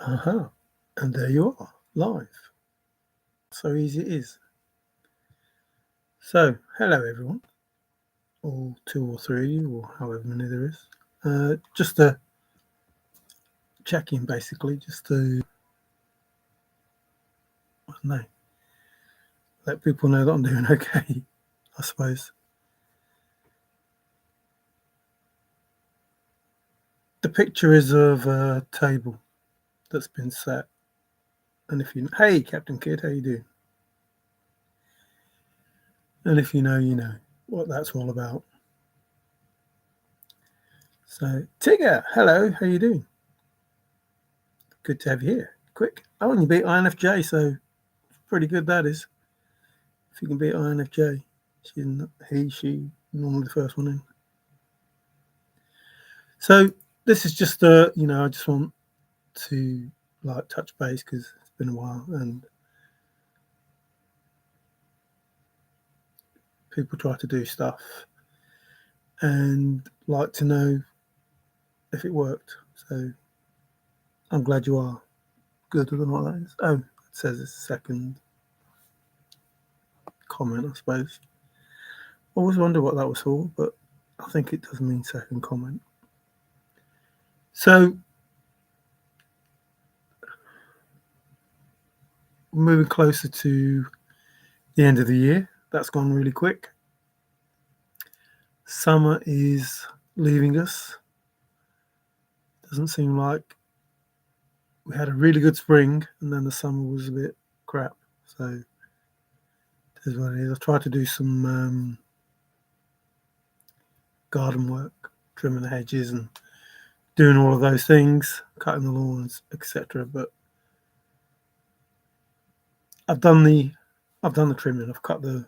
Uh-huh. And there you are, live. So easy it is. So, hello everyone, or two or three, or however many there is. Just a check in basically, just to, I don't know, let people know that I'm doing okay, I suppose. The picture is of a table that's been set. And if you, hey Captain Kid, how you doing? And if you know what that's all about. So, Tigger, hello, how you doing? Good to have you here. Quick. Oh, and you beat INFJ, so pretty good that is. If you can beat INFJ, she, normally the first one in. So this is just I just want to like touch base because it's been a while and people try to do stuff and like to know if it worked. So I'm glad you are. Good, I don't know what that is. Oh, it says it's a second comment, I suppose. I always wonder what that was for, but I think it does mean second comment. So moving closer to the end of the year, that's gone really quick. Summer is leaving us. Doesn't seem like we had a really good spring and then the summer was a bit crap. So it is what it is. I tried to do some garden work, trimming the hedges and doing all of those things, cutting the lawns, etc. But I've done the trimming. I've cut the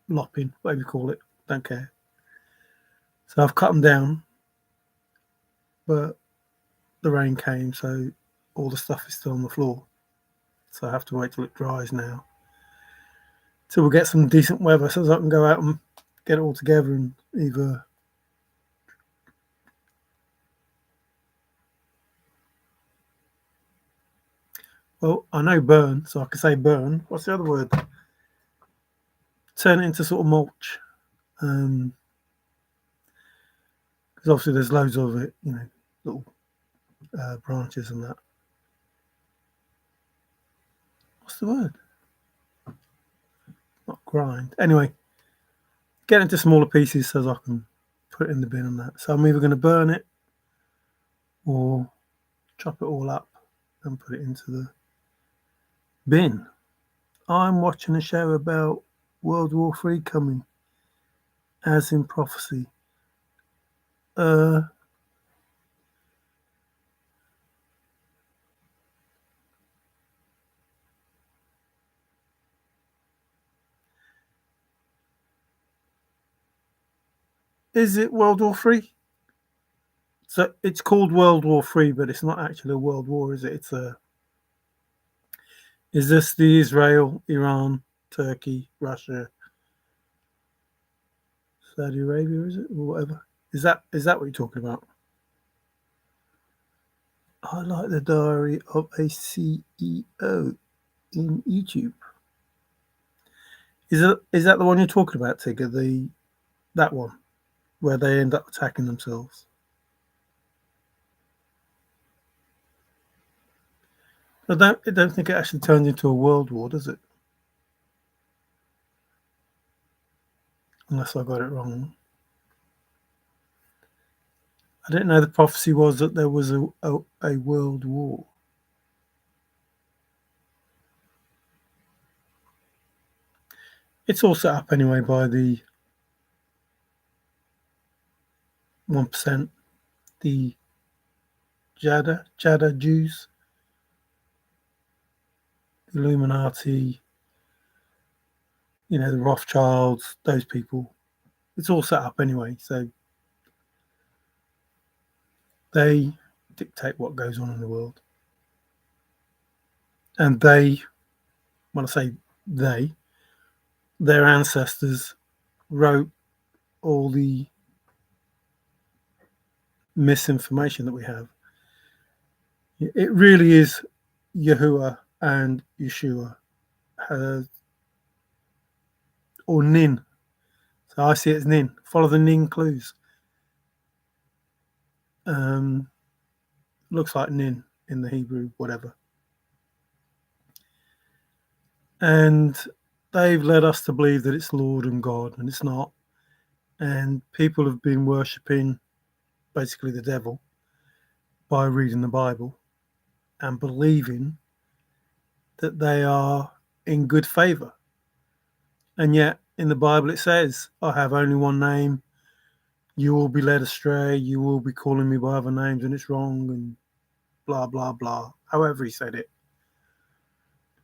lopping, whatever you call it. Don't care. So I've cut them down, but the rain came, so all the stuff is still on the floor. So I have to wait till it dries now. Till we'll get some decent weather so that I can go out and get it all together and either I know burn, so I can say burn. What's the other word? Turn it into sort of mulch. Because obviously there's loads of it, little branches and that. What's the word? Not grind. Anyway, get into smaller pieces so I can put it in the bin and that. So I'm either going to burn it or chop it all up and put it into the bin. I'm watching a show about World War III coming, as in prophecy. Is it World War III? So it's called World War III, but it's not actually a world war, is it? Is this the Israel, Iran, Turkey, Russia, Saudi Arabia, is it? Or whatever. Is that what you're talking about? I like the diary of a CEO in YouTube. Is that the one you're talking about, Tigger? That one where they end up attacking themselves. I don't think it actually turns into a world war, does it? Unless I got it wrong. I didn't know the prophecy was that there was a world war. It's all set up anyway by the 1%, the Jada Jews, the Illuminati, the Rothschilds, those people. It's all set up anyway, so they dictate what goes on in the world. And when I say they, their ancestors wrote all the misinformation that we have. It really is Yahuwah and Yeshua, or Nin. So I see it as Nin. Follow the Nin clues. Looks like Nin in the Hebrew, whatever. And they've led us to believe that it's Lord and God, and it's not. And people have been worshipping basically the devil by reading the Bible and believing that they are in good favor. And yet in the Bible it says, I have only one name. You will be led astray. You will be calling me by other names and it's wrong, and blah, blah, blah. However he said it.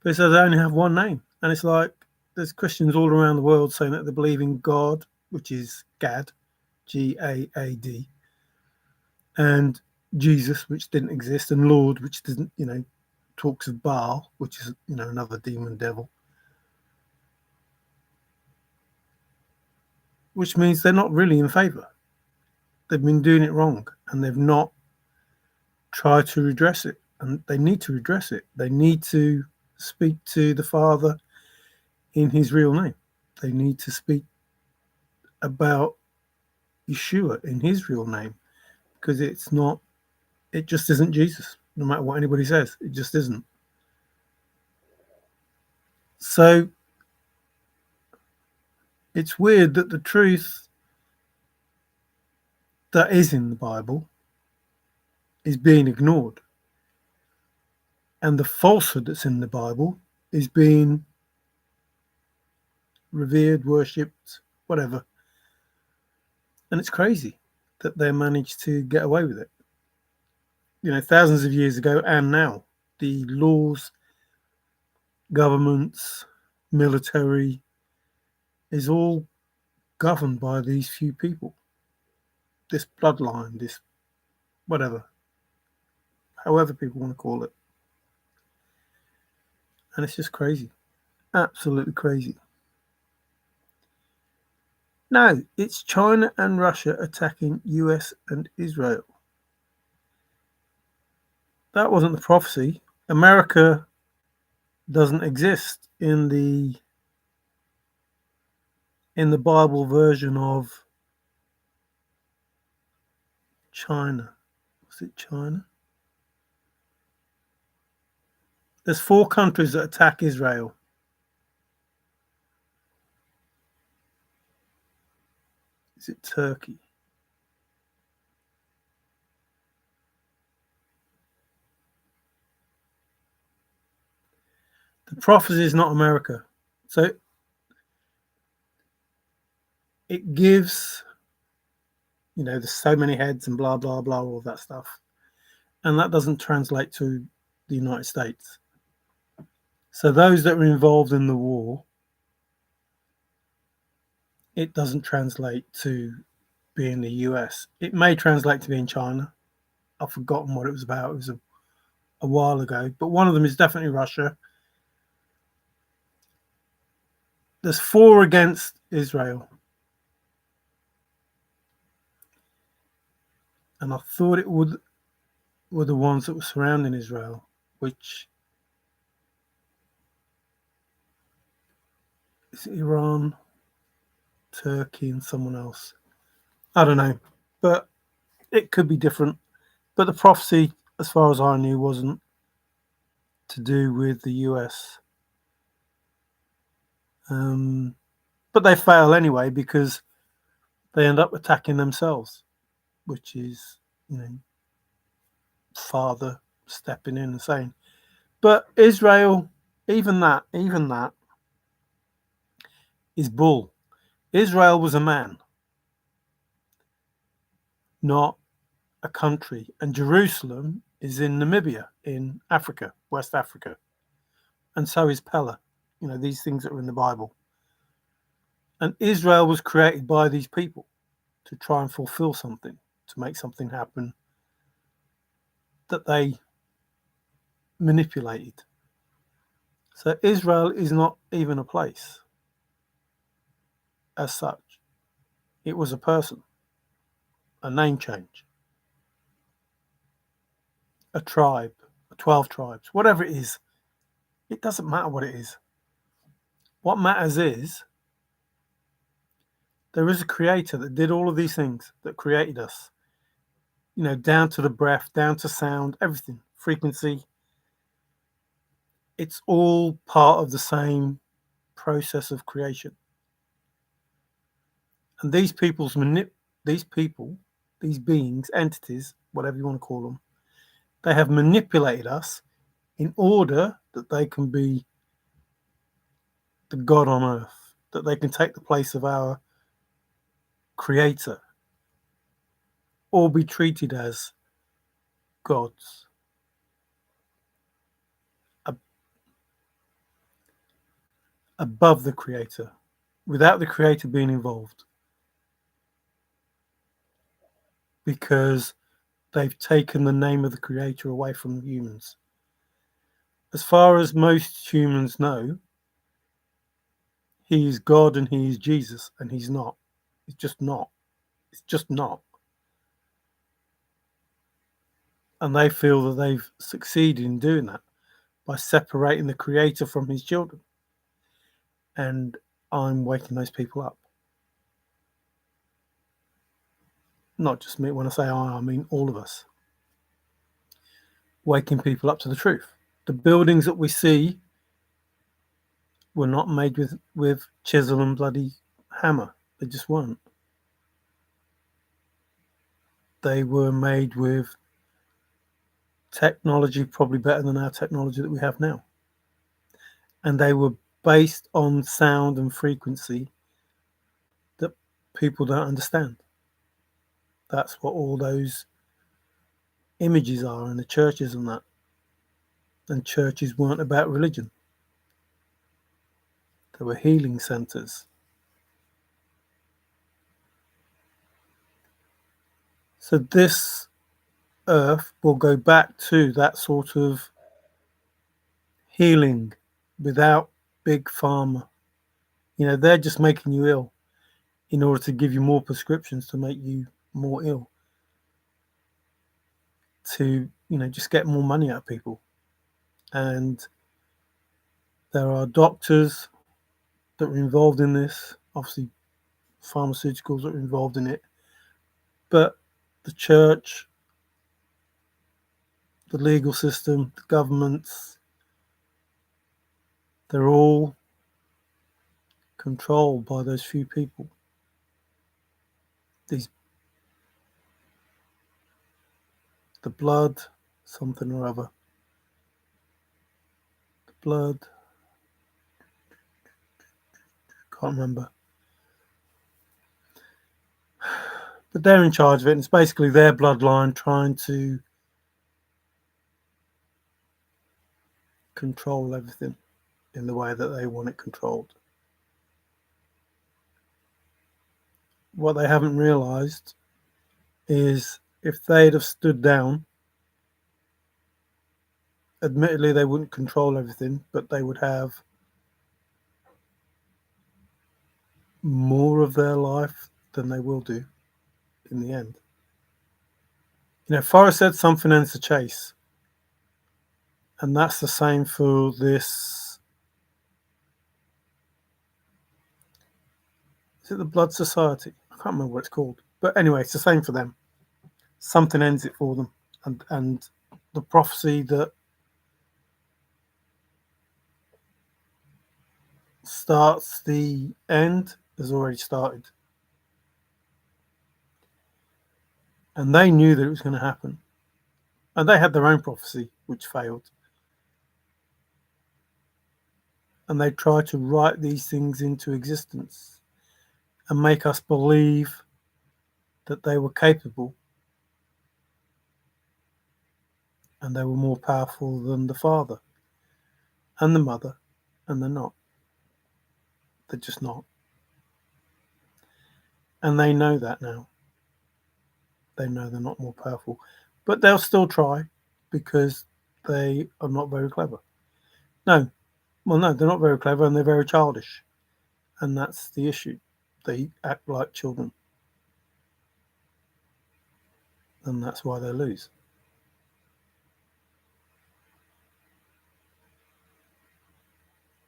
But it says I only have one name. And it's like there's Christians all around the world saying that they believe in God, which is Gad, Gaad, and Jesus, which didn't exist, and Lord, which doesn't, talks of Baal, which is, another demon devil. Which means they're not really in favor. They've been doing it wrong and they've not tried to redress it. And they need to redress it. They need to speak to the Father in his real name. They need to speak about Yeshua in his real name, because it just isn't Jesus, no matter what anybody says. It just isn't. So it's weird that the truth that is in the Bible is being ignored, and the falsehood that's in the Bible is being revered, worshipped, whatever. And it's crazy that they managed to get away with it. Thousands of years ago and now, the laws, governments, military is all governed by these few people. This bloodline, this whatever, however people want to call it. And it's just crazy. Absolutely crazy. Now, it's China and Russia attacking US and Israel. That wasn't the prophecy. America doesn't exist in the Bible version of China. Was it China? There's 4 countries that attack Israel. Is it Turkey? The prophecy is not America. So it gives, there's so many heads and blah, blah, blah, all of that stuff. And that doesn't translate to the United States. So those that were involved in the war, it doesn't translate to being the US. It may translate to being China. I've forgotten what it was about. It was a while ago. But one of them is definitely Russia. There's 4 against Israel. And I thought it were the ones that were surrounding Israel, which is Iran, Turkey, and someone else. I don't know. But it could be different. But the prophecy, as far as I knew, wasn't to do with the US. But they fail anyway because they end up attacking themselves, which is, Father stepping in and saying. But Israel, even that is bull. Israel was a man, not a country. And Jerusalem is in Namibia, in Africa, West Africa. And so is Pella. These things that are in the Bible. And Israel was created by these people to try and fulfill something, to make something happen that they manipulated. So Israel is not even a place as such. It was a person, a name change. a tribe, 12 tribes, whatever it is. It doesn't matter what it is. What matters is there is a creator that did all of these things, that created us, down to the breath, down to sound, everything, frequency. It's all part of the same process of creation. And these beings, entities, whatever you want to call them, they have manipulated us in order that they can be the God on earth, that they can take the place of our creator, or be treated as gods above the creator, without the creator being involved, because they've taken the name of the creator away from humans. As far as most humans know, he is God and he is Jesus, and he's not. It's just not. It's just not. And they feel that they've succeeded in doing that by separating the creator from his children. And I'm waking those people up. Not just me. When I say I mean all of us. Waking people up to the truth. The buildings that we see were not made with chisel and bloody hammer. They just weren't. They were made with technology probably better than our technology that we have now. And they were based on sound and frequency that people don't understand. That's what all those images are in the churches and that. And churches weren't about religion. They were healing centers. So this earth will go back to that sort of healing without big pharma. They're just making you ill in order to give you more prescriptions to make you more ill, to just get more money out of people. And there are doctors that are involved in this, obviously pharmaceuticals that are involved in it, but the church, the legal system, the governments, they're all controlled by those few people. The blood, something or other. The blood, can't remember. But they're in charge of it, and it's basically their bloodline trying to control everything in the way that they want it controlled. What they haven't realised is if they'd have stood down, admittedly they wouldn't control everything, but they would have more of their life than they will do in the end. Forrest said something ends the chase. And that's the same for this. Is it the Blood Society? I can't remember what it's called. But anyway, it's the same for them. Something ends it for them. And the prophecy that starts the end has already started. And they knew that it was going to happen. And they had their own prophecy, which failed. And they tried to write these things into existence and make us believe that they were capable and they were more powerful than the father and the mother, and they're not. They're just not. And they know that now. They know they're not more powerful. But they'll still try because they are not very clever. No, they're not very clever and they're very childish. And that's the issue. They act like children. And that's why they lose.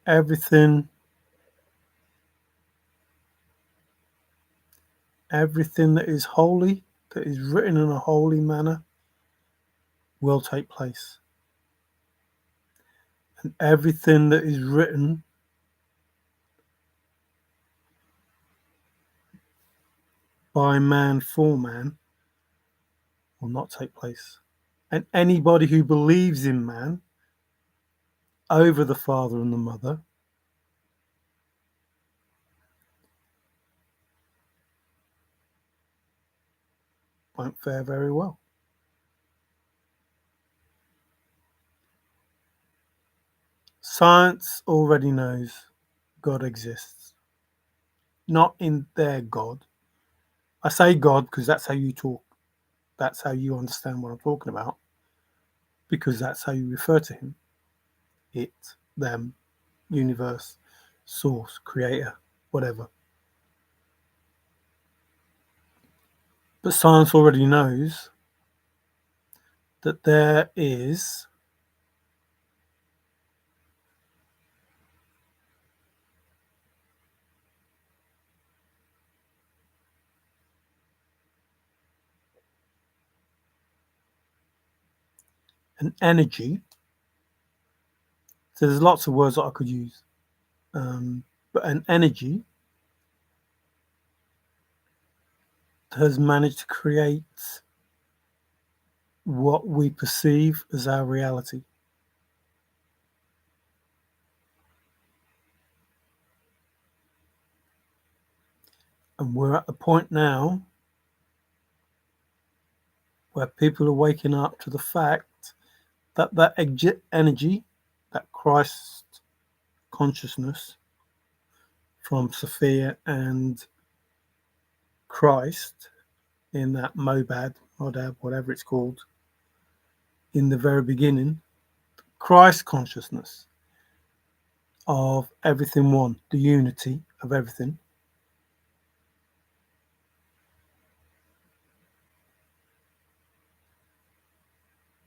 everything that is holy, that is written in a holy manner, will take place. And everything that is written by man for man will not take place. And anybody who believes in man over the father and the mother won't fare very well. Science already knows God exists. Not in their God. I say God because that's how you talk. That's how you understand what I'm talking about. Because that's how you refer to him. It, them, universe, source, creator, whatever. But science already knows that there is an energy. So there's lots of words that I could use. But an energy has managed to create what we perceive as our reality. And we're at the point now where people are waking up to the fact that that energy, that Christ consciousness from Sophia and Christ in that Modab, whatever it's called, in the very beginning, Christ consciousness of everything one, the unity of everything.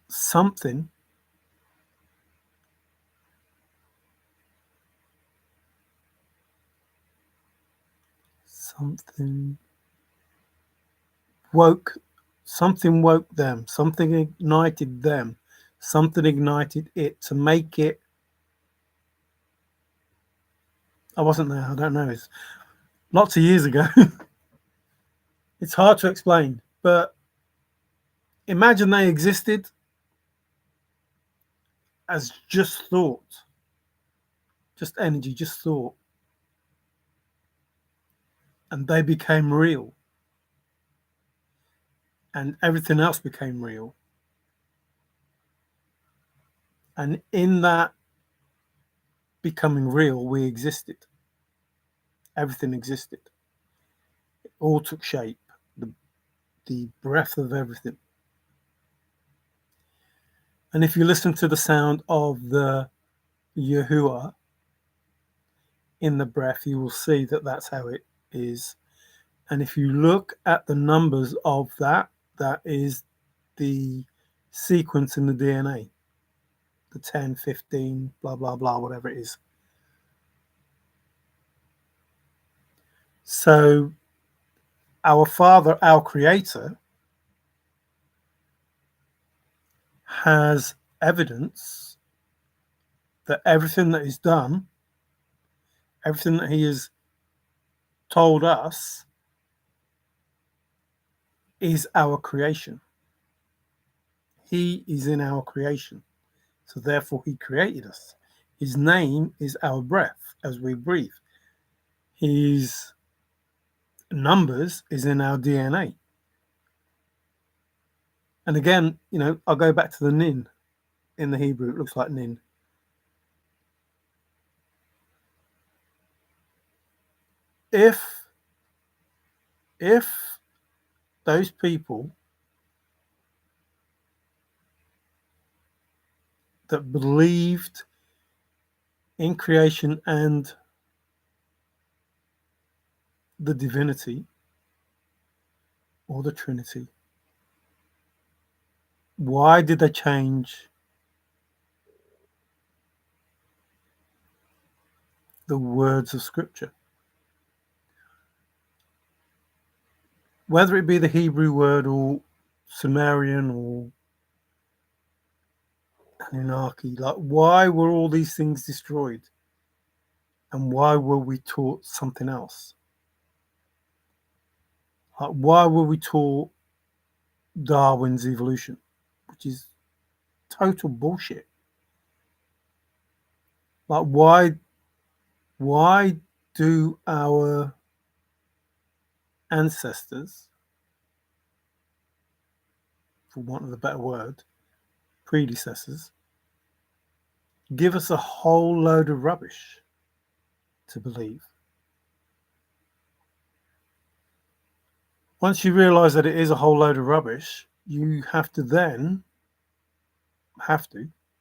Something woke them, something ignited them, something ignited it to make it. I wasn't there, I don't know, it's lots of years ago. It's hard to explain, but imagine they existed as just thought, just energy, just thought, and they became real, and everything else became real. And in that becoming real, we existed. Everything existed. It all took shape. The breath of everything. And if you listen to the sound of the Yahuwah in the breath, you will see that that's how it is. And if you look at the numbers of that, that is the sequence in the DNA, the 10, 15, blah, blah, blah, whatever it is. So our Father, our Creator, has evidence that everything that is done, everything that he has told us, is our creation. He is in our creation. So therefore he created us. His name is our breath as we breathe. His numbers is in our DNA. And again, I'll go back to the nin in the Hebrew. It looks like nin. If those people that believed in creation and the divinity or the Trinity, why did they change the words of Scripture. Whether it be the Hebrew word or Sumerian or Anunnaki, like, why were all these things destroyed? And why were we taught something else? Like, why were we taught Darwin's evolution, which is total bullshit? Like, why do our ancestors, for want of a better word, predecessors, give us a whole load of rubbish to believe? Once you realize that it is a whole load of rubbish, you have to,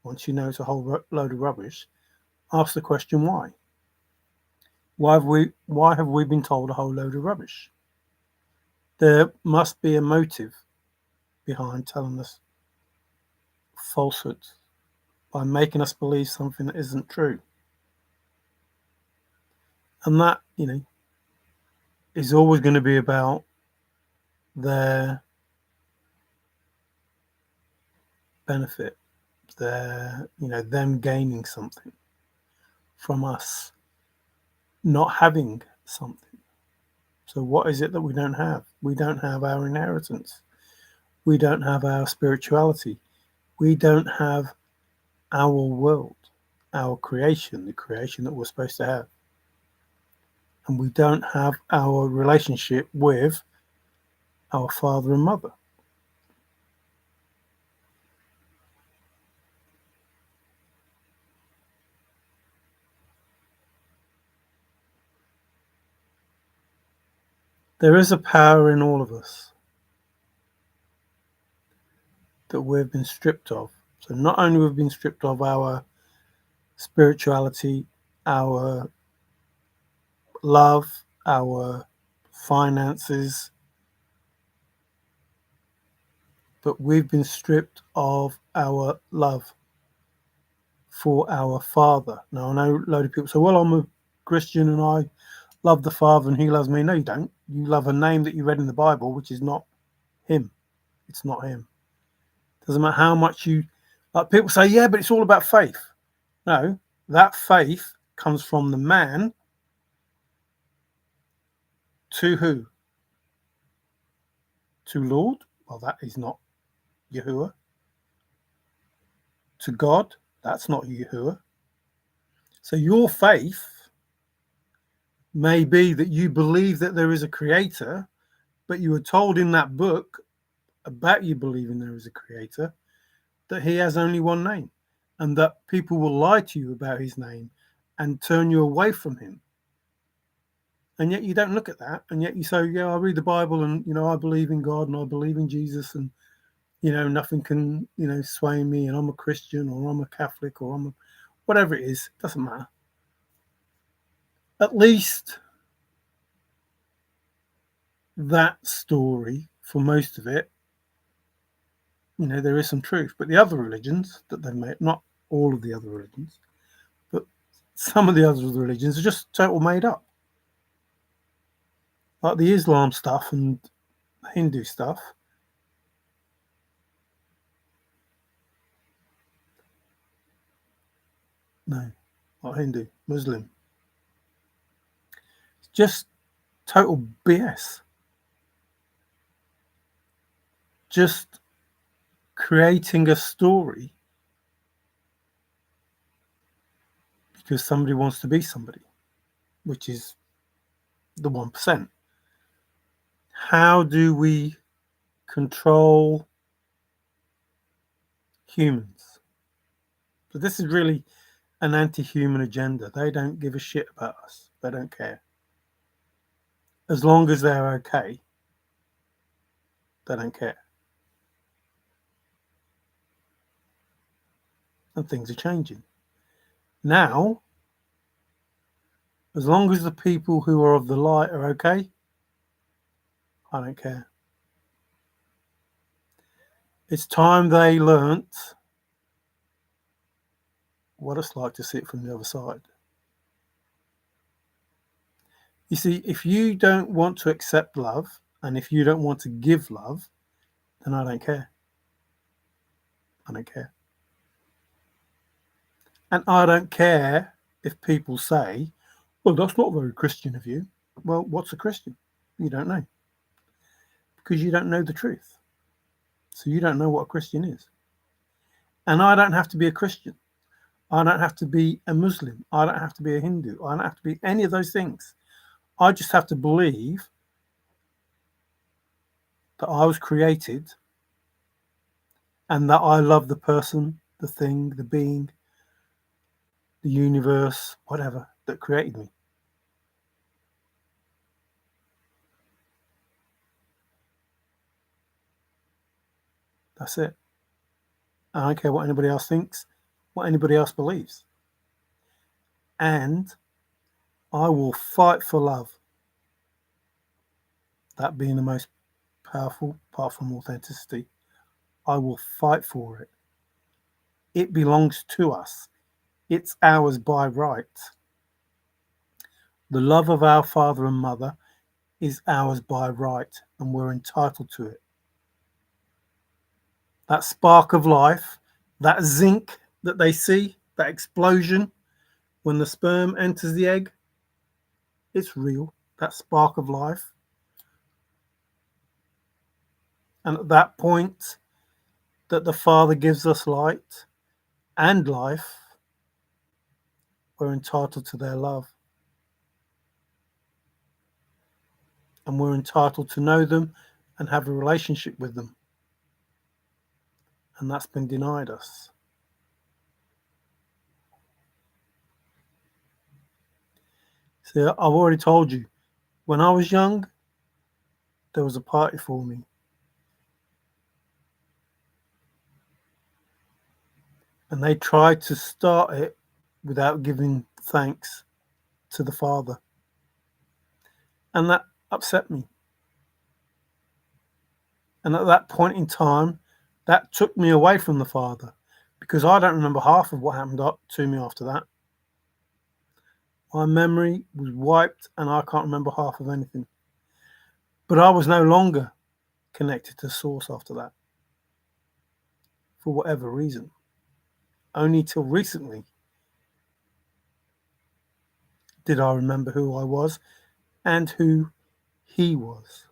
once you know it's a whole load of rubbish, ask the question why. Why have we been told a whole load of rubbish? There must be a motive behind telling us falsehoods by making us believe something that isn't true. And that, is always going to be about their benefit, them gaining something from us not having something. So what is it that we don't have? We don't have our inheritance. We don't have our spirituality. We don't have our world, our creation, the creation that we're supposed to have. And we don't have our relationship with our father and mother. There is a power in all of us that we've been stripped of. So not only we've been stripped of our spirituality, our love, our finances, but we've been stripped of our love for our Father. Now, I know a load of people say, well, I'm a Christian and I love the Father and he loves me. No, you don't. You love a name that you read in the Bible, which is not him. It's not him. Doesn't matter how much like people say, yeah, but it's all about faith. No, that faith comes from the man to who? To Lord? Well, that is not Yahuwah. To God? That's not Yahuwah. So your faith may be that you believe that there is a creator, but you were told in that book about you believing there is a creator that he has only one name, and that people will lie to you about his name and turn you away from him. And yet you don't look at that, and yet you say, yeah, I read the Bible and, I believe in God and I believe in Jesus and, nothing can, sway me, and I'm a Christian or I'm a Catholic or whatever it is, doesn't matter. At least that story, for most of it, there is some truth. But the other religions that they've made, not all of the other religions, but some of the other religions are just total made up. Like the Islam stuff and Hindu stuff. No, not Hindu, Muslim. It's just total BS. Just creating a story because somebody wants to be somebody, which is the 1%. How do we control humans? So this is really an anti-human agenda. They don't give a shit about us. They don't care. As long as they're okay, they don't care. And things are changing. Now, as long as the people who are of the light are okay, I don't care. It's time they learnt what it's like to sit from the other side. You see, if you don't want to accept love and if you don't want to give love, then I don't care. I don't care. And I don't care if people say, well, that's not very Christian of you. Well, what's a Christian? You don't know. Because you don't know the truth. So you don't know what a Christian is. And I don't have to be a Christian. I don't have to be a Muslim. I don't have to be a Hindu. I don't have to be any of those things. I just have to believe that I was created and that I love the person, the thing, the being, the universe, whatever, that created me. That's it. I don't care what anybody else thinks, what anybody else believes. And I will fight for love. That being the most powerful, apart from authenticity. I will fight for it. It belongs to us. It's ours by right. The love of our father and mother is ours by right, and we're entitled to it. That spark of life, that zinc that they see, that explosion when the sperm enters the egg, it's real. That spark of life. And at that point that the Father gives us light and life, we're entitled to their love. And we're entitled to know them and have a relationship with them. And that's been denied us. See, I've already told you, when I was young, there was a party for me. And they tried to start it without giving thanks to the Father. And that upset me. And at that point in time, that took me away from the Father, because I don't remember half of what happened to me after that. My memory was wiped and I can't remember half of anything. But I was no longer connected to Source after that, for whatever reason. Only till recently did I remember who I was and who He was.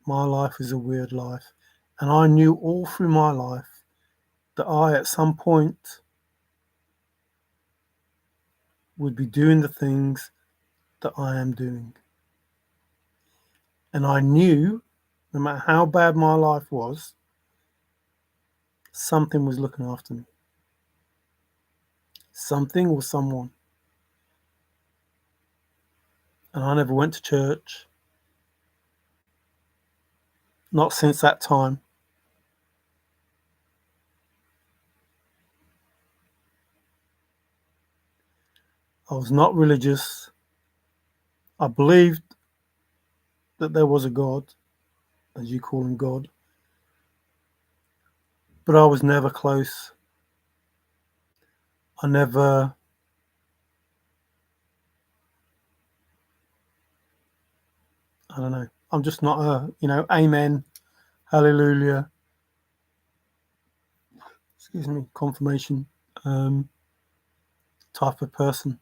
My life is a weird life, and I knew all through my life that I, at some point, would be doing the things that I am doing. And I knew, no matter how bad my life was, something was looking after me. Something or someone. And I never went to church. Not since that time. I was not religious. I believed that there was a God, as you call him God. But I was never close. I don't know. I'm just not amen, hallelujah, confirmation type of person.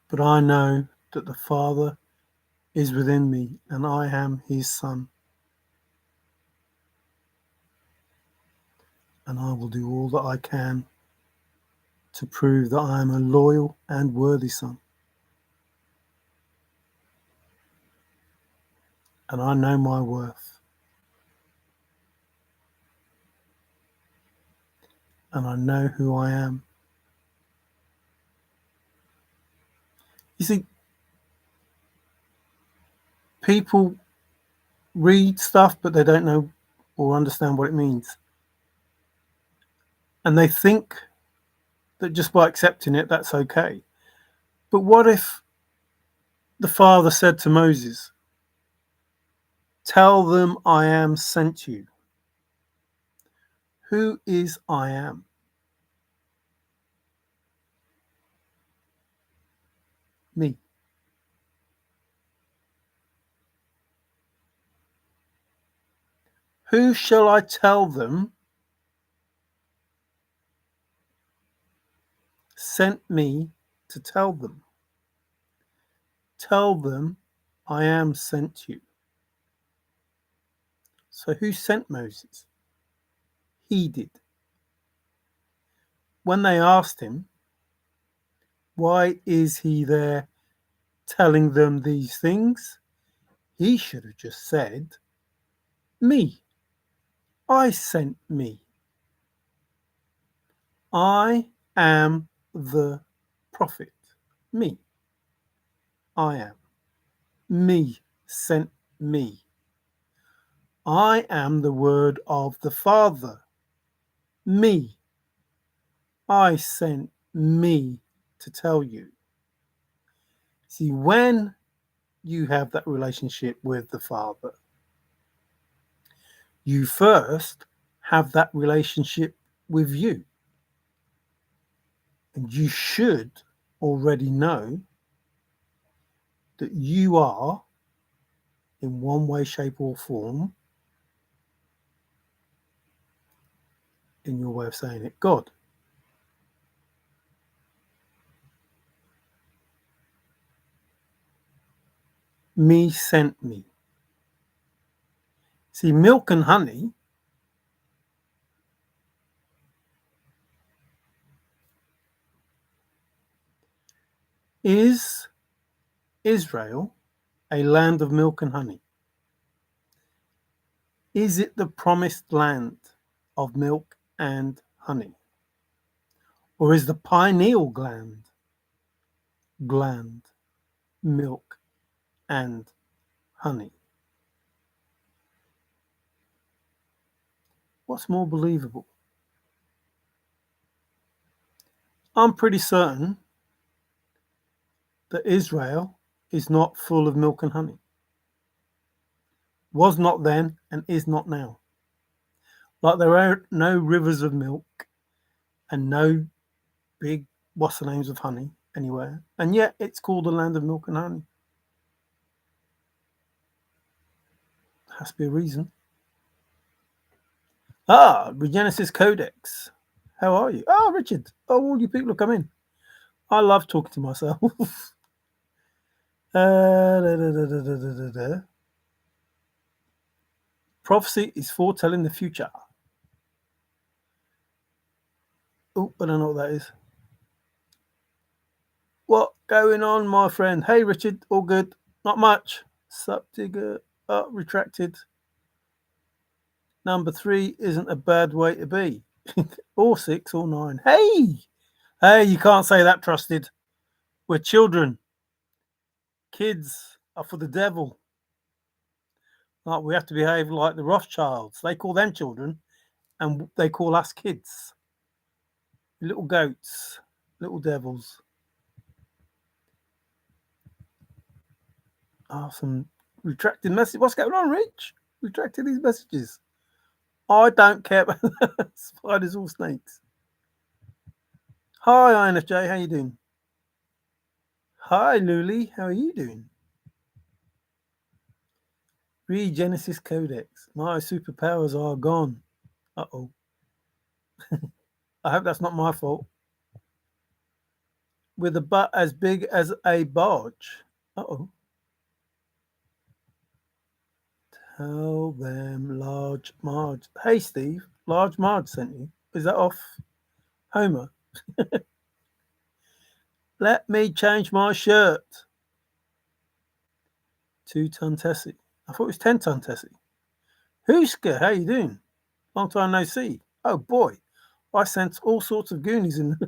But I know that the Father is within me and I am his son. And I will do all that I can to prove that I am a loyal and worthy son. And I know my worth. And I know who I am. You see, people read stuff, but they don't know or understand what it means. And they think that just by accepting it, that's okay. But what if the Father said to Moses, Tell them I am sent you. Who is I am? Me. Who shall I tell them sent me to tell them? Tell them I am sent you. So who sent Moses? He did. When they asked him, why is he there telling them these things? He should have just said, me. I sent me. I am the prophet. Me. I am. Me sent me. I am the word of the Father. Me. I sent me to tell you. See, when you have that relationship with the Father, you first have that relationship with you. And you should already know that you are, in one way, shape, or form, in your way of saying it, God. Me sent me. See, milk and honey is Israel a land of milk and honey? Is it the promised land of milk and honey? Or is the pineal gland milk and honey? What's more believable? I'm pretty certain that Israel is not full of milk and honey. Was not then and is not now. Like there are no rivers of milk and no big what's the names of honey anywhere, and yet it's called the land of milk and honey. Has to be a reason. Regenesis Codex. How are you? Oh, Richard. Oh, all you people have come in. I love talking to myself. Prophecy is foretelling the future. Oh, I don't know what that is. What going on, my friend? Hey, Richard. All good. Not much. Sup, digger. Oh, retracted. Number 3 isn't a bad way to be. Or 6 or 9. Hey, you can't say that, trusted. We're children. Kids are for the devil. Like we have to behave like the Rothschilds. They call them children, and they call us kids. Little goats, little devils. Some retracted message. What's going on, Rich? Retracted these messages. I don't care about spiders or snakes. Hi, INFJ. How you doing? Hi, Luli. How are you doing? Regenesis Codex. My superpowers are gone. Uh-oh. I hope that's not my fault. With a butt as big as a barge. Uh-oh. Tell them Large Marge. Hey, Steve. Large Marge sent you. Is that off Homer? Let me change my shirt. 2-ton Tessie. I thought it was 10-ton Tessie. Hooska, how you doing? Long time no see. Oh boy, I sense all sorts of Goonies in.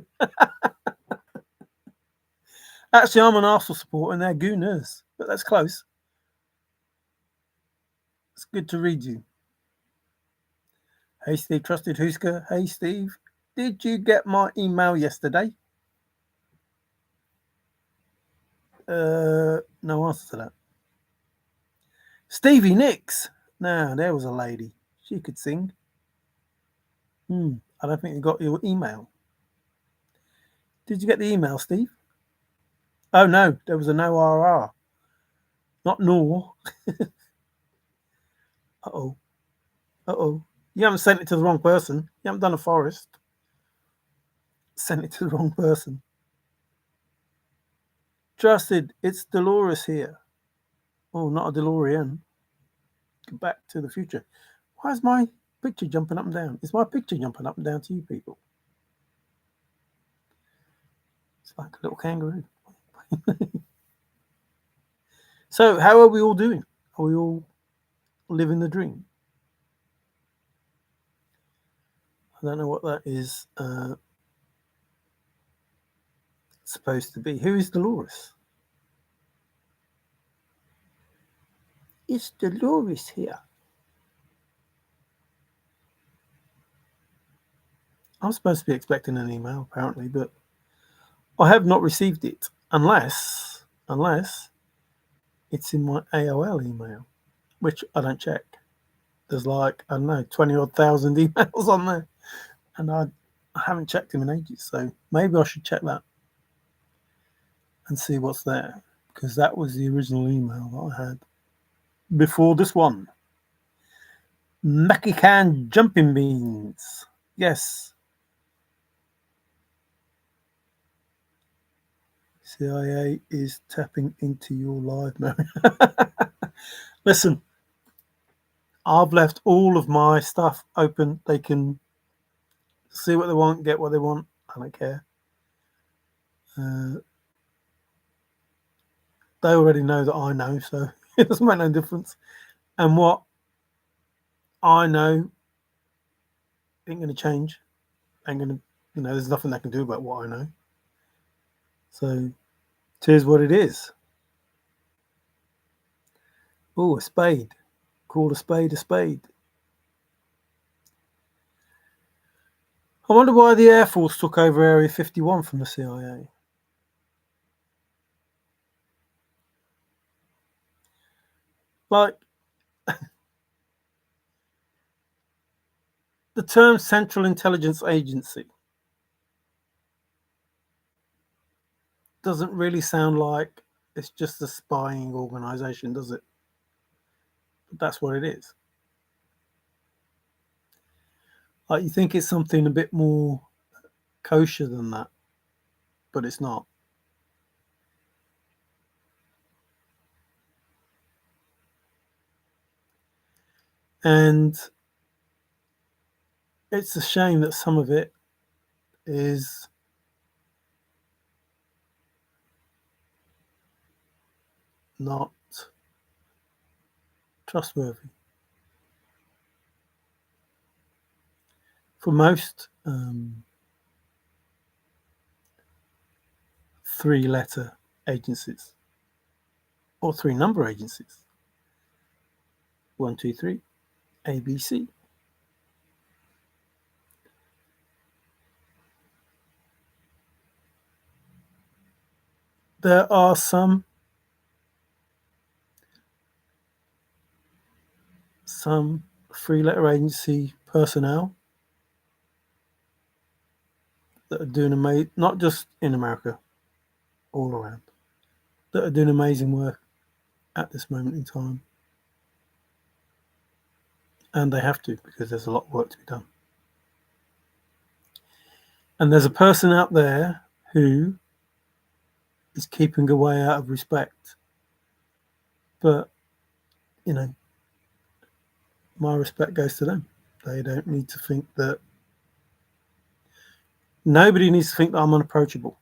Actually, I'm an Arsenal supporter and they're Gooners, but that's close. It's good to read you. Hey Steve, trusted Hooska. Hey Steve, did you get my email yesterday? No answer to that. Stevie Nicks, Now, there was a lady. She could sing. I don't think you got your email. Did you get the email, Steve? Oh, no, there was a no RR. Not nor. Uh-oh. Uh-oh. You haven't sent it to the wrong person. You haven't done a forest. Sent it to the wrong person. Trusted, it's Dolores here. Oh, not a DeLorean. Back to the future. Why is my picture jumping up and down? Is my picture jumping up and down to you people? It's like a little kangaroo. So, how are we all doing? Are we all living the dream? I don't know what that is supposed to be. Who is Dolores? It's Dolores here. I'm supposed to be expecting an email, apparently, but I have not received it unless it's in my AOL email, which I don't check. There's like, I don't know, 20 odd thousand emails on there, and I haven't checked them in ages, so maybe I should check that and see what's there, because that was the original email that I had before this one. Mackie Can Jumping Beans. Yes. CIA is tapping into your live memory. Listen, I've left all of my stuff open. They can see what they want, get what they want. I don't care. They already know that I know, so it doesn't make no difference. And what I know ain't going to change. Ain't going to, there's nothing they can do about what I know. So, here's what it is. Oh, a spade. Call a spade a spade. I wonder why the Air Force took over Area 51 from the CIA. Like, the term Central Intelligence Agency doesn't really sound like it's just a spying organization, does it? But that's what it is. Like, you think it's something a bit more kosher than that, but it's not. And it's a shame that some of it is not trustworthy. For most 3-letter agencies or 3-number agencies, 1, 2, 3, ABC. There are some 3-letter agency personnel that are doing amazing, not just in America, all around, that are doing amazing work at this moment in time. And they have to, because there's a lot of work to be done. And there's a person out there who is keeping away out of respect. But, my respect goes to them. They don't need to think that. Nobody needs to think that I'm unapproachable.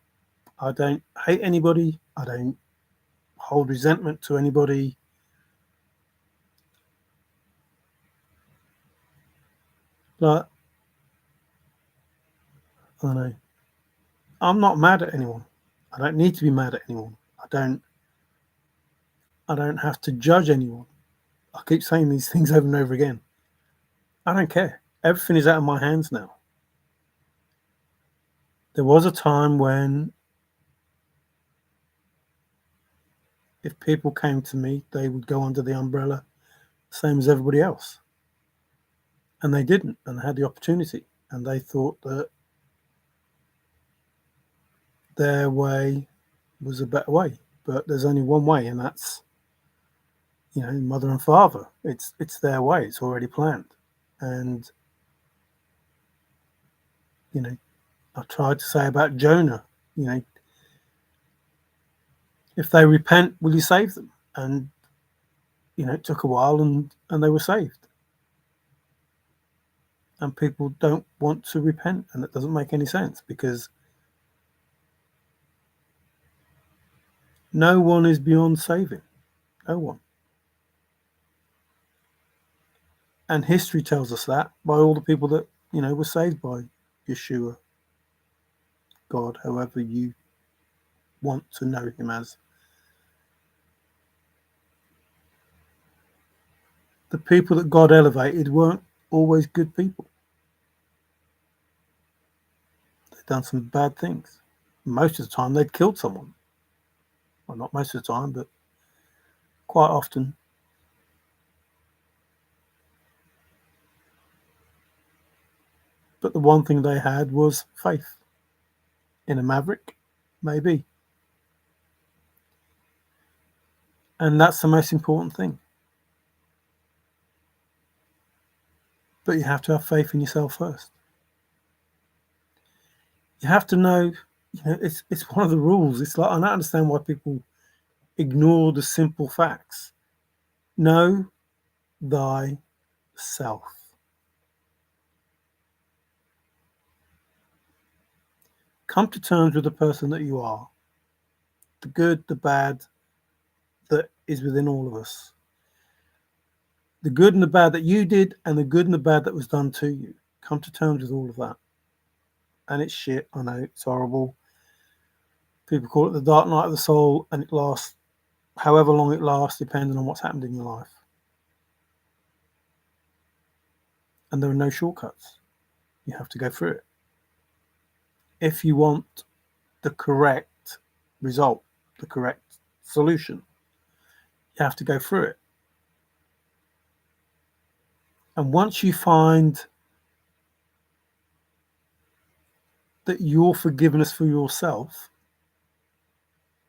I don't hate anybody. I don't hold resentment to anybody. Like, I don't know. I'm not mad at anyone. I don't need to be mad at anyone. I don't have to judge anyone. I keep saying these things over and over again. I don't care. Everything is out of my hands now. There was a time when if people came to me, they would go under the umbrella same as everybody else. And they didn't, and they had the opportunity, and they thought that their way was a better way. But there's only one way, and that's, mother and father. It's their way. It's already planned. And I tried to say about Jonah, if they repent, will you save them? And it took a while, and they were saved. And people don't want to repent, and it doesn't make any sense, because no one is beyond saving. No one. And history tells us that by all the people that, were saved by Yeshua, God, however you want to know him as. The people that God elevated weren't always good people. They'd done some bad things. Most of the time, they'd killed someone. Well, not most of the time, but quite often. But the one thing they had was faith. In a maverick, maybe. And that's the most important thing. But you have to have faith in yourself first. You have to know, it's one of the rules. It's like, I don't understand why people ignore the simple facts. Know thyself. Come to terms with the person that you are, the good, the bad that is within all of us, the good and the bad that you did, and the good and the bad that was done to you. Come to terms with all of that. And it's shit, I know, it's horrible. People call it the dark night of the soul, and it lasts however long it lasts, depending on what's happened in your life. And there are no shortcuts. You have to go through it. If you want the correct result, the correct solution, you have to go through it. And once you find that your forgiveness for yourself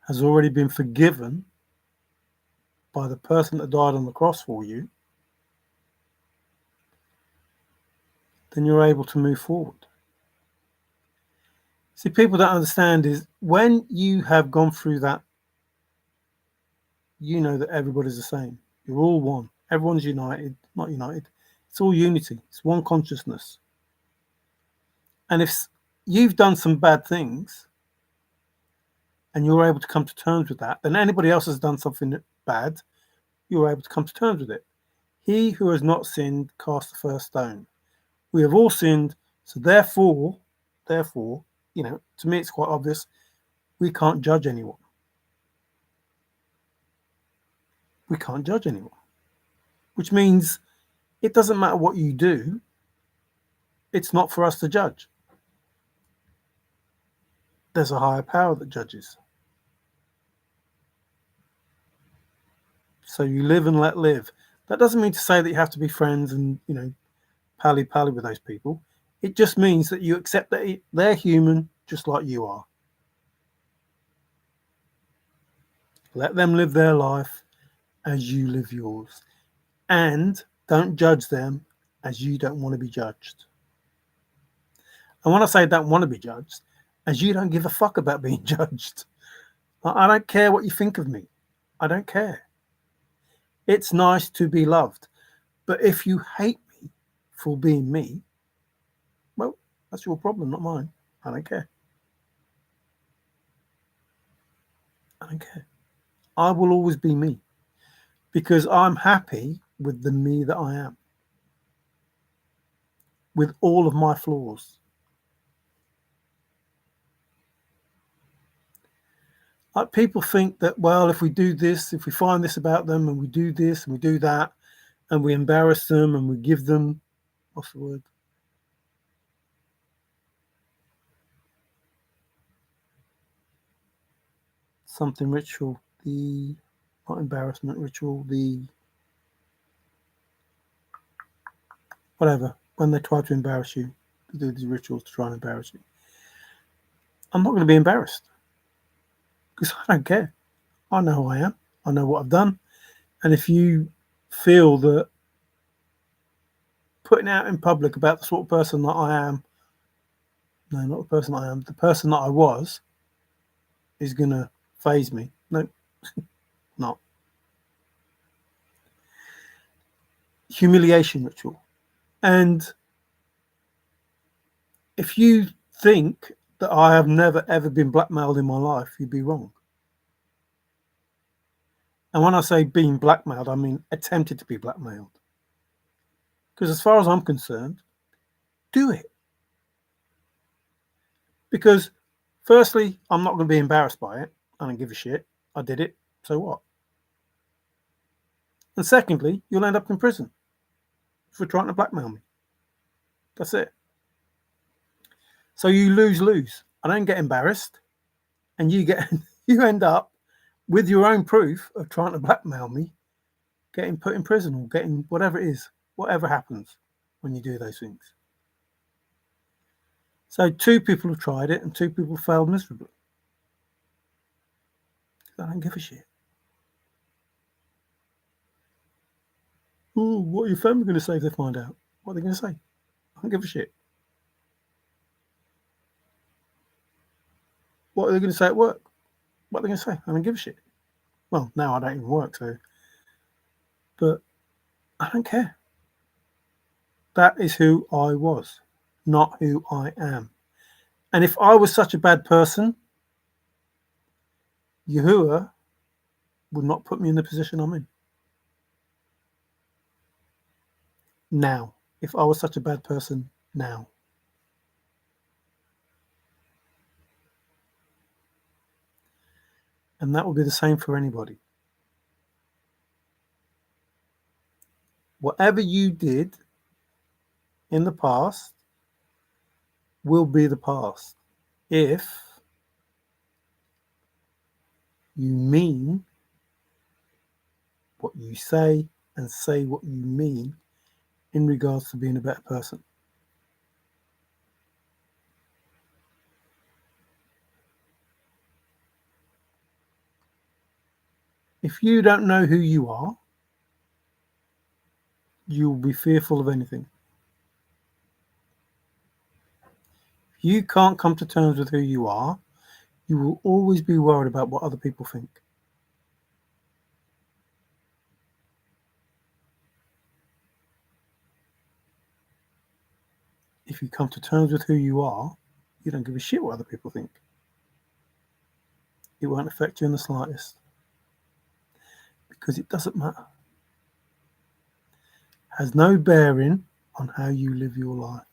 has already been forgiven by the person that died on the cross for you, then you're able to move forward. See, people don't understand is when you have gone through that, you know that everybody's the same. You're all one. Everyone's united, not united. It's all unity. It's one consciousness. And if you've done some bad things and you're able to come to terms with that, then anybody else has done something bad, you're able to come to terms with it. He who has not sinned, cast the first stone. We have all sinned, so therefore, to me it's quite obvious, we can't judge anyone. We can't judge anyone. Which means it doesn't matter what you do, it's not for us to judge. There's a higher power that judges. So you live and let live. That doesn't mean to say that you have to be friends and, pally with those people. It just means that you accept that they're human just like you are. Let them live their life as you live yours. And don't judge them as you don't want to be judged. And when I say don't want to be judged, as you don't give a fuck about being judged. I don't care what you think of me. I don't care. It's nice to be loved. But if you hate me for being me, well, that's your problem, not mine. I don't care. I don't care. I will always be me because I'm happy with the me that I am, with all of my flaws. Like people think that, well, if we do this, if we find this about them and we do this and we do that and we embarrass them and we give them, what's the word? Something ritual, not embarrassment ritual, whatever, when they try to embarrass you, to do these rituals to try and embarrass you, I'm not going to be embarrassed because I don't care. I know who I am. I know what I've done. And if you feel that putting out in public about the sort of person that I am, no, not the person I am, the person that I was, is going to phase me. No, not. Humiliation ritual. And if you think that I have never ever been blackmailed in my life, you'd be wrong. And when I say being blackmailed, I mean attempted to be blackmailed. Because as far as I'm concerned, do it. Because firstly, I'm not going to be embarrassed by it. I don't give a shit. I did it. So what? And secondly, you'll end up in prison for trying to blackmail me. That's it. So you lose. I don't get embarrassed, and you end up with your own proof of trying to blackmail me, getting put in prison or getting whatever it is, whatever happens when you do those things. So 2 people have tried it and 2 people failed miserably. I don't give a shit. Oh, what are your family going to say if they find out? What are they going to say? I don't give a shit. What are they going to say at work? What are they going to say? I don't give a shit. Well, now I don't even work, so. But I don't care. That is who I was, not who I am. And if I was such a bad person, Yahuwah would not put me in the position I'm in. Now. If I was such a bad person, now. And that will be the same for anybody. Whatever you did in the past will be the past if you mean what you say and say what you mean in regards to being a better person. If you don't know who you are, you will be fearful of anything. If you can't come to terms with who you are, you will always be worried about what other people think. If you come to terms with who you are, you don't give a shit what other people think. It won't affect you in the slightest. Because it doesn't matter. It has no bearing on how you live your life.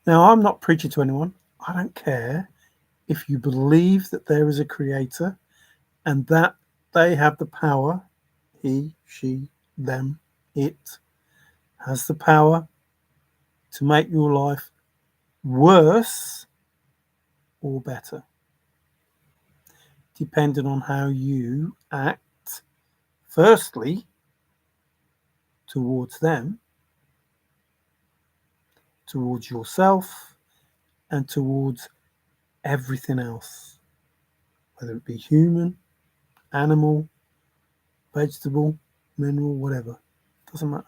Now, I'm not preaching to anyone. I don't care if you believe that there is a creator and that they have the power, he, she, them, it has the power to make your life worse or better, depending on how you act, firstly, towards them, towards yourself, and towards everything else, whether it be human, animal, vegetable, mineral, whatever. Doesn't matter.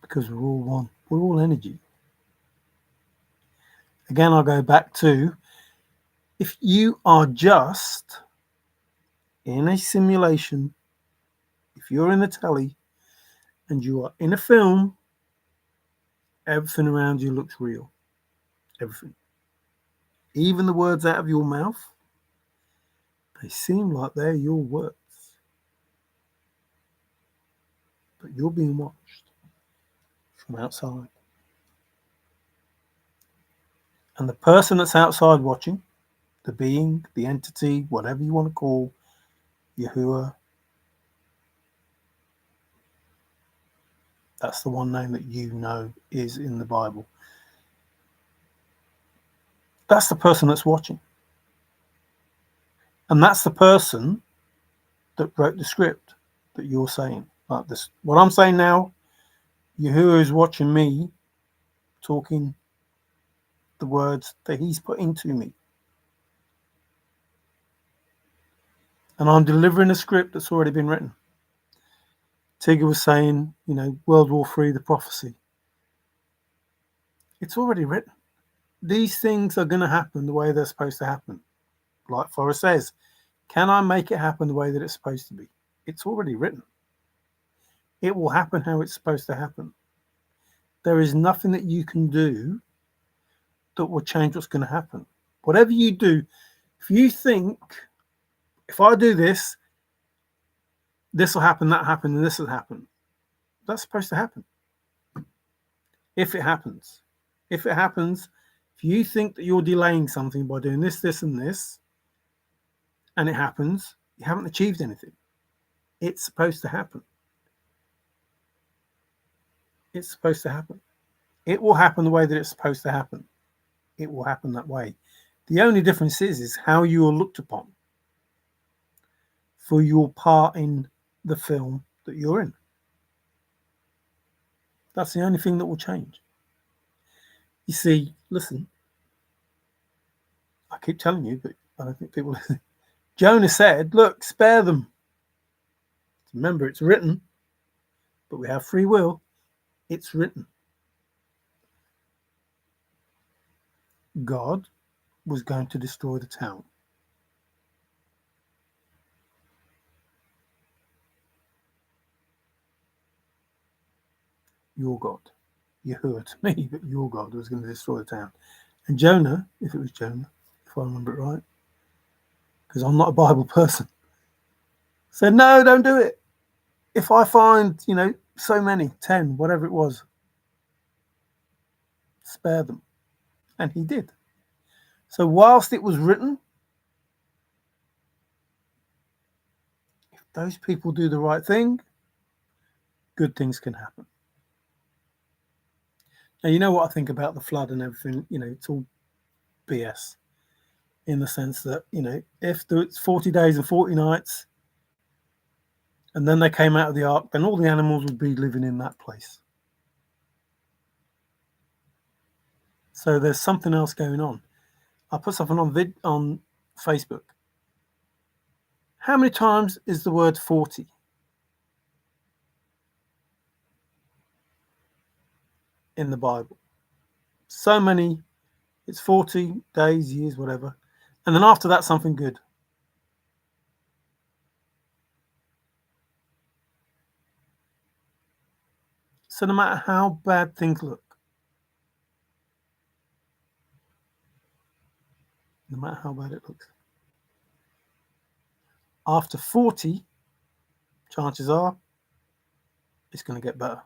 Because we're all one. We're all energy. Again, I'll go back to, if you are just in a simulation, if you're in a telly and you are in a film, everything around you looks real. Everything. Even the words out of your mouth, they seem like they're your words. But you're being watched from outside. And the person that's outside watching, the being, the entity, whatever you want to call Yahuwah, that's the one name that you know is in the Bible. That's the person that's watching. And that's the person that wrote the script that you're saying. Like this, what I'm saying now, Yahuwah is watching me talking the words that he's put into me. And I'm delivering a script that's already been written. Tigger was saying, World War III, the prophecy. It's already written. These things are going to happen the way they're supposed to happen. Like Forrest says, can I make it happen the way that it's supposed to be? It's already written. It will happen how it's supposed to happen. There is nothing that you can do that will change what's going to happen. Whatever you do, if you think, if I do this, this will happen, that happen, and this will happen. That's supposed to happen. If it happens. If it happens, if you think that you're delaying something by doing this, this, and this, and it happens, you haven't achieved anything. It's supposed to happen. It's supposed to happen. It will happen the way that it's supposed to happen. It will happen that way. The only difference is how you are looked upon for your part in the film that you're in. That's the only thing that will change. You see, listen, I keep telling you, but I don't think people listen. Jonah said, look, spare them. Remember, it's written, but we have free will. It's written. God was going to destroy the town. Your God. Yahuwah to me, but your God was going to destroy the town. And Jonah, if it was Jonah, if I remember it right, because I'm not a Bible person, said, no, don't do it. If I find, so many, 10, whatever it was, spare them. And he did. So whilst it was written, if those people do the right thing, good things can happen. Now, you know what I think about the flood and everything, it's all BS in the sense that, if it's 40 days and 40 nights and then they came out of the ark, then all the animals would be living in that place. So there's something else going on. I put something on Facebook. How many times is the word 40? In the Bible? So many. It's 40 days, years, whatever. And then after that, something good. So no matter how bad things look, no matter how bad it looks, after 40, chances are it's going to get better.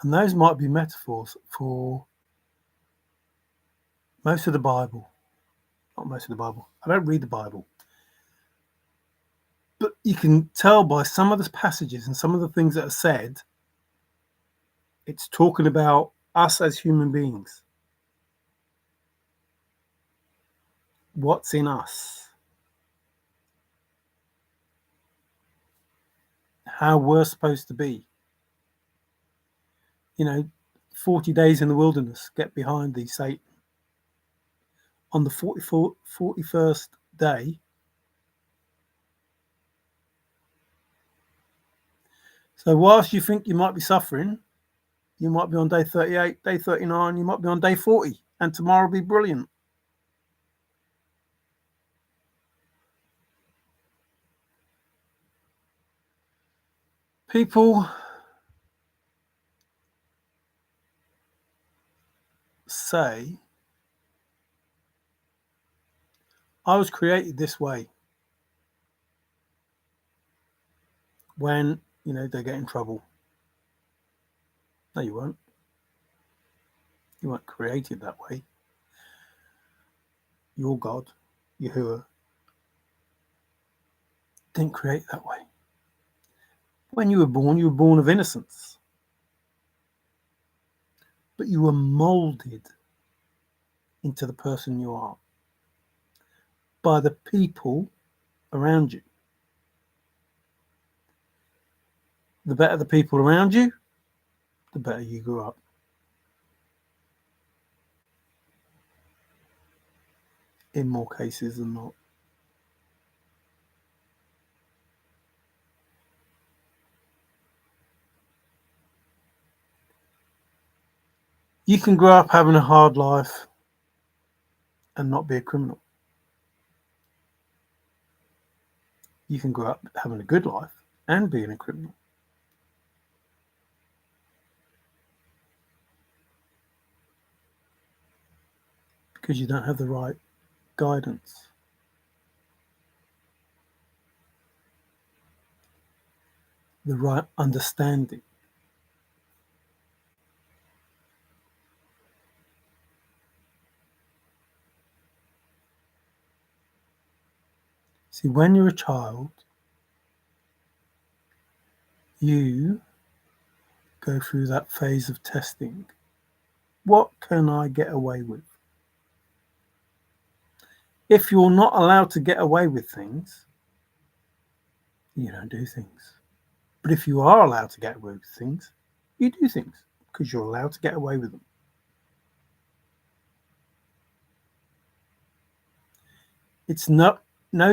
And those might be metaphors for most of the Bible. Not most of the Bible. I don't read the Bible. But you can tell by some of the passages and some of the things that are said, it's talking about us as human beings. What's in us? How we're supposed to be. 40 days in the wilderness, get behind thee, Satan. On the 41st day, so whilst you think you might be suffering, you might be on day 38, day 39, you might be on day 40, and tomorrow will be brilliant. People say, I was created this way. When, they get in trouble. No, you weren't. You weren't created that way. Your God, Yahuwah, didn't create that way. When you were born of innocence. but you were molded into the person you are by the people around you. The better the people around you, the better you grew up. In more cases than not. You can grow up having a hard life and not be a criminal. You can grow up having a good life and being a criminal. Because you don't have the right guidance. The right understanding. See, when you're a child, you go through that phase of testing. What can I get away with? If you're not allowed to get away with things, you don't do things. But if you are allowed to get away with things, you do things because you're allowed to get away with them. It's no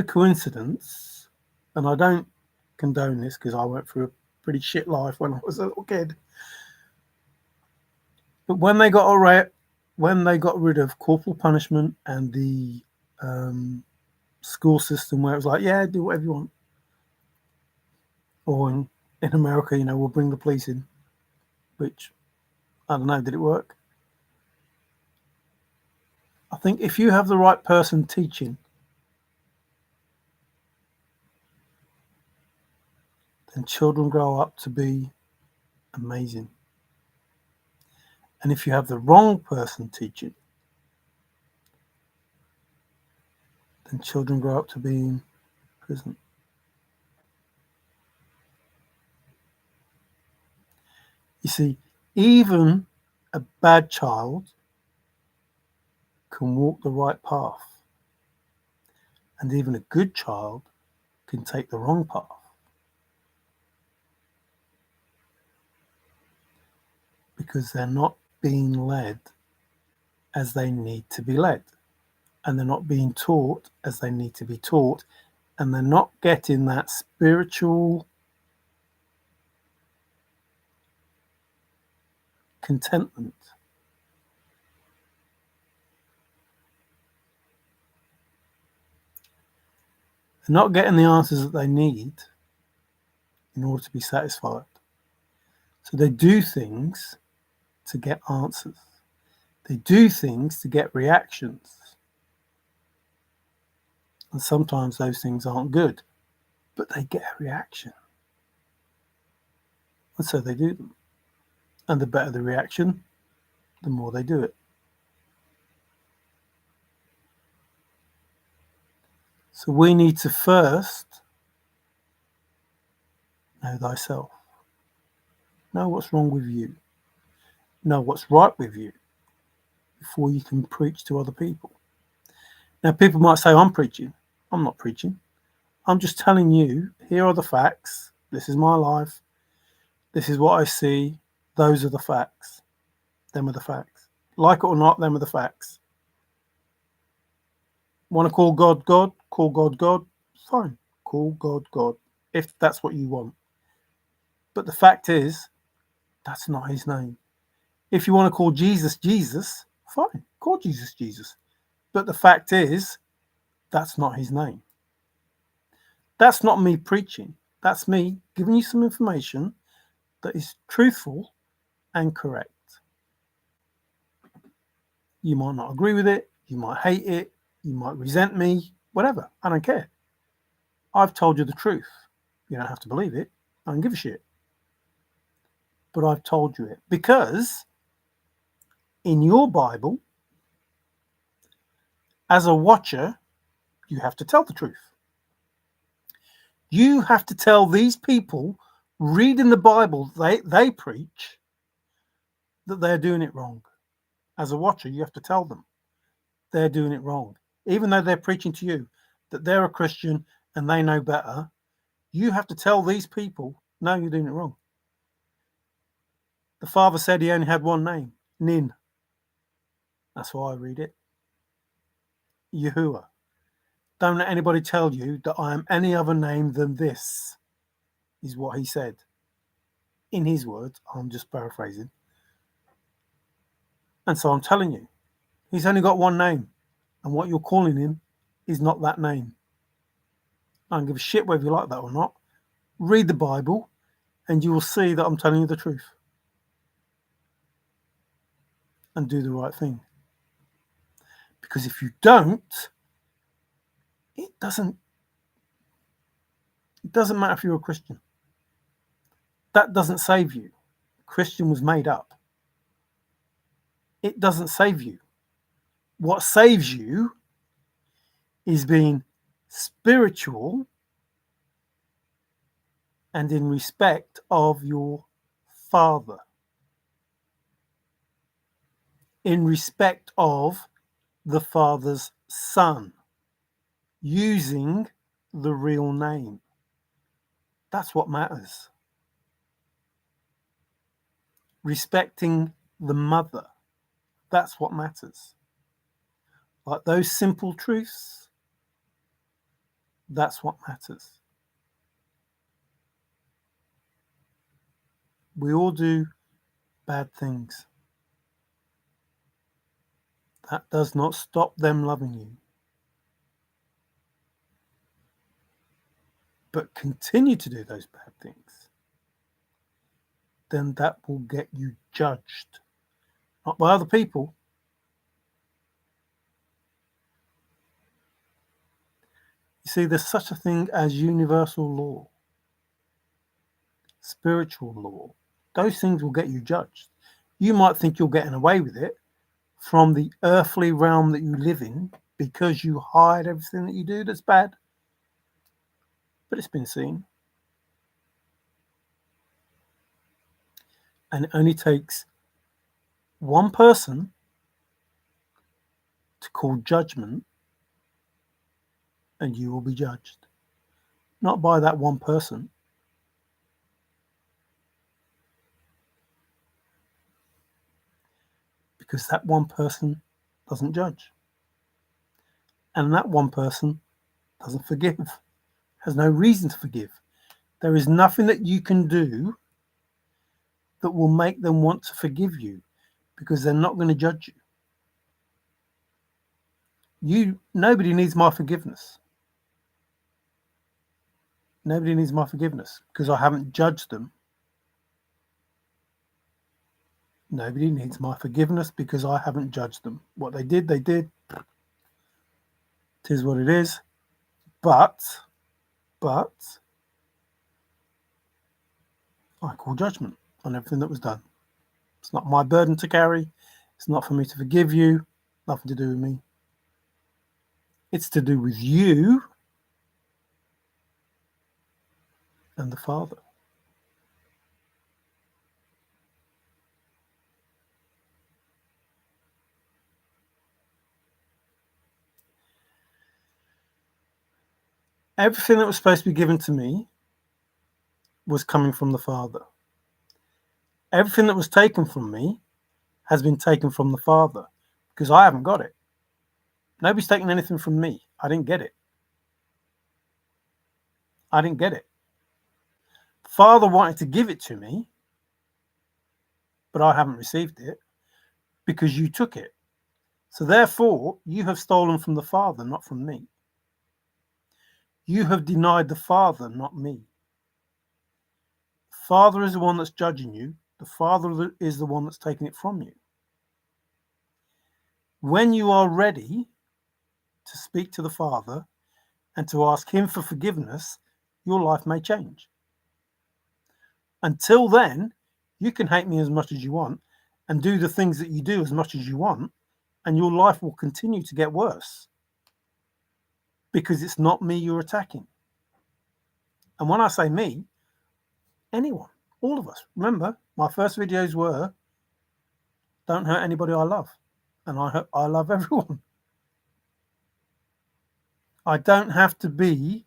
coincidence, and I don't condone this because I went through a pretty shit life when I was a little kid. But when they got rid of corporal punishment and the school system where it was like, yeah, do whatever you want, or in America, we'll bring the police in, which I don't know, did it work? I think if you have the right person teaching, then children grow up to be amazing. And if you have the wrong person teaching, then children grow up to be in prison. You see, even a bad child can walk the right path, and even a good child can take the wrong path. Because they're not being led as they need to be led, and they're not being taught as they need to be taught, and they're not getting that spiritual contentment. They're not getting the answers that they need in order to be satisfied. So they do things to get answers. They do things to get reactions. And sometimes those things aren't good, but they get a reaction. And so they do them. And the better the reaction, the more they do it. So we need to first know thyself. Know what's wrong with you. Know what's right with you before you can preach to other people. Now, people might say, I'm preaching. I'm not preaching. I'm just telling you, here are the facts. This is my life. This is what I see. Those are the facts. Them are the facts. Like it or not, them are the facts. Want to call God God? Call God God? Fine. Call God God, if that's what you want. But the fact is, that's not his name. If you want to call Jesus Jesus, fine. Call Jesus Jesus. But the fact is, that's not his name. That's not me preaching. That's me giving you some information that is truthful and correct. You might not agree with it. You might hate it. You might resent me. Whatever. I don't care. I've told you the truth. You don't have to believe it. I don't give a shit. But I've told you it because in your Bible, as a watcher, you have to tell the truth. You have to tell these people reading the Bible they preach that they're doing it wrong. As a watcher, you have to tell them they're doing it wrong. Even though they're preaching to you that they're a Christian and they know better, you have to tell these people, no, you're doing it wrong. The Father said he only had one name, Nin. That's why I read it. Yahuwah. Don't let anybody tell you that I am any other name than this, is what he said. In his words, I'm just paraphrasing. And so I'm telling you, he's only got one name. And what you're calling him is not that name. I don't give a shit whether you like that or not. Read the Bible and you will see that I'm telling you the truth. And do the right thing. Because if you don't, it doesn't matter if you're a Christian. That doesn't save you. Christian was made up. It doesn't save you. What saves you is being spiritual and in respect of your Father. In respect of the Father's Son. Using the real name. That's what matters. Respecting the mother. That's what matters. Like those simple truths, that's what matters. We all do bad things. That does not stop them loving you. But continue to do those bad things. Then that will get you judged. Not by other people. You see, there's such a thing as universal law. Spiritual law. Those things will get you judged. You might think you're getting away with it from the earthly realm that you live in because you hide everything that you do that's bad. But it's been seen. And it only takes one person to call judgment and you will be judged. Not by that one person. Because that one person doesn't judge. And that one person doesn't forgive. Has no reason to forgive. There is nothing that you can do that will make them want to forgive you because they're not going to judge you. Nobody needs my forgiveness. Nobody needs my forgiveness because I haven't judged them. Nobody needs my forgiveness because I haven't judged them. What they did, they did. It is what it is. But I call judgment on everything that was done. It's not my burden to carry. It's not for me to forgive you. Nothing to do with me. It's to do with you and the Father. Everything that was supposed to be given to me was coming from the Father. Everything that was taken from me has been taken from the Father because I haven't got it. Nobody's taken anything from me. I didn't get it. The Father wanted to give it to me, but I haven't received it because you took it. So therefore, you have stolen from the Father, not from me. You have denied the Father, not me. The Father is the one that's judging you. The Father is the one that's taking it from you. When you are ready to speak to the Father and to ask him for forgiveness, your life may change. Until then, you can hate me as much as you want and do the things that you do as much as you want, and your life will continue to get worse because it's not me you're attacking. And when I say me, anyone, all of us. Remember, my first videos were don't hurt anybody I love. And I love everyone. I don't have to be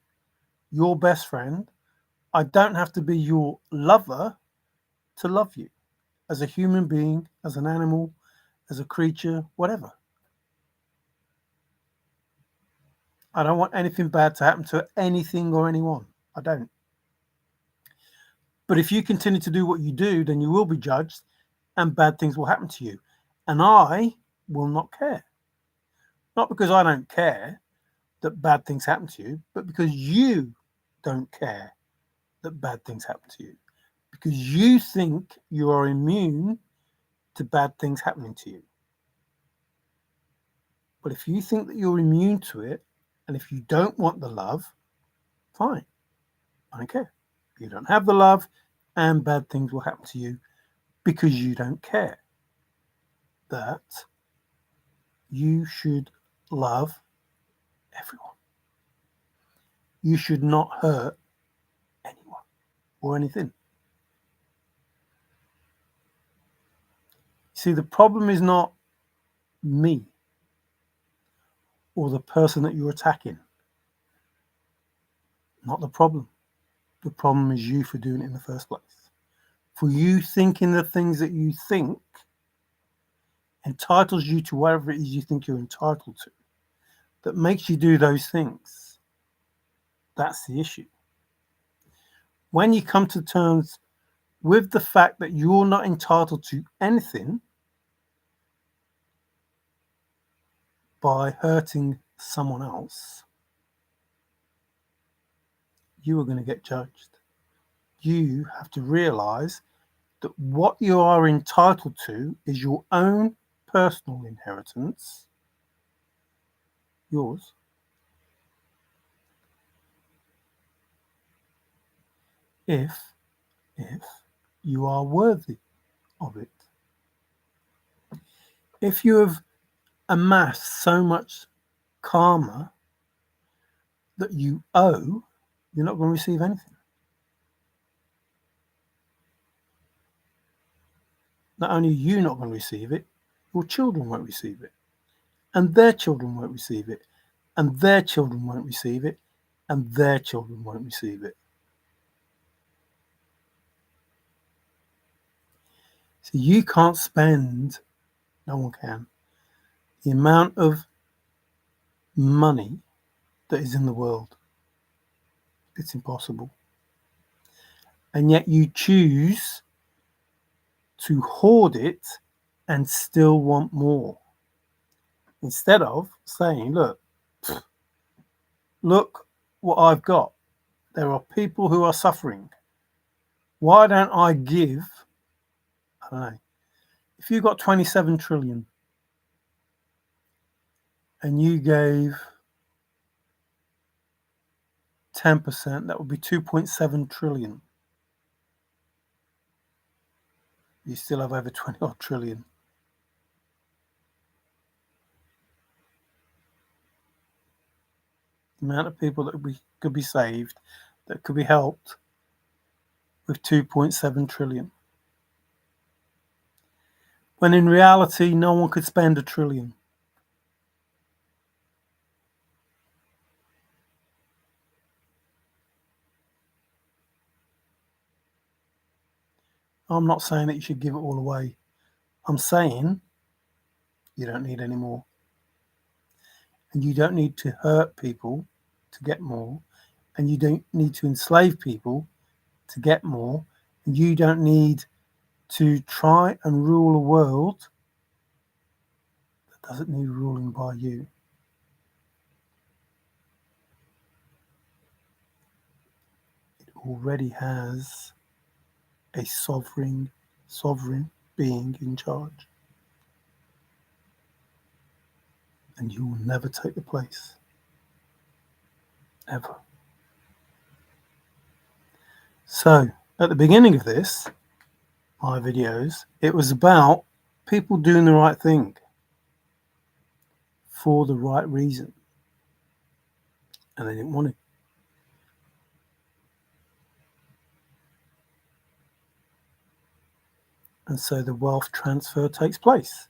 your best friend. I don't have to be your lover to love you as a human being, as an animal, as a creature, whatever. I don't want anything bad to happen to anything or anyone. I don't. But if you continue to do what you do, then you will be judged and bad things will happen to you. And I will not care. Not because I don't care that bad things happen to you, but because you don't care that bad things happen to you. Because you think you are immune to bad things happening to you. But if you think that you're immune to it, and if you don't want the love, fine. I don't care. You don't have the love, and bad things will happen to you because you don't care. That you should love everyone. You should not hurt anyone or anything. See, the problem is not me or the person that you're attacking. Not the problem. The problem is you for doing it in the first place. For you thinking the things that you think entitles you to whatever it is you think you're entitled to, that makes you do those things. That's the issue. When you come to terms with the fact that you're not entitled to anything by hurting someone else, you are going to get judged. You have to realize that what you are entitled to is your own personal inheritance, yours, if you are worthy of it. If you have amassed so much karma that you owe, you're not going to receive anything. Not only are you not going to receive it, your children won't receive it, and their children won't receive it, and their children won't receive it, and their children won't receive it. So you can't spend, no one can, the amount of money that is in the world. It's impossible. And yet you choose to hoard it and still want more. Instead of saying, look what I've got. There are people who are suffering. Why don't I give, I don't know, if you got 27 trillion and you gave 10%, that would be 2.7 trillion. You still have over 20 odd trillion. The amount of people that could be saved, that could be helped with 2.7 trillion. When in reality, no one could spend $1 trillion. I'm not saying that you should give it all away. I'm saying you don't need any more. And you don't need to hurt people to get more. And you don't need to enslave people to get more. And you don't need to try and rule a world that doesn't need ruling by you. It already has a sovereign being in charge. And you will never take the place. Ever. So, at the beginning of this, my videos, it was about people doing the right thing for the right reason. And they didn't want it. And so the wealth transfer takes place.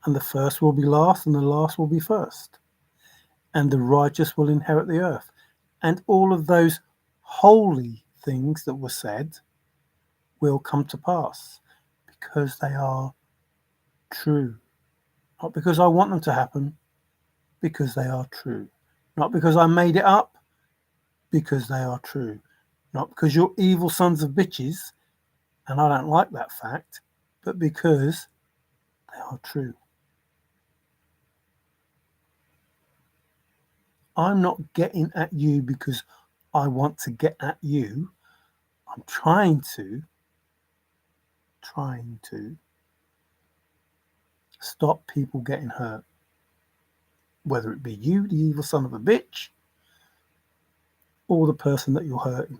And the first will be last, and the last will be first. And the righteous will inherit the earth. And all of those holy things that were said will come to pass because they are true. Not because I want them to happen, because they are true. Not because I made it up, because they are true. Not because you're evil sons of bitches, and I don't like that fact, but because they are true. I'm not getting at you because I want to get at you. I'm trying to stop people getting hurt. Whether it be you, the evil son of a bitch, or the person that you're hurting.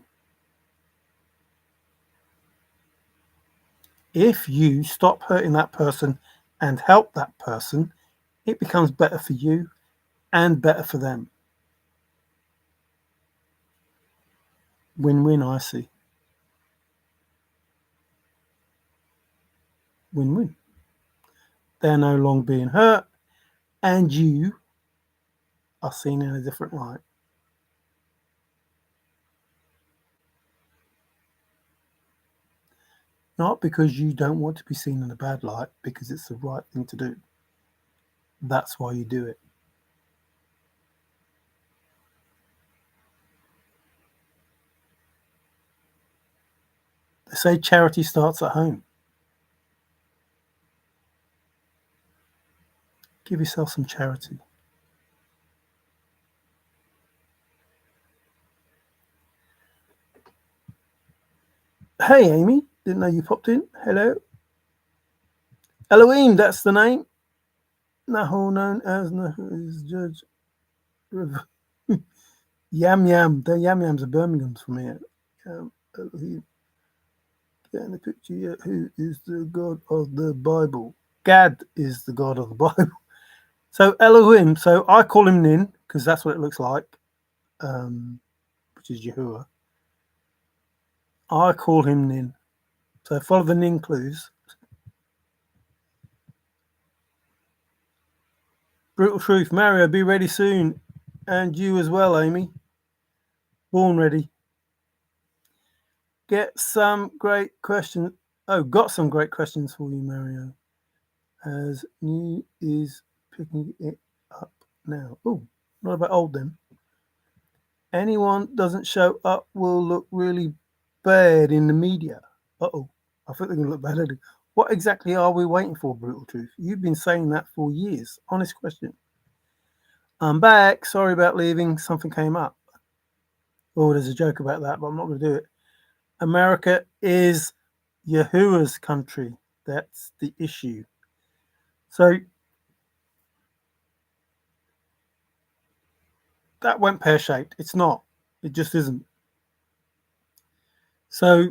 If you stop hurting that person and help that person, it becomes better for you and better for them. Win-win, I see. Win-win. They're no longer being hurt, and you are seen in a different light. Not because you don't want to be seen in a bad light, because it's the right thing to do. That's why you do it. They say charity starts at home. Give yourself some charity. Hey, Amy. Didn't know you popped in. Hello. Elohim, that's the name. Naho, known as is Judge Yam Yam. The Yam Yams are Birmingham's from here. Elohim. Getting the picture yet? Who is the God of the Bible? Gad is the God of the Bible. So Elohim, so I call him Nin because that's what it looks like, which is Yahuwah. I call him Nin. So follow the Nin clues. Brutal Truth, Mario, be ready soon. And you as well, Amy. Born ready. Get some great questions. Oh, got some great questions for you, Mario. As new is picking it up now. Oh, not about old then. Anyone doesn't show up will look really bad in the media. Uh-oh. I think they're going to look bad. What exactly are we waiting for, Brutal Truth? You've been saying that for years. Honest question. I'm back. Sorry about leaving. Something came up. Oh, there's a joke about that, but I'm not going to do it. America is Yahuwah's country. That's the issue. So that went pear-shaped. It's not. It just isn't. So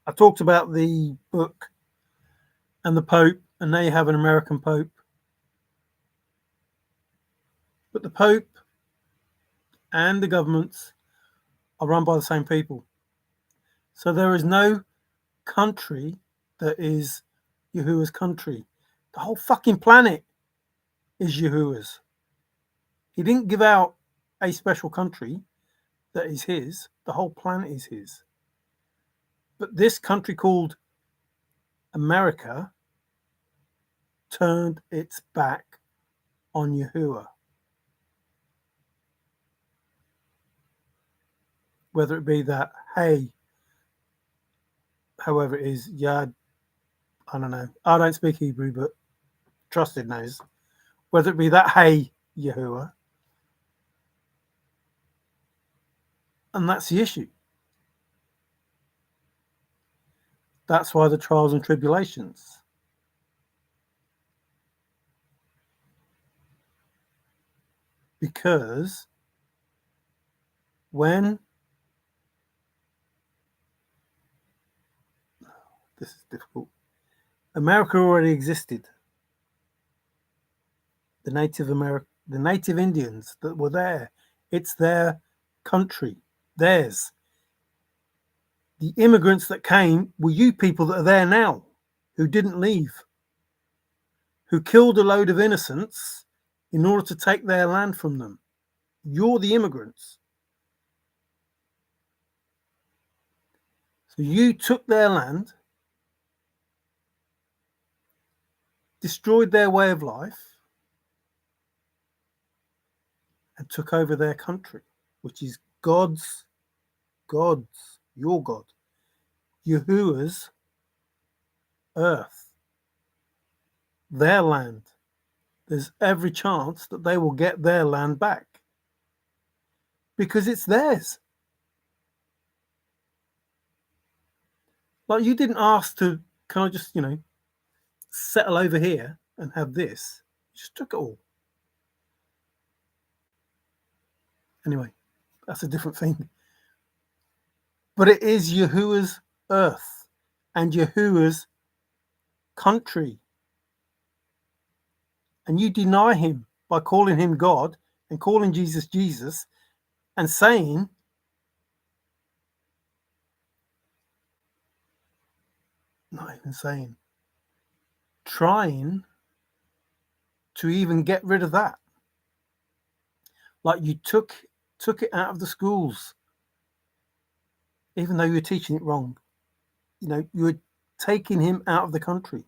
I talked about the book and the Pope, and now you have an American Pope. But the Pope and the governments are run by the same people. So there is no country that is Yahuwah's country. The whole fucking planet is Yahuwah's. He didn't give out a special country that is his. The whole planet is his. But this country called America turned its back on Yahuwah. Whether it be that, hey, however it is, Yad, I don't know. I don't speak Hebrew, but trusted knows. Whether it be that, hey, Yahuwah. And that's the issue. That's why the trials and tribulations. Because when this is difficult, America already existed. The Native Indians that were there, it's their country, theirs. The immigrants that came were you people that are there now, who didn't leave, who killed a load of innocents in order to take their land from them. You're the immigrants. So you took their land, destroyed their way of life, and took over their country, which is God's, your God, Yahuwah's earth, their land. There's every chance that they will get their land back because it's theirs. Like, you didn't ask to, can I just, settle over here and have this? You just took it all. Anyway, that's a different thing. But it is Yahuwah's earth and Yahuwah's country. And you deny him by calling him God and calling Jesus Jesus and saying, not even saying, trying to even get rid of that. Like, you took it out of the schools, even though you were teaching it wrong. You were taking him out of the country,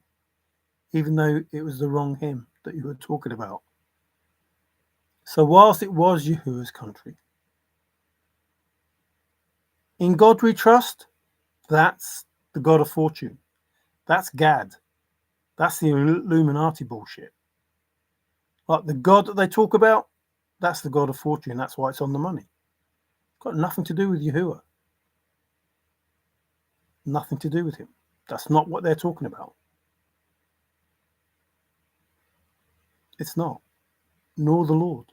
even though it was the wrong him that you were talking about. So whilst it was Yahuwah's country, in God we trust, that's the God of fortune. That's Gad. That's the Illuminati bullshit. Like, the God that they talk about, that's the God of fortune. That's why it's on the money. It's got nothing to do with Yahuwah. Nothing to do with him. That's not what they're talking about. It's not. Nor the Lord.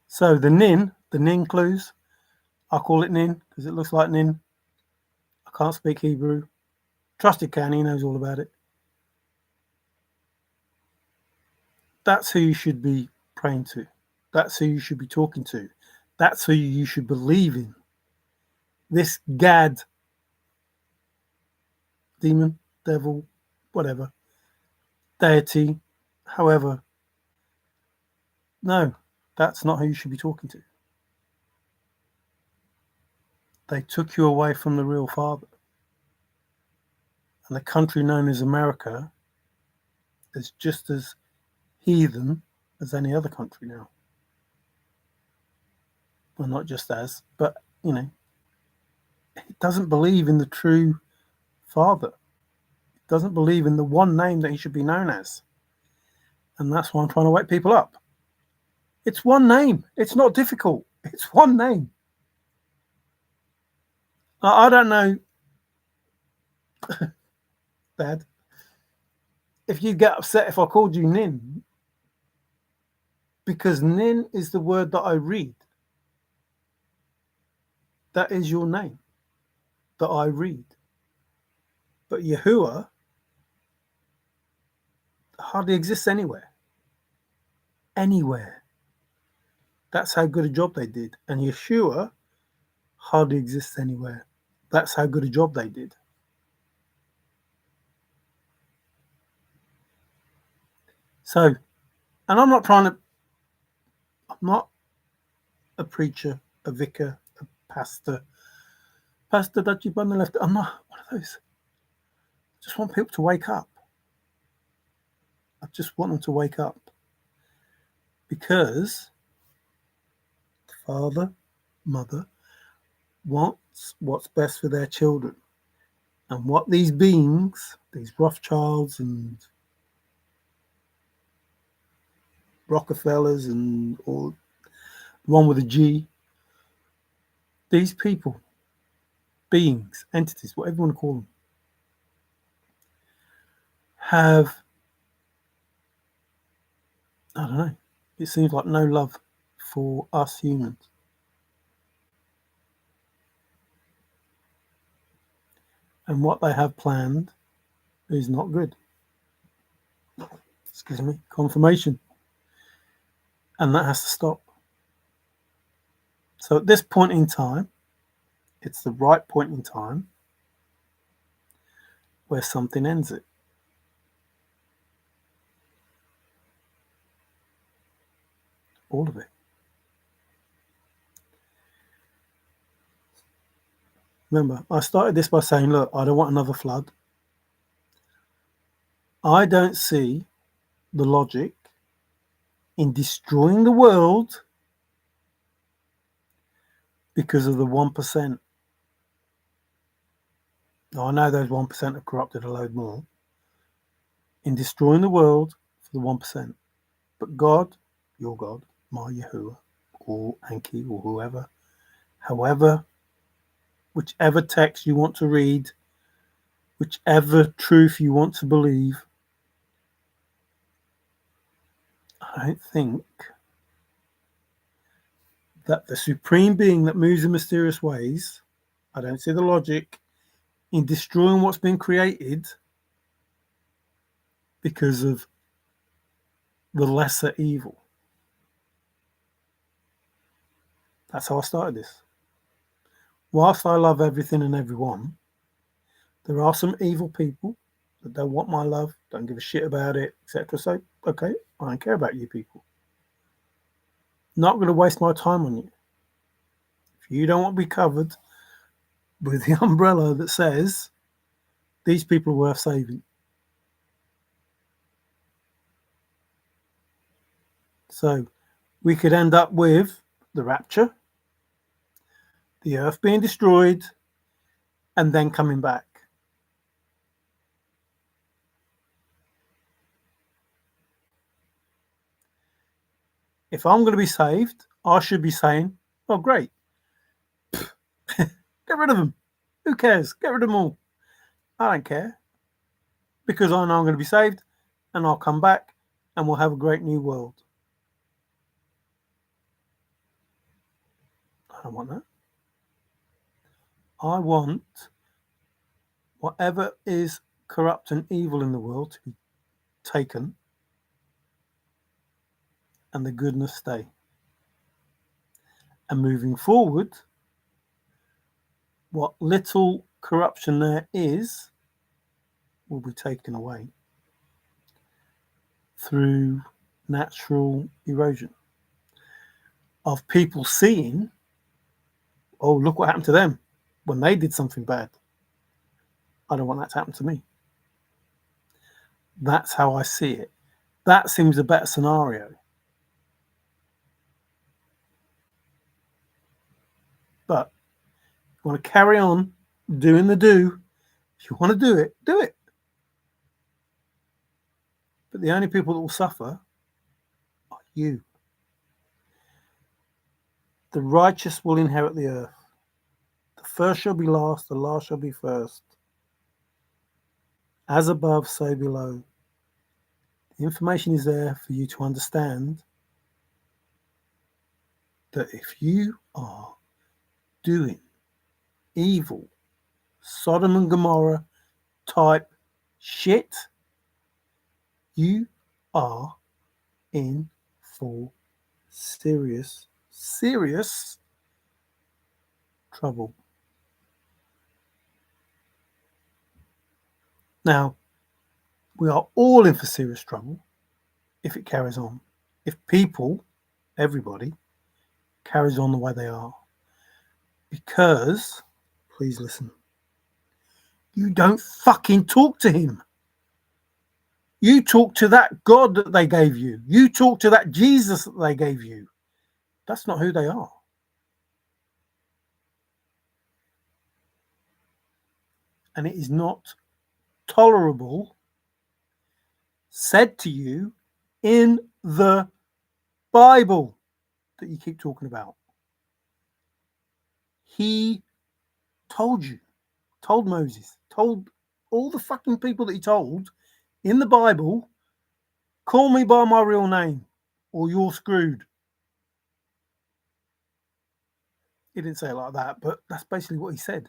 So the Nin clues, I call it Nin because it looks like Nin. I can't speak Hebrew. Trusted Can, he knows all about it. That's who you should be praying to. That's who you should be talking to. That's who you should believe in. This Gad, demon, devil, whatever, deity, however. No, that's not who you should be talking to. They took you away from the real Father. And the country known as America is just as heathen as any other country now. Well, not just as, but, it doesn't believe in the true Father. It doesn't believe in the one name that he should be known as. And that's why I'm trying to wake people up. It's one name. It's not difficult. It's one name. I don't know, Dad, if you'd get upset if I called you Nin, because Nin is the word that I read. That is your name that I read. But Yahuwah hardly exists anywhere. Anywhere. That's how good a job they did. And Yeshua hardly exists anywhere. That's how good a job they did. So, and I'm not a preacher, a vicar, a pastor that you've on the left. I'm not one of those. I just want people to wake up. I just want them to wake up. Because father, mother wants what's best for their children. And what these beings, these Rothschilds and Rockefellers and or one with a G, these people, beings, entities, whatever you want to call them, have, I don't know, it seems like no love for us humans. And what they have planned is not good. Excuse me, confirmation. And that has to stop. So at this point in time, it's the right point in time where something ends it. All of it. Remember, I started this by saying, look, I don't want another flood. I don't see the logic in destroying the world because of the 1%. Now, I know those 1% have corrupted a load more. In destroying the world for the 1%. But God, your God, my Yahuwah, or Anki, or whoever, however, whichever text you want to read, whichever truth you want to believe, I don't think that the supreme being that moves in mysterious ways, I don't see the logic in destroying what's been created because of the lesser evil. That's how I started this. Whilst I love everything and everyone, there are some evil people that don't want my love, don't give a shit about it, etc. So, okay, I don't care about you people. Not going to waste my time on you. If you don't want to be covered with the umbrella that says these people are worth saving. So we could end up with the rapture, the earth being destroyed, and then coming back. If I'm going to be saved, I should be saying, oh, great. Get rid of them. Who cares? Get rid of them all. I don't care. Because I know I'm going to be saved and I'll come back and we'll have a great new world. I don't want that. I want whatever is corrupt and evil in the world to be taken and the goodness stay. And moving forward, what little corruption there is will be taken away through natural erosion of people seeing, oh, look what happened to them when they did something bad. I don't want that to happen to me. That's how I see it. That seems a better scenario. But if you want to carry on doing the do, if you want to do it, do it. But the only people that will suffer are you. The righteous will inherit the earth. The first shall be last, the last shall be first. As above, so below. The information is there for you to understand that if you are doing evil, Sodom and Gomorrah type shit, you are in for serious trouble. Now, we are all in for serious trouble if it carries on. If people, everybody, carries on the way they are. Because, please listen, you don't fucking talk to him. You talk to that God that they gave you. You talk to that Jesus that they gave you. That's not who they are. And it is not tolerable said to you in the Bible that you keep talking about. He told you, told Moses, told all the fucking people that he told in the Bible, call me by my real name or you're screwed. He didn't say it like that, but that's basically what he said.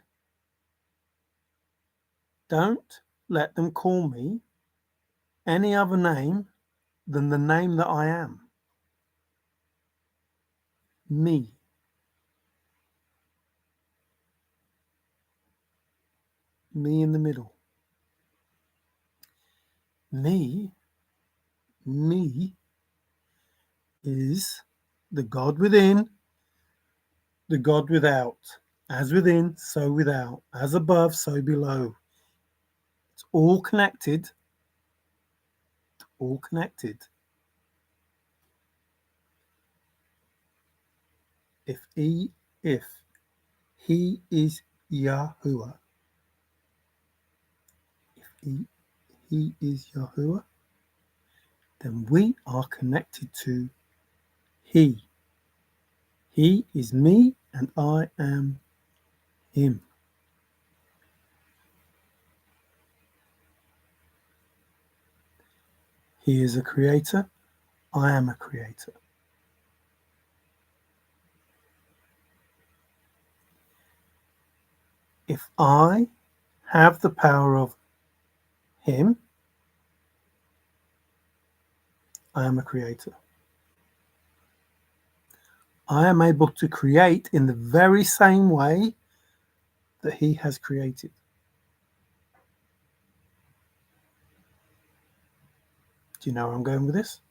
Don't let them call me any other name than the name that I am. Me. Me in the middle. Me is the God within, the God without. As within, so without. As above, so below. It's all connected. All connected. If he is Yahuwah, if he is Yahuwah, then we are connected to he. He is me and I am him. He is a creator. I am a creator. If I have the power of him, I am a creator. I am able to create in the very same way that he has created. Do you know where I'm going with this?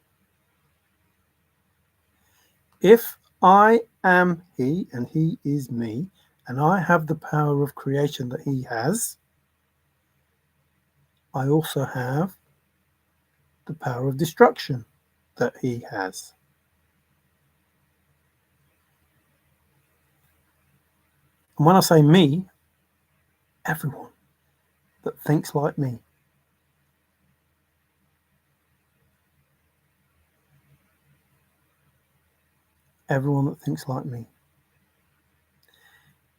If I am he and he is me, and I have the power of creation that he has, I also have the power of destruction that he has. And when I say me, everyone that thinks like me. Everyone that thinks like me.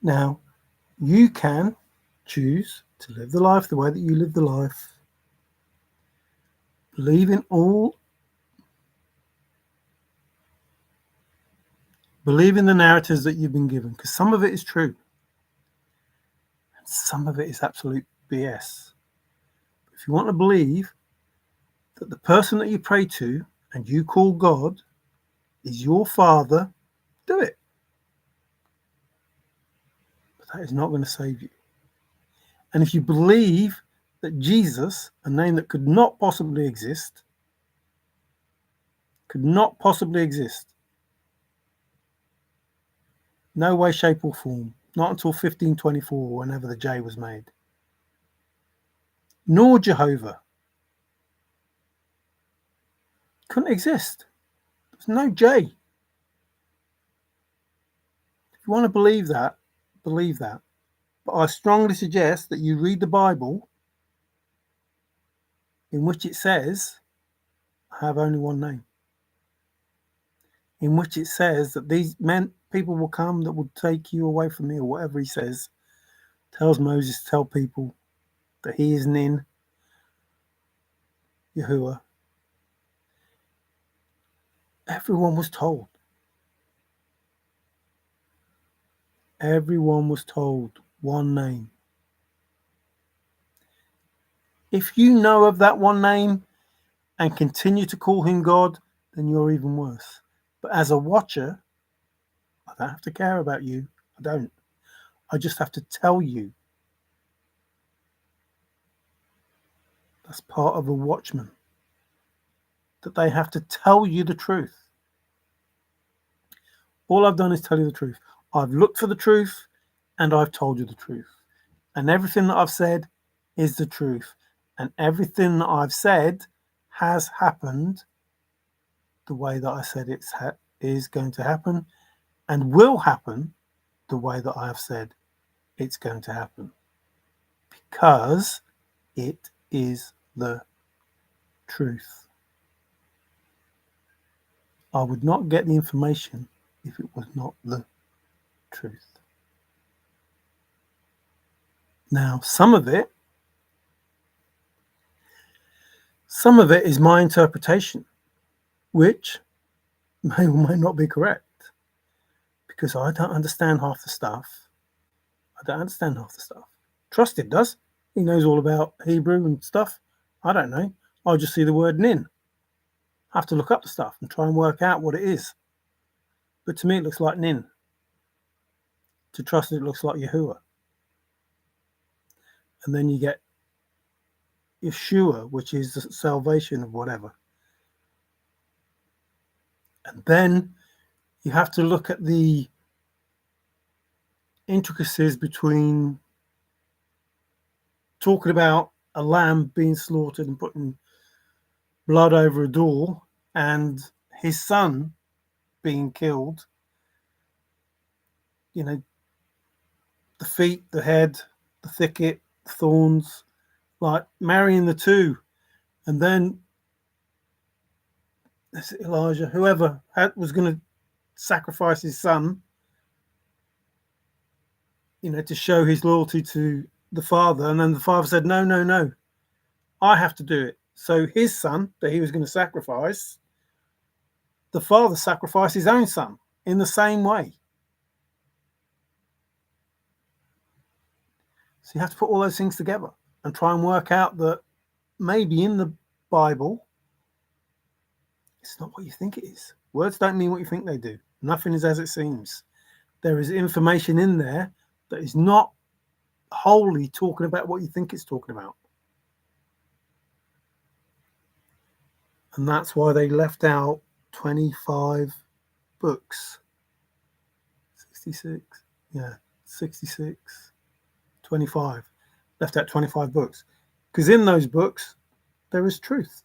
Now, you can choose to live the life the way that you live the life. Believe in the narratives that you've been given, because some of it is true and some of it is absolute BS. If you want to believe that the person that you pray to and you call God is your father, do it. But that is not going to save you. And if you believe that Jesus, a name that could not possibly exist, no way, shape or form, not until 1524, whenever the J was made, nor Jehovah, couldn't exist. There's no J. If you want to believe that, believe that. But I strongly suggest that you read the Bible, in which it says, I have only one name. In which it says that these people will come that will take you away from me, or whatever he says. Tells Moses to tell people that he isn't in Yahuwah. Everyone was told. Everyone was told one name. If you know of that one name and continue to call him God, then you're even worse. But as a watcher, I don't have to care about you. I don't. I just have to tell you. That's part of a watchman. That they have to tell you the truth. All I've done is tell you the truth. I've looked for the truth and I've told you the truth. And everything that I've said is the truth. And everything that I've said has happened the way that I said it is going to happen, and will happen the way that I have said it's going to happen. Because it is the truth. I would not get the information if it was not the truth. Now, some of it is my interpretation, which may or may not be correct, because I don't understand half the stuff. Trusted does. He knows all about Hebrew and stuff. I don't know. I'll just see the word nin. I have to look up the stuff and try and work out what it is. But to me, it looks like nin. To Trusted, it looks like Yahuwah. And then you get Yeshua, which is the salvation of whatever. And then you have to look at the intricacies between talking about a lamb being slaughtered and putting blood over a door and his son being killed. You know, the feet, the head, the thicket, the thorns, like marrying the two. And then Elijah, whoever was going to sacrifice his son, to show his loyalty to the father. And then the father said, no, no, no, I have to do it. So his son that he was going to sacrifice, the father sacrificed his own son in the same way. So you have to put all those things together and try and work out that maybe in the Bible, it's not what you think it is. Words don't mean what you think they do. Nothing is as it seems. There is information in there that is not wholly talking about what you think it's talking about. And that's why they left out 25 books. 66. Yeah, 66. 25. Left out 25 books. Because in those books, there is truth.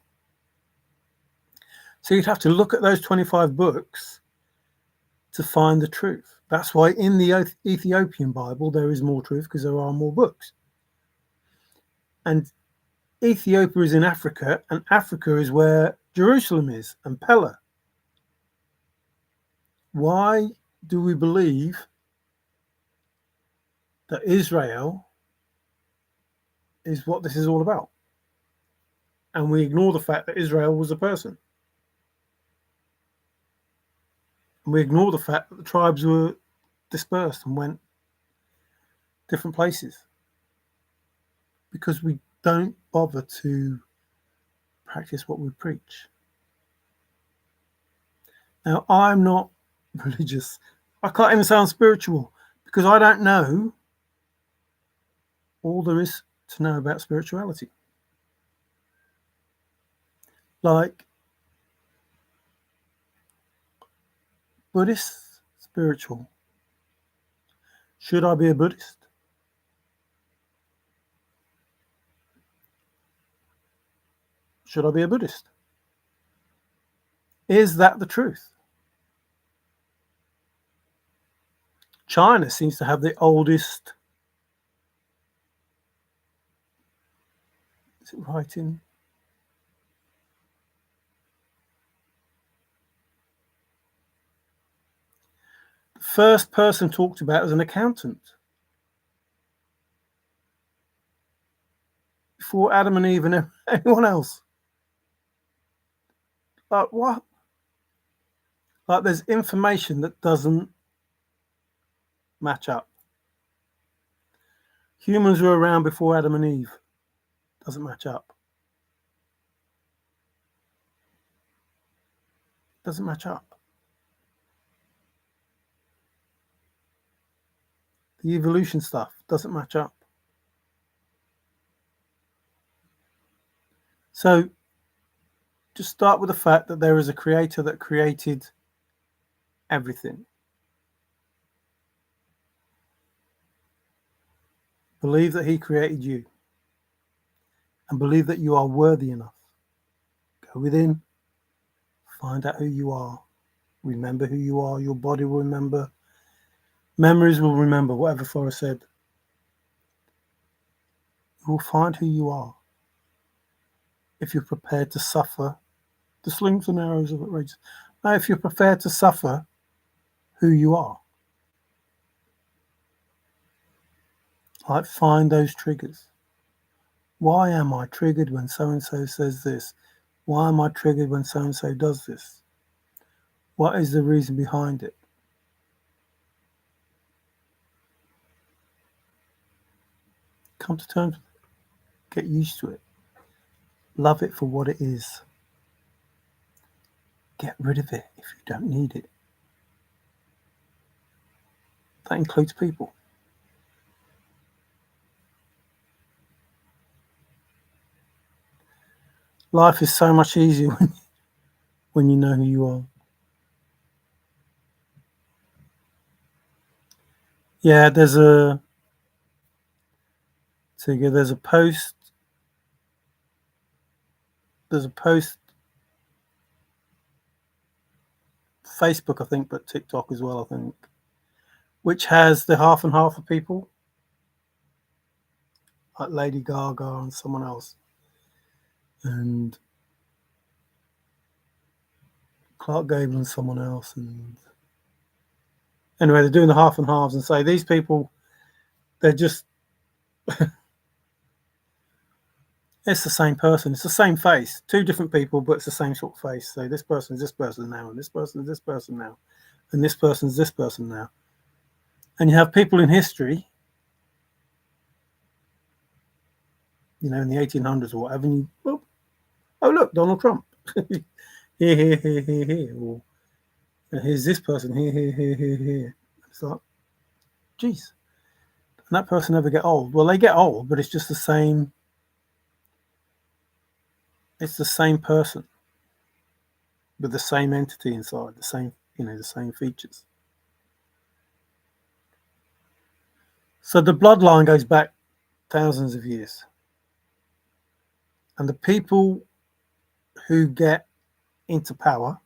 So you'd have to look at those 25 books to find the truth. That's why in the Ethiopian Bible, there is more truth because there are more books. And Ethiopia is in Africa, and Africa is where Jerusalem is, and Pella. Why do we believe that Israel is what this is all about? And we ignore the fact that Israel was a person. And we ignore the fact that the tribes were dispersed and went different places. Because we don't bother to practice what we preach. Now, I'm not religious. I can't even sound spiritual because I don't know all there is to know about spirituality. Like Buddhist spiritual. Should I be a Buddhist? Should I be a Buddhist? Is that the truth? China seems to have the oldest, is it writing? The first person talked about as an accountant. Before Adam and Eve and anyone else. Like what? Like there's information that doesn't match up. Humans were around before Adam and Eve. Doesn't match up. Doesn't match up. The evolution stuff doesn't match up. So just start with the fact that there is a creator that created everything. Believe that he created you. And believe that you are worthy enough. Go within. Find out who you are. Remember who you are. Your body will remember. Memories will remember, whatever Forrest said. You will find who you are. If you're prepared to suffer the slings and arrows of outrage. Now, if you're prepared to suffer who you are. Like find those triggers. Why am I triggered when so-and-so says this? Why am I triggered when so-and-so does this? What is the reason behind it? Come to terms with it. Get used to it. Love it for what it is. Get rid of it if you don't need it. That includes people. Life is so much easier when you know who you are. Yeah, there's a there's a post. There's a post Facebook, I think, but TikTok as well, I think, which has the half and half of people, like Lady Gaga and someone else, and Clark Gable and someone else, and anyway, they're doing the half and halves and say these people, they're just it's the same person, it's the same face, two different people, but it's the same sort of face. So this person is this person now, and this person is this person now, and this person is this person now, and you have people in history, you know, in the 1800s or whatever, and oh look, Donald Trump, here, or here's this person, here. It's like, geez, can that person ever get old? Well, they get old, but it's just the same. It's the same person with the same entity inside, the same, the same features. So the bloodline goes back thousands of years. And the people who get into power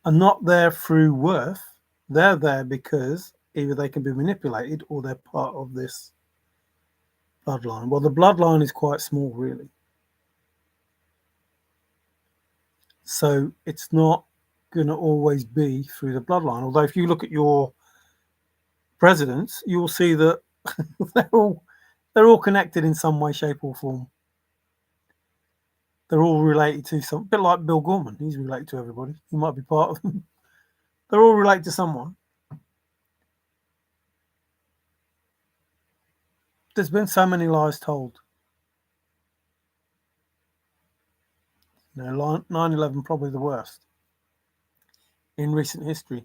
are not there through worth. They're there because either they can be manipulated or they're part of this bloodline. Well, the bloodline is quite small, really. So it's not going to always be through the bloodline. Although if you look at your presidents, you'll see that they're all connected in some way, shape, or form. They're all related to some, bit like Bill Gorman. He's related to everybody. He might be part of them. They're all related to someone. There's been so many lies told. 9/11 probably the worst in recent history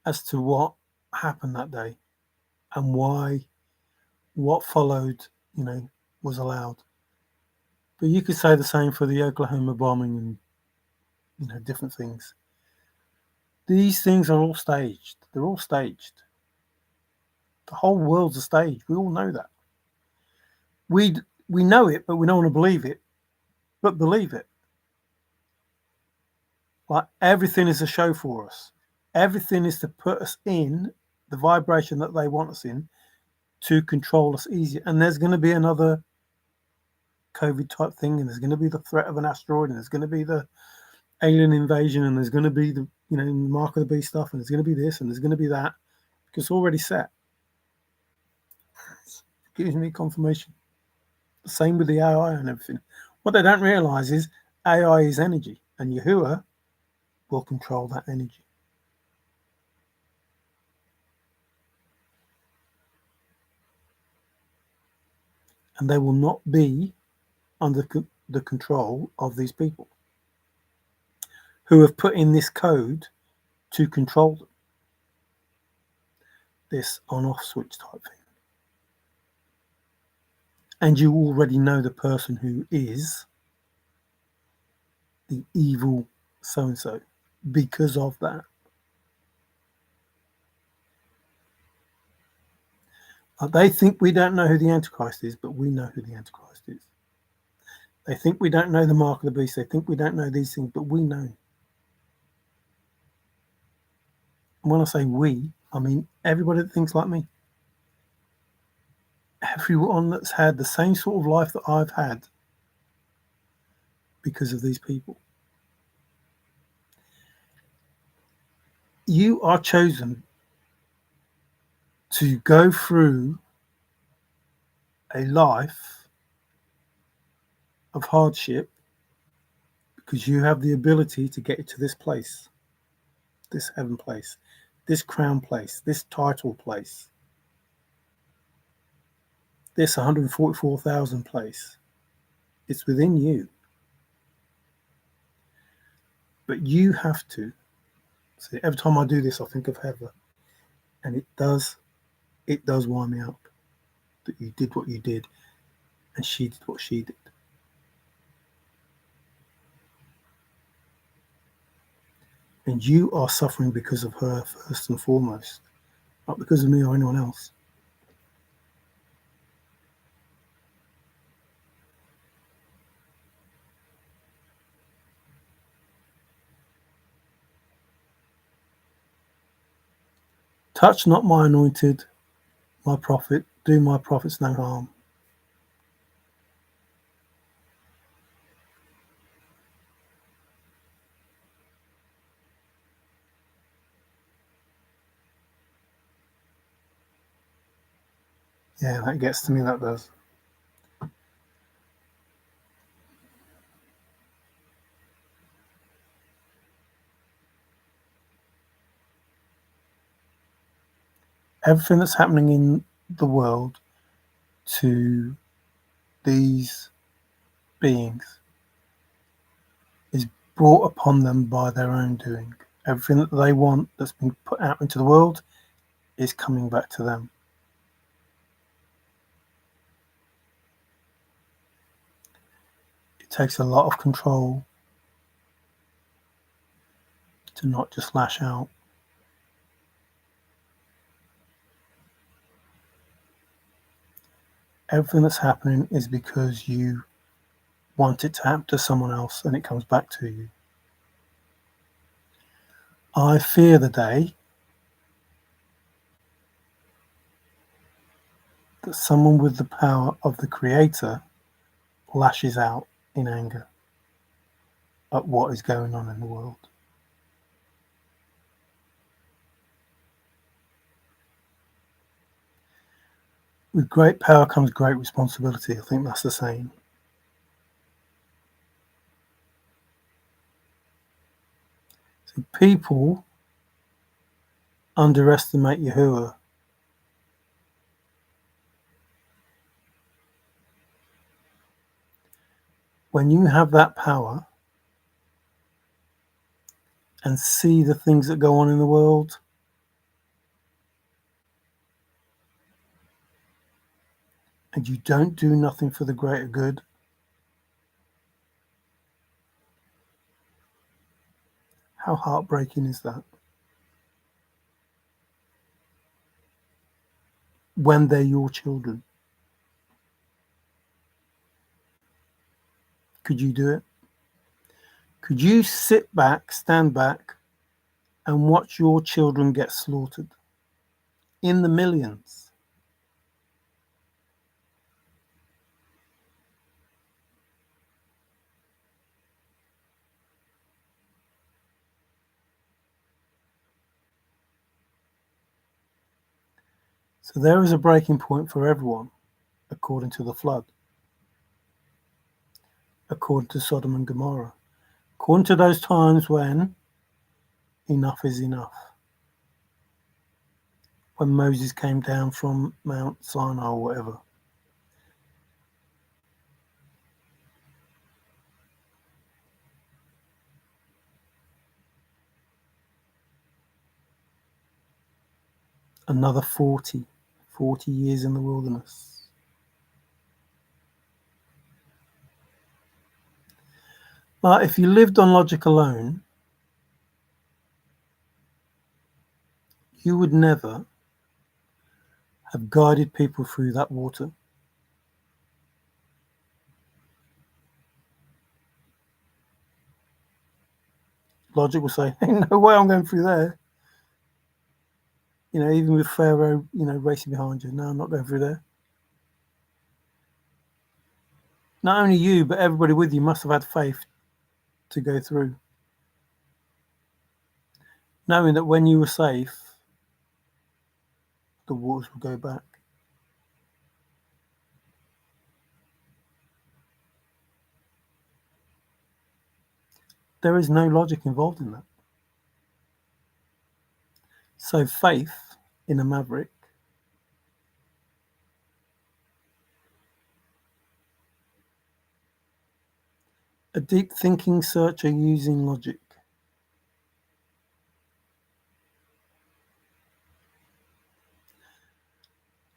as to what happened that day and why what followed, was allowed. But you could say the same for the Oklahoma bombing and, different things. These things are all staged. They're all staged. The whole world's a stage. We all know that. We know it, but we don't want to believe it. But believe it. Like everything is a show for us. Everything is to put us in the vibration that they want us in to control us easier. And there's going to be another COVID type thing, and there's going to be the threat of an asteroid, and there's going to be the alien invasion, and there's going to be the mark of the beast stuff, and there's going to be this, and there's going to be that, because it's already set. It gives me confirmation. The same with the AI and everything. What they don't realize is AI is energy, and Yahuwah will control that energy. And they will not be under the control of these people who have put in this code to control them. This on-off switch type thing. And you already know the person who is the evil so-and-so because of that. They think we don't know who the Antichrist is, but we know who the Antichrist is. They think we don't know the mark of the beast. They think we don't know these things, but we know. And when I say we, I mean everybody that thinks like me. Everyone that's had the same sort of life that I've had because of these people. You are chosen to go through a life of hardship because you have the ability to get to this place, this heaven place, this crown place, this title place, this 144,000 place. It's within you. But you have to. See, every time I do this, I think of Heather, and it does wind me up that you did what you did, and she did what she did. And you are suffering because of her first and foremost, not because of me or anyone else. Touch not my anointed, my prophet, do my prophets no harm. Yeah, that gets to me, that does. Everything that's happening in the world to these beings is brought upon them by their own doing. Everything that they want that's been put out into the world is coming back to them. It takes a lot of control to not just lash out. Everything that's happening is because you want it to happen to someone else and it comes back to you. I fear the day that someone with the power of the Creator lashes out in anger at what is going on in the world. With great power comes great responsibility. I think that's the saying. So people underestimate Yahuwah. When you have that power and see the things that go on in the world, and you don't do nothing for the greater good, how heartbreaking is that? When they're your children. Could you do it? Could you sit back, stand back, and watch your children get slaughtered in the millions? So there is a breaking point for everyone, according to the flood, according to Sodom and Gomorrah, according to those times when enough is enough. When Moses came down from Mount Sinai or whatever. Another 40 years in the wilderness. But if you lived on logic alone, you would never have guided people through that water. Logic will say, ain't no way I'm going through there. You know, even with Pharaoh, racing behind you. No, I'm not going through there. Not only you, but everybody with you must have had faith to go through. Knowing that when you were safe, the waters would go back. There is no logic involved in that. So faith in a maverick a deep thinking searcher using logic.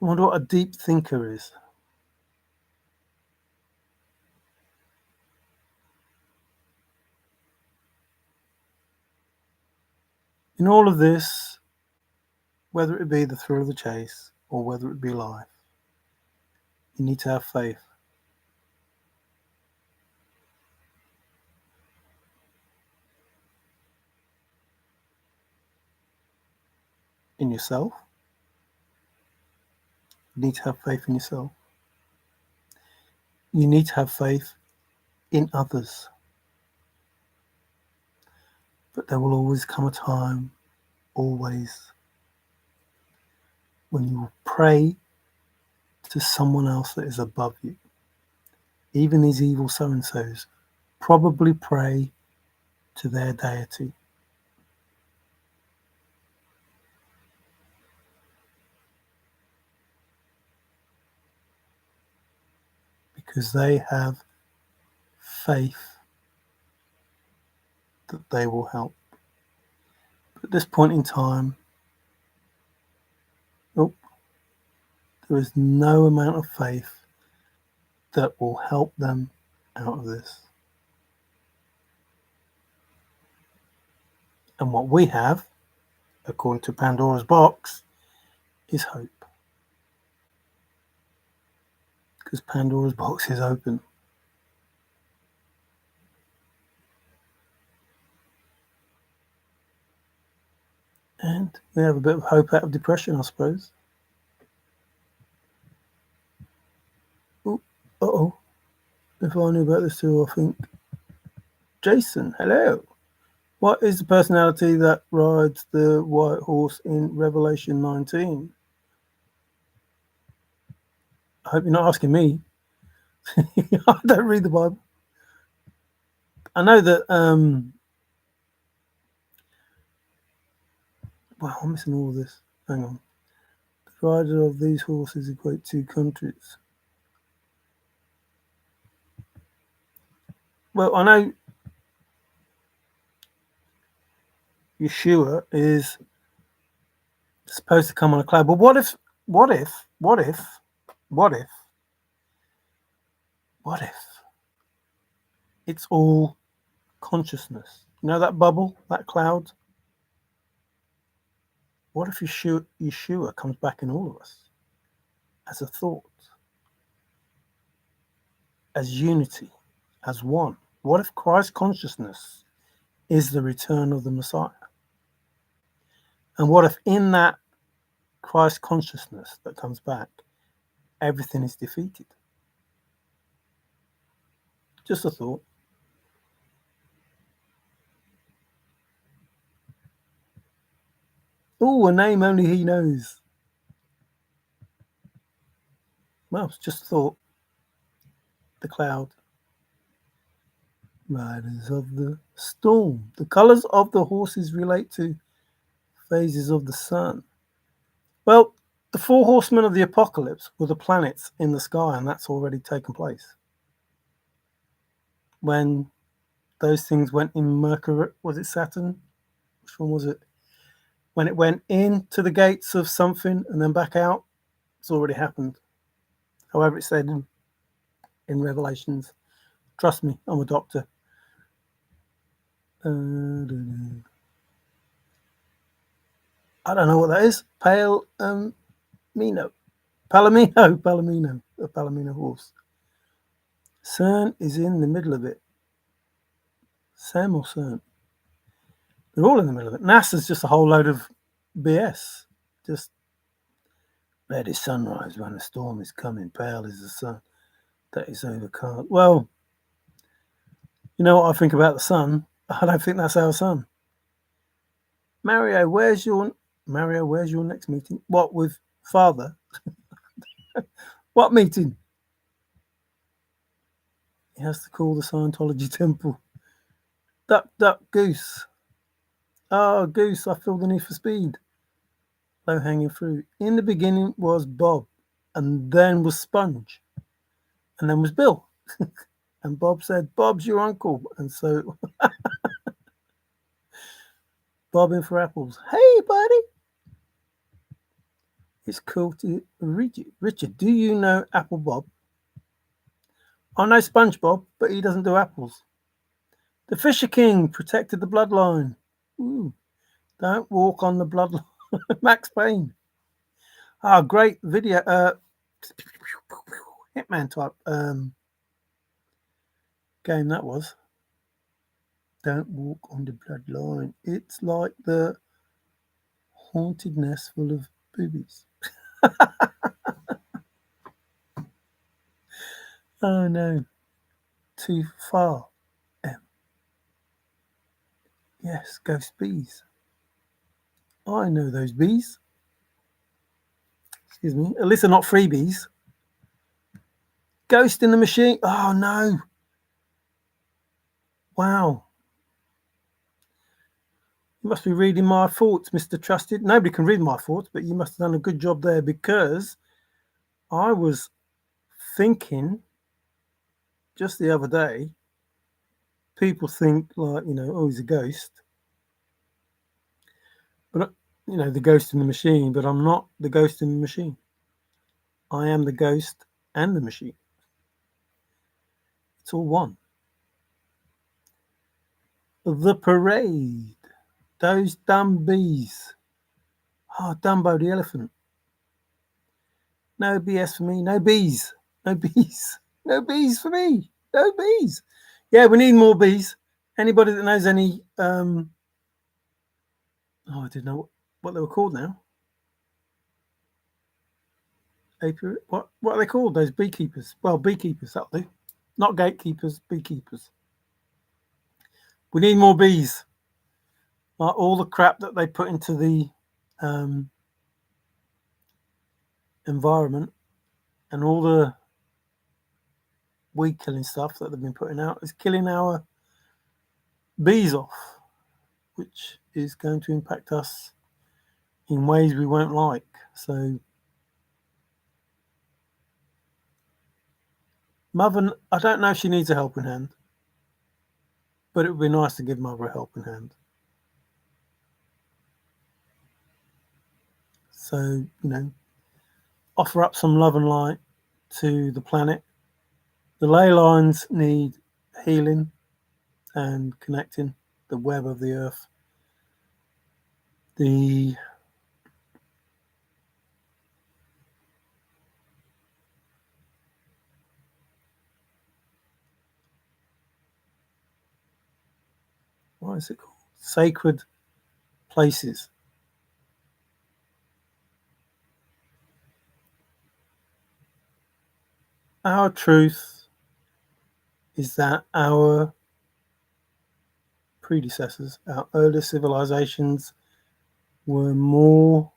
I wonder what a deep thinker is. In all of this, whether it be the thrill of the chase or whether it be life, you need to have faith. In yourself. You need to have faith in yourself. You need to have faith in others. But there will always come a time, always, when you will pray to someone else that is above you. Even these evil so-and-sos probably pray to their deity. Because they have faith that they will help. But at this point in time, there is no amount of faith that will help them out of this. And what we have, according to Pandora's box, is hope. Because Pandora's box is open. And we have a bit of hope out of depression, I suppose. Uh-oh. If I knew about this too, I think. Jason, hello. What is the personality that rides the white horse in Revelation 19? I hope you're not asking me. I don't read the Bible. I know that, well, I'm missing all of this. Hang on. The rider of these horses equate two countries. Well, I know Yeshua is supposed to come on a cloud, but what if it's all consciousness? You know that bubble, that cloud? What if Yeshua comes back in all of us as a thought, as unity, as one? What if Christ consciousness is the return of the Messiah? And what if in that Christ consciousness that comes back, everything is defeated? Just a thought. Oh, a name only he knows. Well, it's just a thought. The cloud. Riders of the storm. The colours of the horses relate to phases of the sun. Well, the four horsemen of the apocalypse were the planets in the sky, and that's already taken place. When those things went in Mercury, was it Saturn? Which one was it? When it went into the gates of something and then back out, it's already happened. However, it's said in Revelations. Trust me, I'm a doctor. I don't know what that is. Palomino, a Palomino horse. CERN is in the middle of it. SEM or CERN? They're all in the middle of it. NASA's just a whole load of BS. Just red is sunrise when a storm is coming. Pale is the sun that is overcast. Well, you know what I think about the sun? I don't think that's our sun. Mario, where's your next meeting? What, with father? What meeting? He has to call the Scientology temple. Duck, duck, goose. Oh, goose, I feel the need for speed. Low hanging fruit. In the beginning was Bob, and then was Sponge, and then was Bill. And Bob said, Bob's your uncle. And so Bob in for apples. Hey, buddy. It's cool to read you. Richard, do you know Apple Bob? I know SpongeBob, but he doesn't do apples. The Fisher King protected the bloodline. Ooh. Don't walk on the bloodline. Max Payne. Ah, great video. Hitman type game that was. Don't walk on the bloodline. It's like the haunted nest full of boobies. Oh no, too far. Yes, ghost bees. I know those bees. Excuse me. At least they're not freebies. Ghost in the machine. Oh no. Wow. You must be reading my thoughts, Mr. Trusted. Nobody can read my thoughts, but you must have done a good job there, because I was thinking just the other day, people think like, oh, he's a ghost. But, the ghost in the machine, but I'm not the ghost in the machine. I am the ghost and the machine. It's all one. The parade. Those dumb bees. Oh, Dumbo the elephant. No BS for me. No bees. No bees. No bees for me. No bees. Yeah, we need more bees. Anybody that knows any I didn't know what they were called now. Apiary. What are they called? Those beekeepers. Well, beekeepers, that'll do. Not gatekeepers, beekeepers. We need more bees. Like all the crap that they put into the environment, and all the weed killing stuff that they've been putting out is killing our bees off, which is going to impact us in ways we won't like. So Mother, I don't know if she needs a helping hand, but it would be nice to give Mother a helping hand. So, offer up some love and light to the planet. The ley lines need healing and connecting the web of the earth. What is it called? Sacred places. Our truth is that our predecessors, our earlier civilizations, were more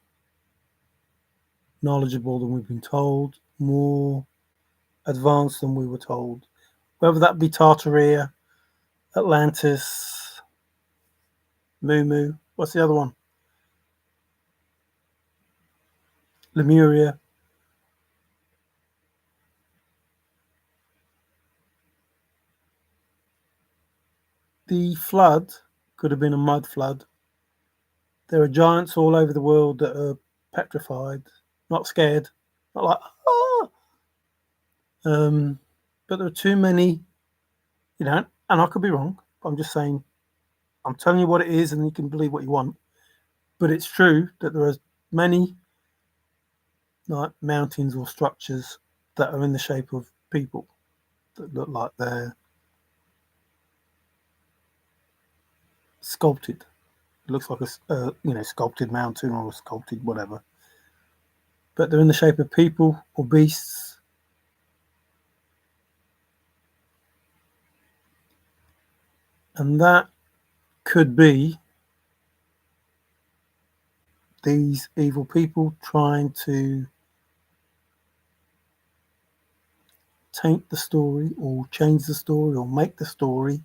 knowledgeable than we've been told, more advanced than we were told. Whether that be Tartaria, Atlantis, Mu. What's the other one? Lemuria. The flood could have been a mud flood. There are giants all over the world that are petrified, not scared, not like, ah. But there are too many, and I could be wrong. I'm just saying, I'm telling you what it is, and you can believe what you want. But it's true that there are many like mountains or structures that are in the shape of people that look like they're sculpted. It looks like a sculpted mountain or a sculpted whatever, but they're in the shape of people or beasts. And that could be these evil people trying to taint the story or change the story or make the story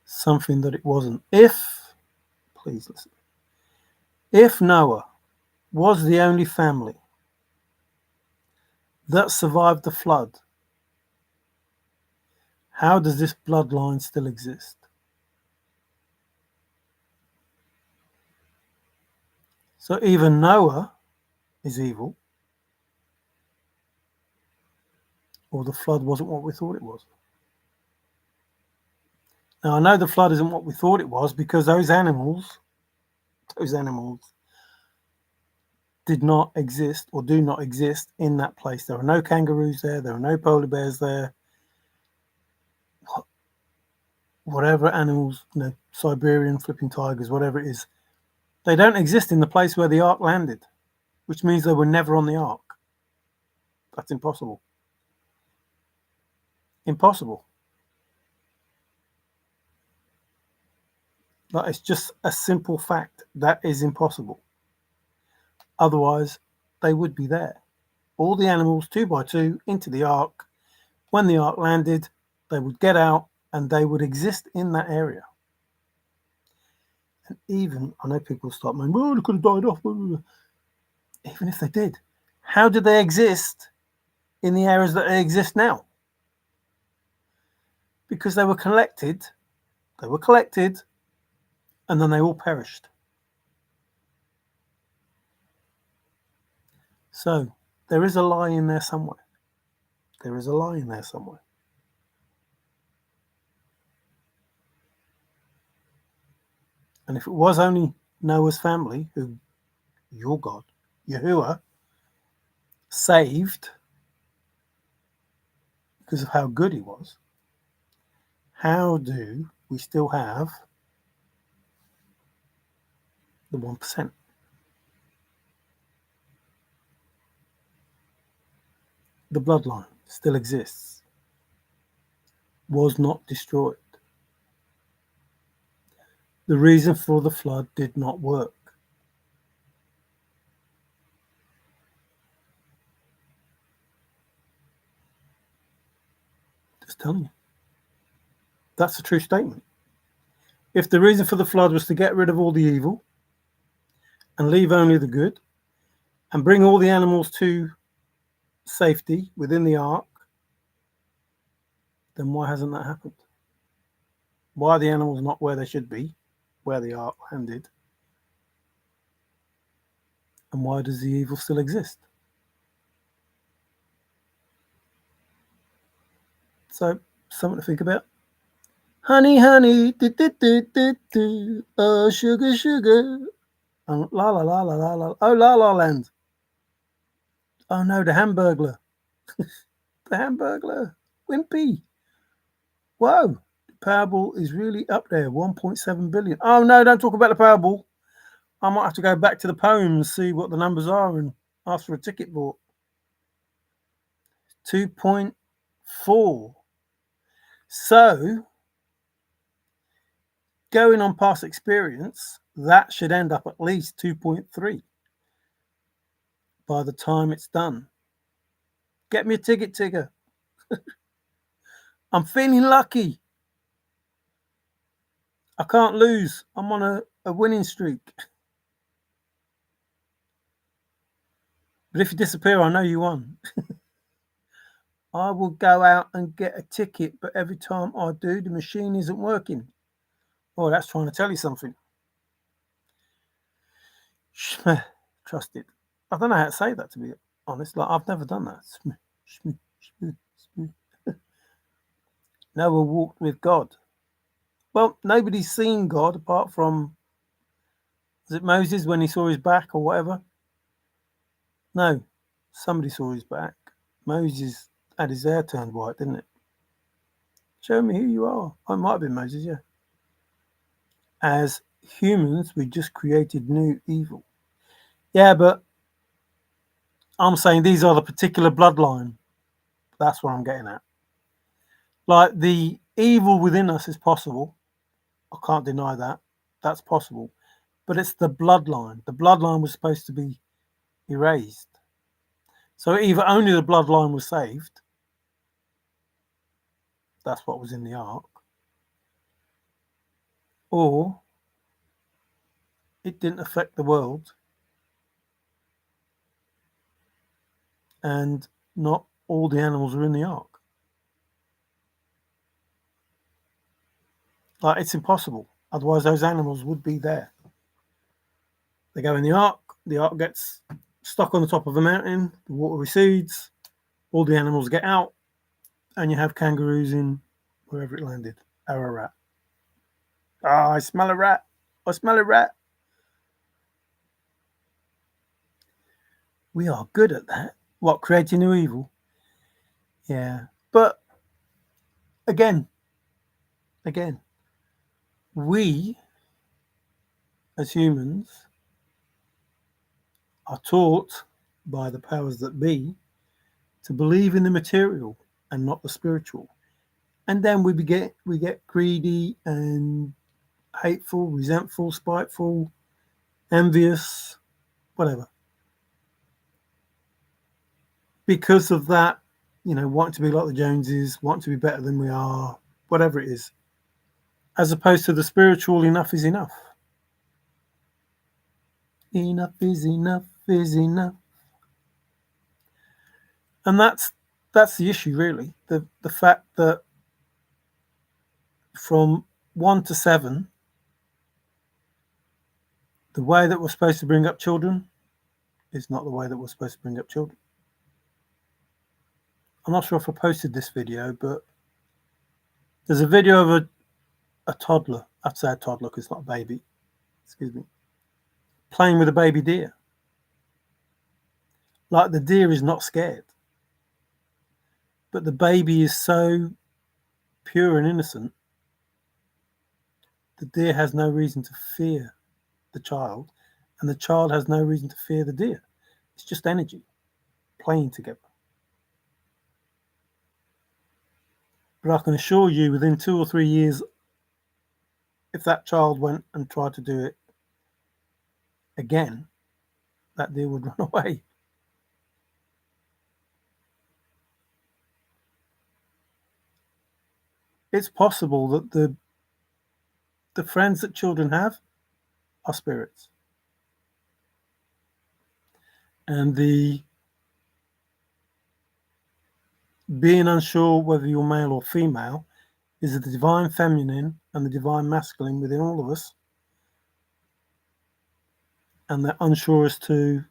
something that it wasn't. Please listen, if Noah was the only family that survived the flood, how does this bloodline still exist? So even Noah is evil, or the flood wasn't what we thought it was. Now, I know the flood isn't what we thought it was because those animals those animals did not exist or do not exist in that place. There are no kangaroos there. There are no polar bears there. Whatever animals, Siberian flipping tigers, whatever it is, they don't exist in the place where the ark landed, which means they were never on the ark. That's impossible. Impossible. Like, it's just a simple fact. That is impossible. Otherwise, they would be there. All the animals, 2 by 2, into the ark. When the ark landed, they would get out and they would exist in that area. And even, I know people start saying, well, they could have died off. Even if they did, how did they exist in the areas that they exist now? Because they were collected, and then they all perished. So there is a lie in there somewhere. There is a lie in there somewhere. And if it was only Noah's family, who your God, Yahuwah, saved because of how good he was, how do we still have the 1%? The bloodline still exists, was not destroyed. The reason for the flood did not work. Just telling you. That's a true statement. If the reason for the flood was to get rid of all the evil and leave only the good and bring all the animals to safety within the ark, then why hasn't that happened? Why are the animals not where they should be, where the ark landed? And why does the evil still exist? So, something to think about. Honey, honey, do, do, do, do, do. Oh, sugar, sugar. And la la la la la la. Oh, La La Land. Oh no, the Hamburglar. The Hamburglar. Wimpy. Whoa. The Powerball is really up there. 1.7 billion. Oh no, don't talk about the Powerball. I might have to go back to the poems, see what the numbers are, and ask for a ticket bought. 2.4. So, going on past experience, that should end up at least 2.3 by the time it's done. Get me a ticket, Tigger. I'm feeling lucky. I can't lose. I'm on a winning streak. But if you disappear, I know you won. I will go out and get a ticket, but every time I do, the machine isn't working. Oh, that's trying to tell you something. Trust it. I don't know how to say that, to be honest. Like, I've never done that. Noah walked with God. Well, nobody's seen God apart from, was it Moses when he saw his back or whatever? No, somebody saw his back. Moses had his hair turned white, didn't it? Show me who you are. I might have been Moses, yeah. As humans, we just created new evil. Yeah, but I'm saying these are the particular bloodline. That's what I'm getting at. Like, the evil within us is possible. I can't deny that. That's possible. But it's the bloodline. The bloodline was supposed to be erased. So either only the bloodline was saved. That's what was in the ark. Or it didn't affect the world. And not all the animals are in the ark. Like, it's impossible. Otherwise, those animals would be there. They go in the ark gets stuck on the top of a mountain, the water recedes, all the animals get out, and you have kangaroos in wherever it landed. Ararat. Ah, I smell a rat. I smell a rat. We are good at that. What, creating new evil? Yeah. But again, we as humans are taught by the powers that be to believe in the material and not the spiritual. And then we get greedy and hateful, resentful, spiteful, envious, whatever. Because of that, wanting to be like the Joneses, wanting to be better than we are, whatever it is. As opposed to the spiritual, enough is enough. Enough is enough is enough. And that's the issue, really. The fact that from 1 to 7, the way that we're supposed to bring up children is not the way that we're supposed to bring up children. I'm not sure if I posted this video, but there's a video of a toddler. I have to say a toddler because it's not a baby. Excuse me. Playing with a baby deer. Like the deer is not scared. But the baby is so pure and innocent, the deer has no reason to fear the child, and the child has no reason to fear the deer. It's just energy playing together. But I can assure you, within 2 or 3 years, if that child went and tried to do it again, that deer would run away. It's possible that the friends that children have are spirits. And the being unsure whether you're male or female is the divine feminine and the divine masculine within all of us. And they're unsure as to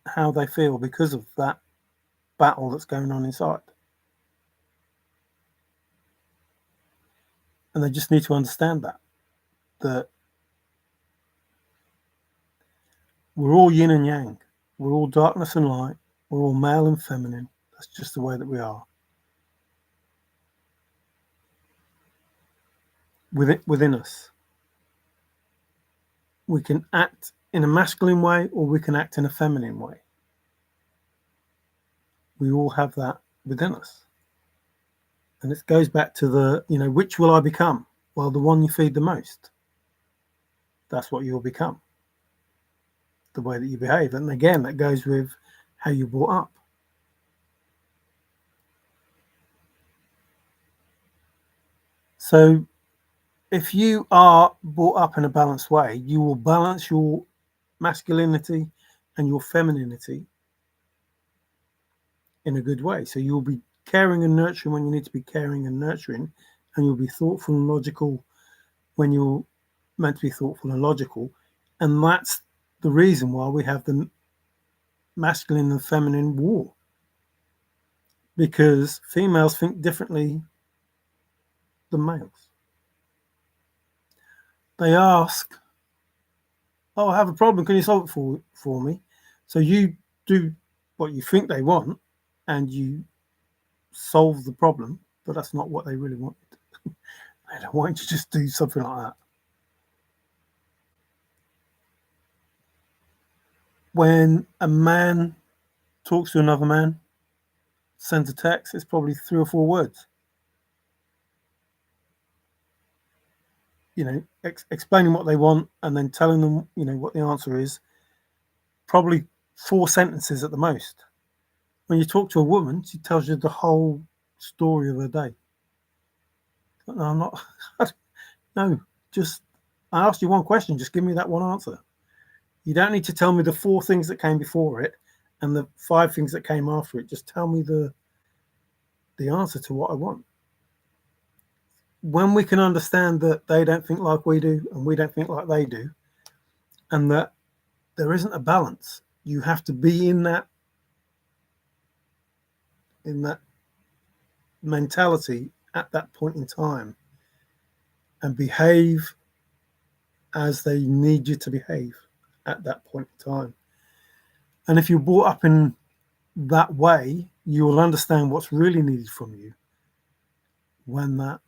how they feel because of that battle that's going on inside. And they just need to understand that we're all yin and yang. We're all darkness and light. We're all male and feminine. That's just the way that we are. Within us. We can act in a masculine way or we can act in a feminine way. We all have that within us. And it goes back to which will I become? Well, the one you feed the most. That's what you'll become. The way that you behave. And again, that goes with how you're brought up. So if you are brought up in a balanced way, you will balance your masculinity and your femininity in a good way. So you'll be caring and nurturing when you need to be caring and nurturing, and you'll be thoughtful and logical when you're meant to be thoughtful and logical. And that's the reason why we have the masculine and feminine war, because females think differently than males. They ask, oh, I have a problem, can you solve it for me? So you do what you think they want and you solve the problem, but that's not what they really want. They don't want you to just do something like that. When a man talks to another man, sends a text, it's probably 3 or 4 words. Explaining what they want and then telling them, what the answer is. Probably 4 sentences at the most. When you talk to a woman, she tells you the whole story of her day. No, I'm not. No, just I asked you one question. Just give me that one answer. You don't need to tell me the 4 things that came before it and the 5 things that came after it. Just tell me the answer to what I want. When we can understand that they don't think like we do and we don't think like they do, and that there isn't a balance, you have to be in that mentality at that point in time and behave as they need you to behave at that point in time. And if you're brought up in that way, you will understand what's really needed from you when that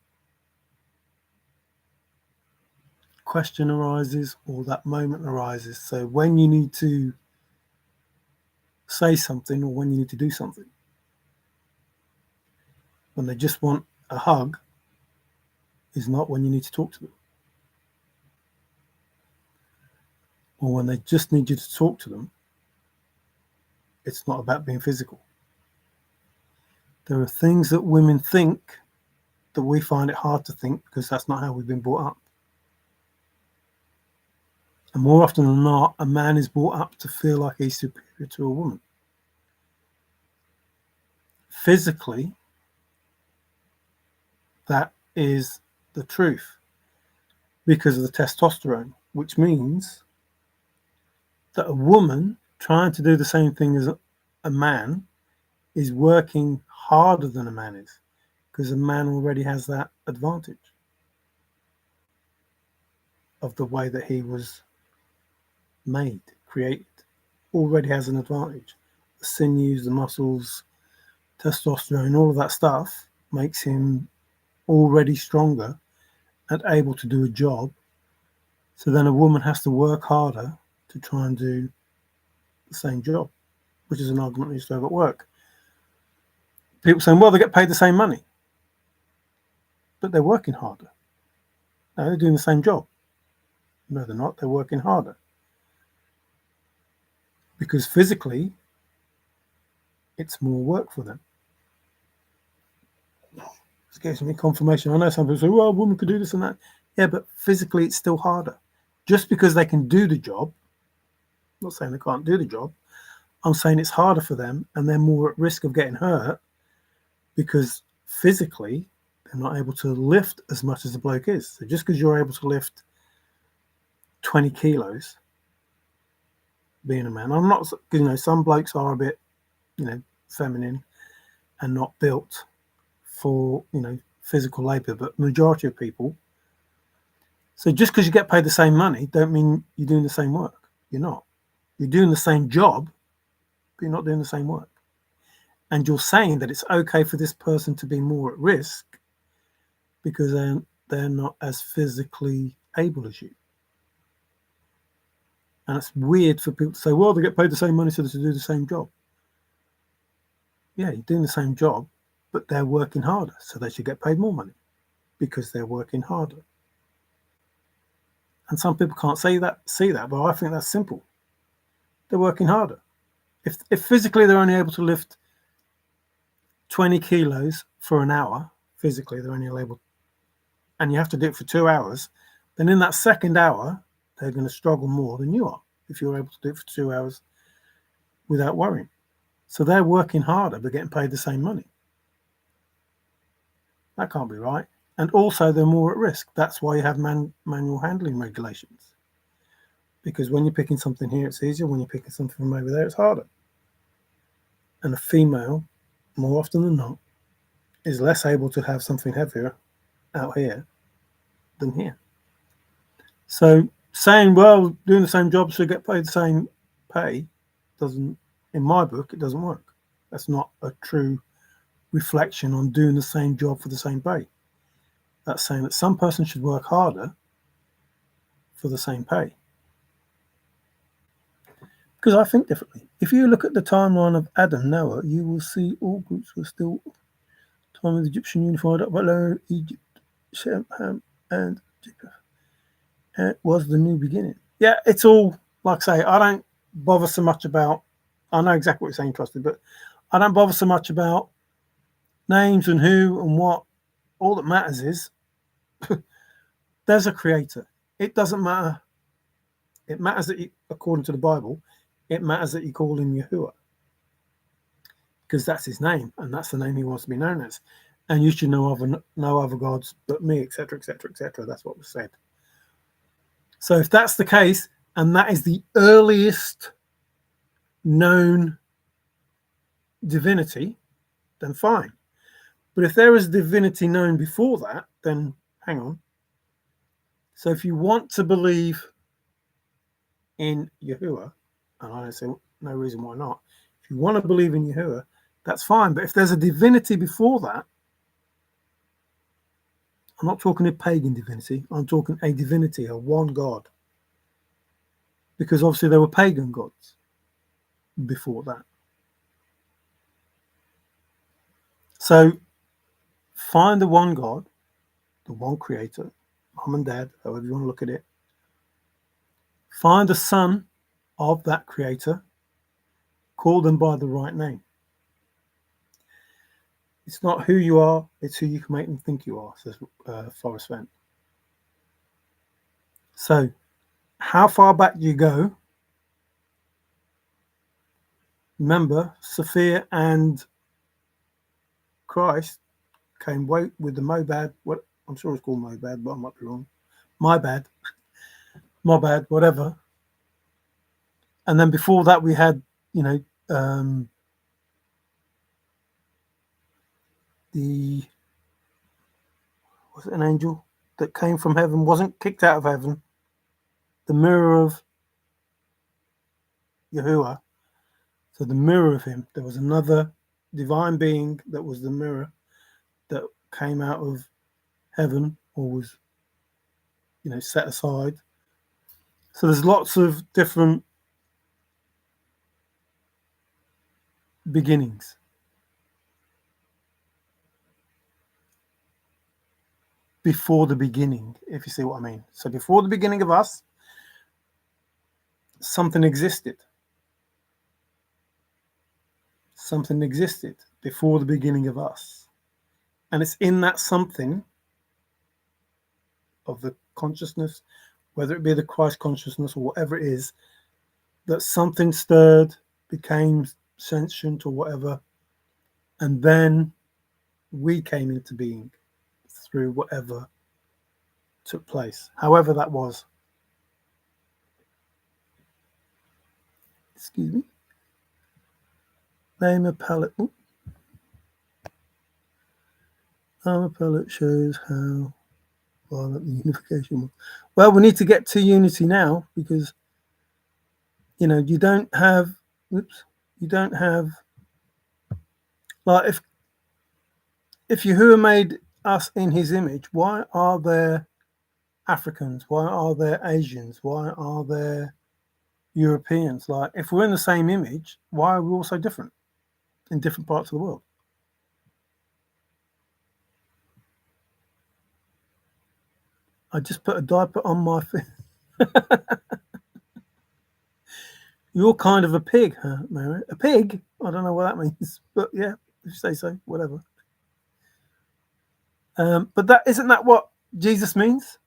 question arises or that moment arises. So when you need to say something or when you need to do something, when they just want a hug is not when you need to talk to them. Or when they just need you to talk to them, it's not about being physical. There are things that women think that we find it hard to think because that's not how we've been brought up. And more often than not, a man is brought up to feel like he's superior to a woman. Physically, that is the truth because of the testosterone, which means that a woman trying to do the same thing as a man is working harder than a man is because a man already has that advantage of the way that he was made, created, already has an advantage. The sinews, the muscles, testosterone, all of that stuff makes him already stronger and able to do a job. So then a woman has to work harder to try and do the same job, which is an argument we used to have at work. People saying, well, they get paid the same money, but they're working harder. No, they're doing the same job. No, they're not. They're working harder. Because physically, it's more work for them. This gives me confirmation. I know some people say, well, a woman could do this and that. Yeah, but physically, it's still harder. Just because they can do the job, I'm not saying they can't do the job, I'm saying it's harder for them and they're more at risk of getting hurt because physically, they're not able to lift as much as the bloke is. So just because you're able to lift 20 kilos, being a man, I'm not, some blokes are a bit, feminine and not built for, physical labor, but majority of people. So just because you get paid the same money, don't mean you're doing the same work. You're not. You're doing the same job, but you're not doing the same work. And you're saying that it's okay for this person to be more at risk because they're not as physically able as you. And it's weird for people to say, well, they get paid the same money so they should do the same job. Yeah, you're doing the same job, but they're working harder, so they should get paid more money because they're working harder. And some people can't see that, but I think that's simple. They're working harder. If physically they're only able to lift 20 kilos for an hour, physically they're only able, and you have to do it for 2 hours, then in that second hour, they're going to struggle more than you are if you're able to do it for 2 hours without worrying. So they're working harder but getting paid the same money. That can't be right. And also they're more at risk. That's why you have manual handling regulations. Because when you're picking something here, it's easier. When you're picking something from over there, it's harder. And a female, more often than not, is less able to have something heavier out here than here. So saying, well, doing the same job should get paid the same pay doesn't, in my book, it doesn't work. That's not a true reflection on doing the same job for the same pay. That's saying that some person should work harder for the same pay. Because I think differently. If you look at the timeline of Adam, Noah, you will see all groups were still time of the Egyptian unified up below Egypt, Shem, Ham, and Japheth. It was the new beginning. Yeah, it's all, like I say, I don't bother so much about, I know exactly what you're saying, Trusted, but I don't bother so much about names and who and what. All that matters is there's a creator. It doesn't matter. It matters that you, according to the Bible, it matters that you call him Yahuwah because that's his name and that's the name he wants to be known as. And you should know no other gods but me, etc., etc., etc. That's what was said. So if that's the case, and that is the earliest known divinity, then fine. But if there is divinity known before that, then hang on. So if you want to believe in Yahuwah, and I don't say No reason why not. If you want to believe in Yahuwah, that's fine. But if there's a divinity before that, I'm not talking a pagan divinity. I'm talking a divinity, a one God. Because obviously there were pagan gods before that. So find the one God, the one creator, mom and dad, however you want to look at it. Find the son of that creator, call them by the right name. It's not who you are, it's who you can make them think you are, says Forrest Fenn. So, how far back do you go? Remember, Sophia and Christ came with the Mobad. What I'm sure it's called Mobad, but I might be wrong. My bad, whatever. And then before that, we had, was it an angel that came from heaven, wasn't kicked out of heaven, the mirror of Yahuwah. So the mirror of him, there was another divine being that was the mirror that came out of heaven or was, set aside. So there's lots of different beginnings. Before the beginning, if you see what I mean. So before the beginning of us, something existed. Something existed before the beginning of us. And it's in that something of the consciousness, whether it be the Christ consciousness or whatever it is, that something stirred, became sentient or whatever, and then we came into being through whatever took place, however that was. Excuse me. Name a palette. Name a palette shows how violent the unification was. Well, we need to get to unity now because you don't have like if Yahuwah made us in his image, why are there Africans? Why are there Asians? Why are there Europeans? Like, if we're in the same image, why are we all so different in different parts of the world? I just put a diaper on my feet. You're kind of a pig, huh, Mary? A pig? I don't know what that means, but yeah, if you say so, whatever. But that isn't that what Jesus means?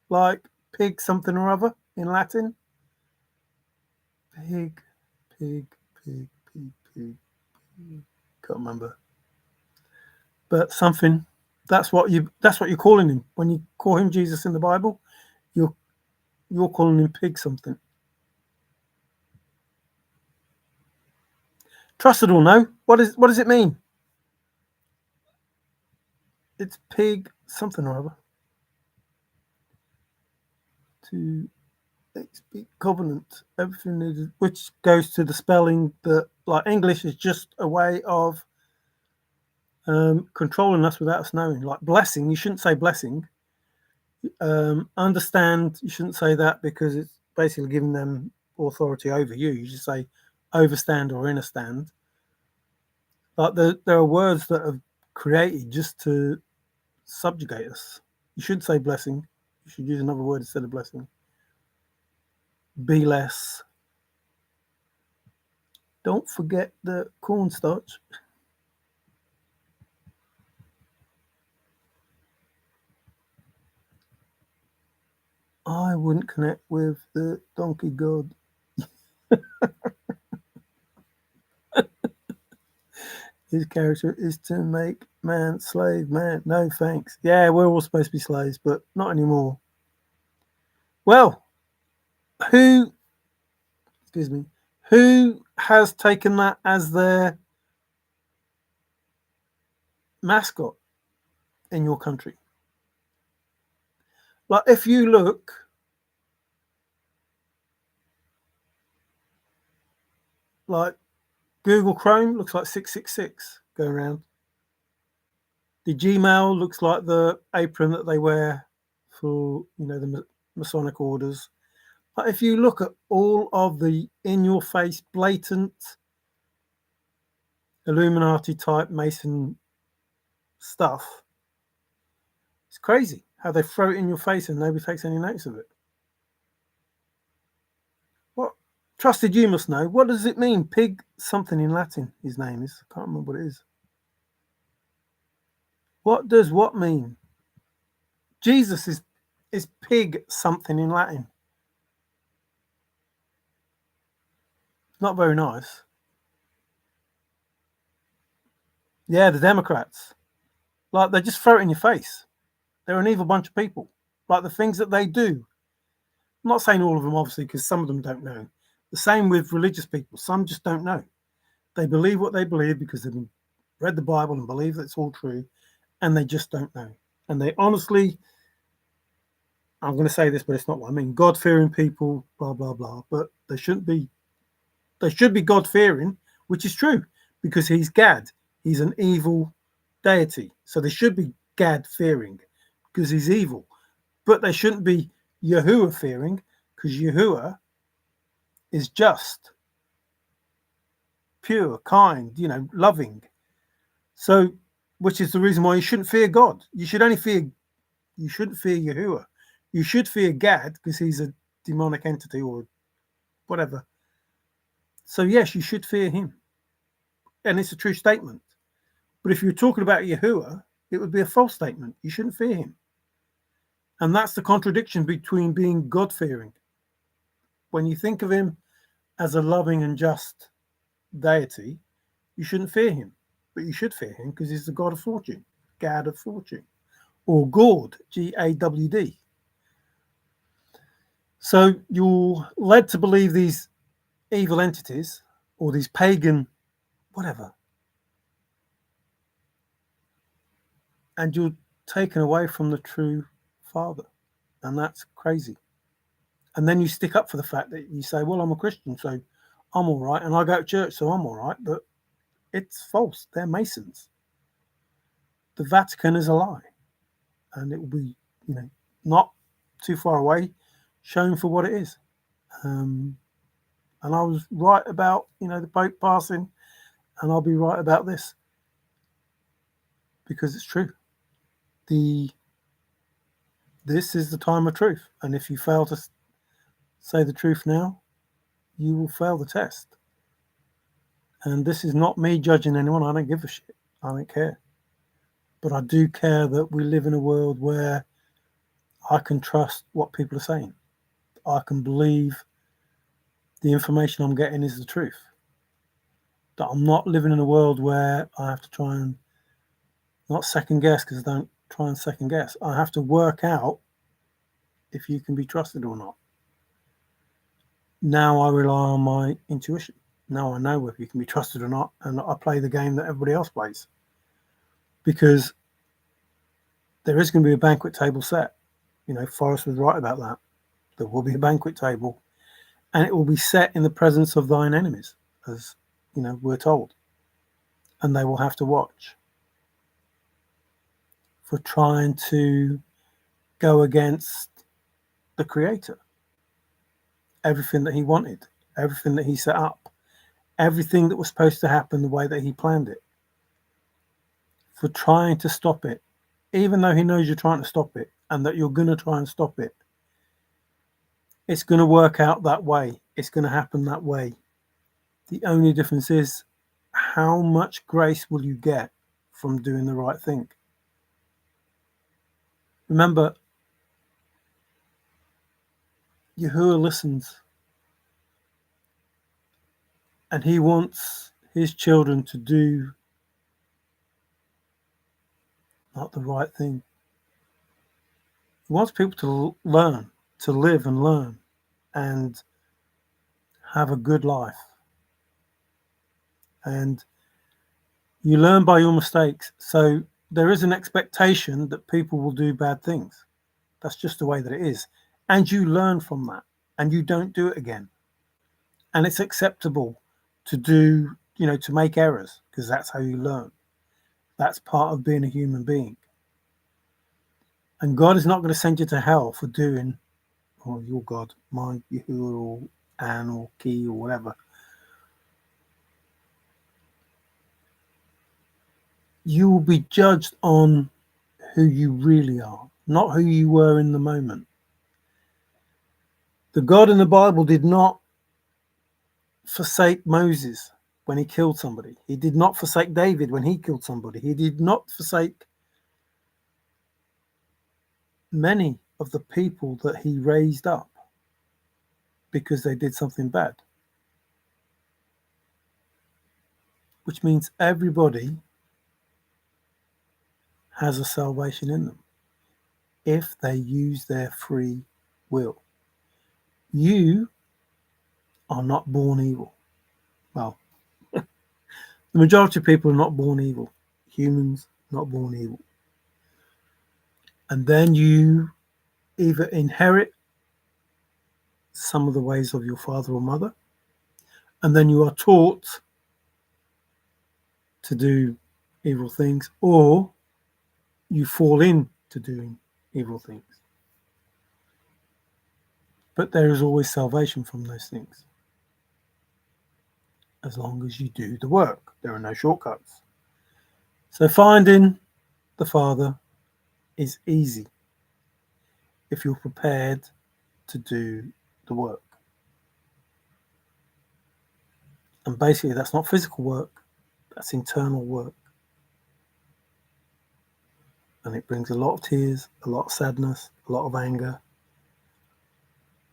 Like pig something or other in Latin? Pig, pig, pig, pig, pig. Can't remember. But something. That's what you're calling him. When you call him Jesus in the Bible, you're calling him pig something. Trusted or no? What does it mean? It's pig something or other. To speak covenant, everything needed, which goes to the spelling that, like, English is just a way of controlling us without us knowing. Like blessing, you shouldn't say blessing. Understand, you shouldn't say that because it's basically giving them authority over you. You should say overstand or understand. Like there are words that are created just to subjugate us. You should say blessing. You should use another word instead of blessing. Be less. Don't forget the cornstarch. I wouldn't connect with the donkey god. His character is to make man slave man. No thanks. Yeah, we're all supposed to be slaves, but not anymore. Well, who has taken that as their mascot in your country? Like, if you look, Like Google Chrome looks like 666 going around. The Gmail looks like the apron that they wear for, the Masonic orders. But if you look at all of the in-your-face, blatant Illuminati type Mason stuff, it's crazy how they throw it in your face and nobody takes any notice of it. What? Trusted, you must know. What does it mean? Pig something in Latin, his name is. I can't remember what it is. What does what mean? Jesus is pig something in Latin. Not very nice. Yeah, the Democrats. Like, they just throw it in your face. They're an evil bunch of people. Like, the things that they do. I'm not saying all of them, obviously, because some of them don't know. The same with religious people. Some just don't know. They believe what they believe because they've read the Bible and believe that it's all true, and they just don't know. And they honestly, I'm going to say this, but it's not what I mean. God-fearing people, blah, blah, blah. But they shouldn't be. They should be God-fearing, which is true, because he's Gad. He's an evil deity. So they should be Gad-fearing because he's evil. But they shouldn't be Yahuwah-fearing because Yahuwah is just, pure, kind, loving. So, which is the reason why you shouldn't fear God. You shouldn't fear Yahuwah. You should fear Gad because he's a demonic entity or whatever. So yes, you should fear him. And it's a true statement. But if you're talking about Yahuwah, it would be a false statement. You shouldn't fear him. And that's the contradiction between being God-fearing. When you think of him as a loving and just deity, you shouldn't fear him. But you should fear him because he's the god of fortune, Gad of fortune, or Gawd, Gawd. So you're led to believe these evil entities or these pagan whatever, and you're taken away from the true Father. And that's crazy. And then you stick up for the fact that you say, well, I'm a Christian, so I'm all right, and I go to church, so I'm all right. But it's false. They're Masons. The Vatican is a lie. And it will be, not too far away, shown for what it is. And I was right about, the Pope passing, and I'll be right about this. Because it's true. This is the time of truth. And if you fail to say the truth now, you will fail the test. And this is not me judging anyone. I don't give a shit. I don't care. But I do care that we live in a world where I can trust what people are saying. I can believe the information I'm getting is the truth. That I'm not living in a world where I have to try and not second guess, because I don't try and second guess. I have to work out if you can be trusted or not. Now I rely on my intuition. Now I know whether you can be trusted or not, and I play the game that everybody else plays. Because there is going to be a banquet table set. Forrest was right about that. There will be a banquet table, and it will be set in the presence of thine enemies, as we're told. And they will have to watch for trying to go against the Creator. Everything that he wanted, everything that he set up, everything that was supposed to happen the way that he planned it. For trying to stop it, even though he knows you're trying to stop it and that you're going to try and stop it. It's going to work out that way. It's going to happen that way. The only difference is how much grace will you get from doing the right thing? Remember, Yahuwah listens, and he wants his children to do not the right thing. He wants people to learn, to live and learn and have a good life. And you learn by your mistakes. So there is an expectation that people will do bad things. That's just the way that it is. And you learn from that and you don't do it again. And it's acceptable. to do, to make errors, because that's how you learn. That's part of being a human being. And God is not going to send you to hell for doing, or your God, mine, Yahuwah, or An, or Ki, or whatever. You will be judged on who you really are, not who you were in the moment. The God in the Bible did not forsake Moses when he killed somebody. He did not forsake David when he killed somebody. He did not forsake many of the people that he raised up because they did something bad. Which means everybody has a salvation in them if they use their free will. You are not born evil. Well, the majority of people are not born evil. Humans, not born evil. And then you either inherit some of the ways of your father or mother, and then you are taught to do evil things, or you fall into doing evil things. But there is always salvation from those things, as long as you do the work. There are no shortcuts. So finding the Father is easy if you're prepared to do the work. And basically, that's not physical work, that's internal work. And it brings a lot of tears, a lot of sadness, a lot of anger,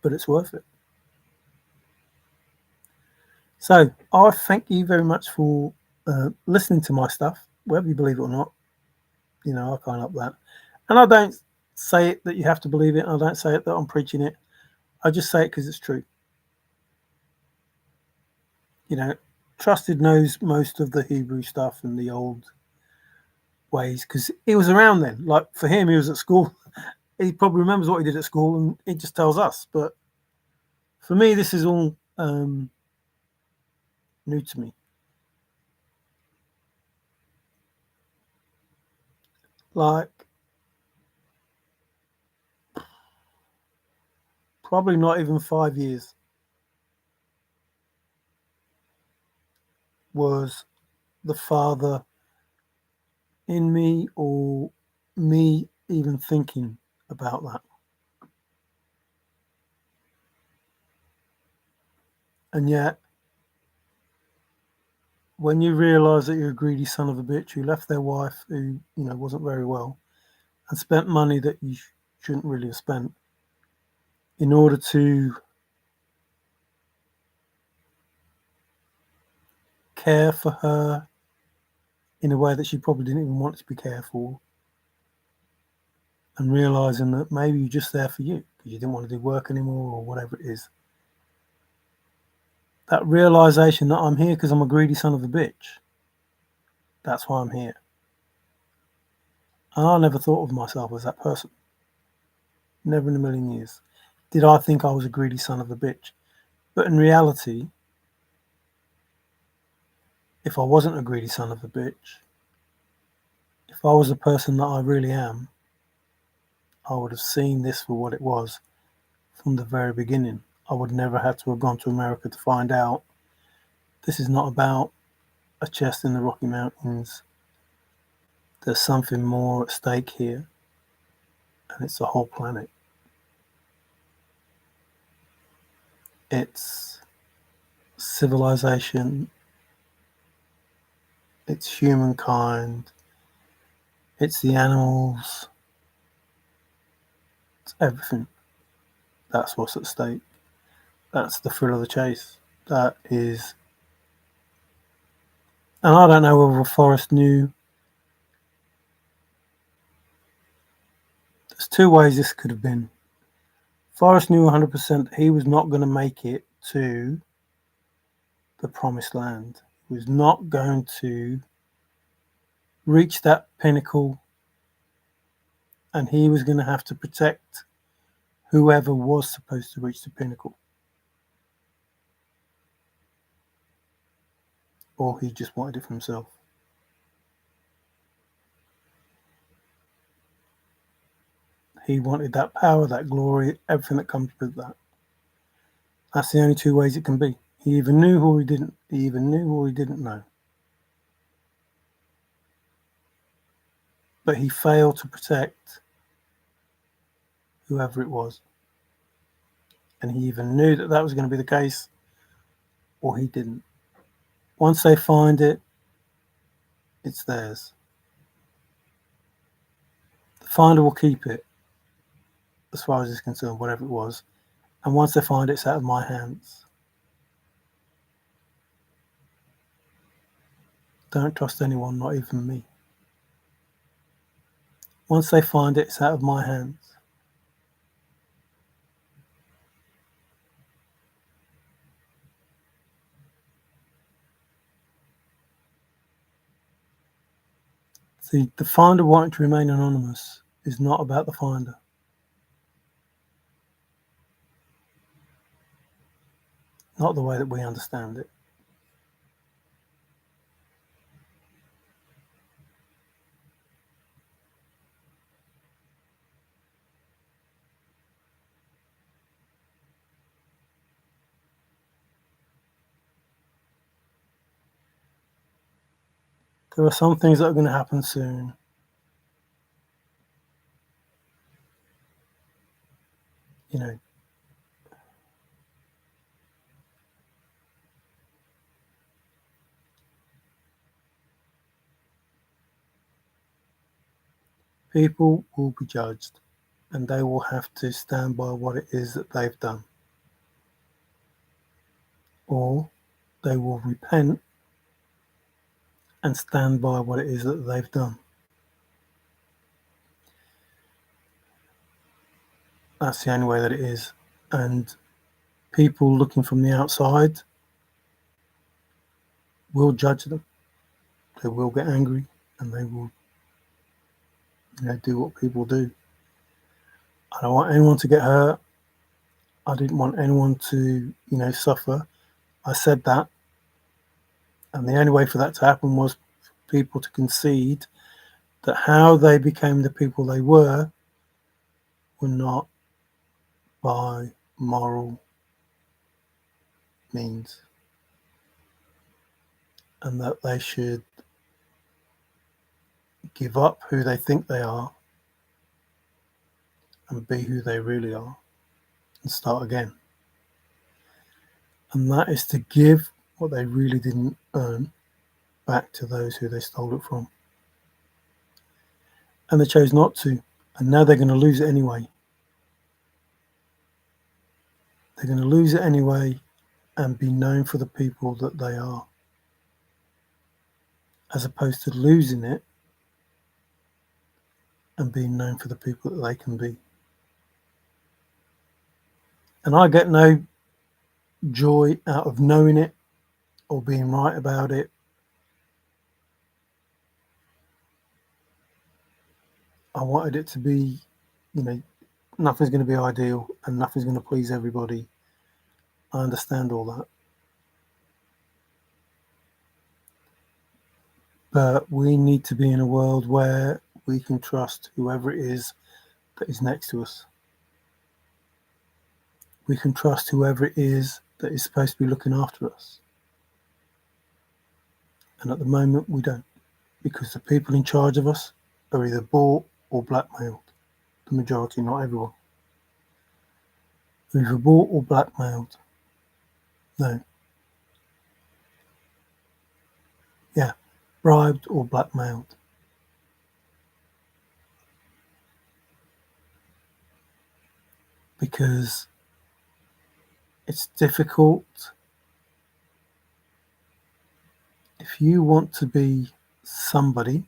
but it's worth it. So I thank you very much for listening to my stuff, whether you believe it or not. I can't help that. And I don't say it that you have to believe it. I don't say it that I'm preaching it. I just say it because it's true. Trusted knows most of the Hebrew stuff and the old ways because he was around then. Like for him, he was at school. He probably remembers what he did at school and he just tells us. But for me, this is all new to me. Like, probably not even 5 years was the Father in me or me even thinking about that. And yet, when you realise that you're a greedy son of a bitch who left their wife who, wasn't very well and spent money that you shouldn't really have spent in order to care for her in a way that she probably didn't even want to be cared for, and realising that maybe you're just there for you because you didn't want to do work anymore or whatever it is. That realisation that I'm here because I'm a greedy son of a bitch, that's why I'm here. And I never thought of myself as that person. Never in a million years did I think I was a greedy son of a bitch. But in reality, if I wasn't a greedy son of a bitch, if I was the person that I really am, I would have seen this for what it was from the very beginning. I would never have to have gone to America to find out this is not about a chest in the Rocky Mountains. There's something more at stake here, and it's the whole planet. It's civilization, it's humankind, it's the animals, it's everything. That's what's at stake. That's the thrill of the chase. That is, and I don't know whether Forrest knew. There's two ways this could have been. Forrest knew 100% he was not going to make it to the promised land. He was not going to reach that pinnacle, and he was going to have to protect whoever was supposed to reach the pinnacle. or he just wanted it for himself. He wanted that power, that glory, everything that comes with that. That's the only two ways it can be. He either knew or he didn't. He either knew or he didn't know. But he failed to protect whoever it was. And he either knew that that was going to be the case or he didn't. Once they find it, it's theirs. The finder will keep it, as far as it's concerned, whatever it was. And once they find it, it's out of my hands. Don't trust anyone, not even me. Once they find it, it's out of my hands. See, the finder wanting to remain anonymous is not about the finder. Not the way that we understand it. There are some things that are going to happen soon. You know, people will be judged and they will have to stand by what it is that they've done. Or they will repent and stand by what it is that they've done. That's the only way that it is. And people looking from the outside will judge them. They will get angry and they will, do what people do. I don't want anyone to get hurt. I didn't want anyone to, suffer. I said that. And the only way for that to happen was for people to concede that how they became the people they were not by moral means. And that they should give up who they think they are and be who they really are and start again. And that is to give what they really didn't earn back to those who they stole it from. And they chose not to. And now they're going to lose it anyway. They're going to lose it anyway and be known for the people that they are, as opposed to losing it and being known for the people that they can be. And I get no joy out of knowing it or being right about it. I wanted it to be, nothing's going to be ideal and nothing's going to please everybody. I understand all that. But we need to be in a world where we can trust whoever it is that is next to us. We can trust whoever it is that is supposed to be looking after us. And at the moment, we don't. Because the people in charge of us are either bought or blackmailed. The majority, not everyone. They're either bought or blackmailed. No. Yeah. Bribed or blackmailed. Because it's difficult. If you want to be somebody,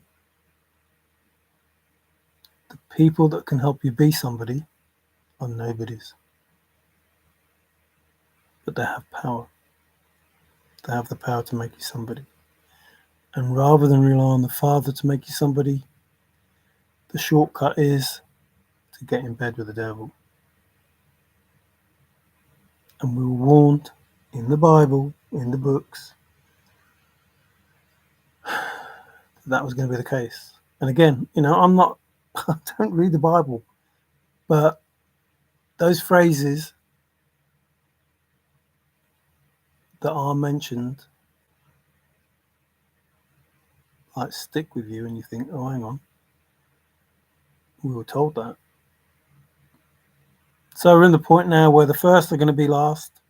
the people that can help you be somebody are nobodies. But they have power. They have the power to make you somebody. And rather than rely on the Father to make you somebody, the shortcut is to get in bed with the devil. And we were warned in the Bible, in the books, that was going to be the case. And again, I'm not, I don't read the Bible, but those phrases that are mentioned like stick with you, and you think, oh, hang on, we were told that. So we're in the point now where the first are going to be last.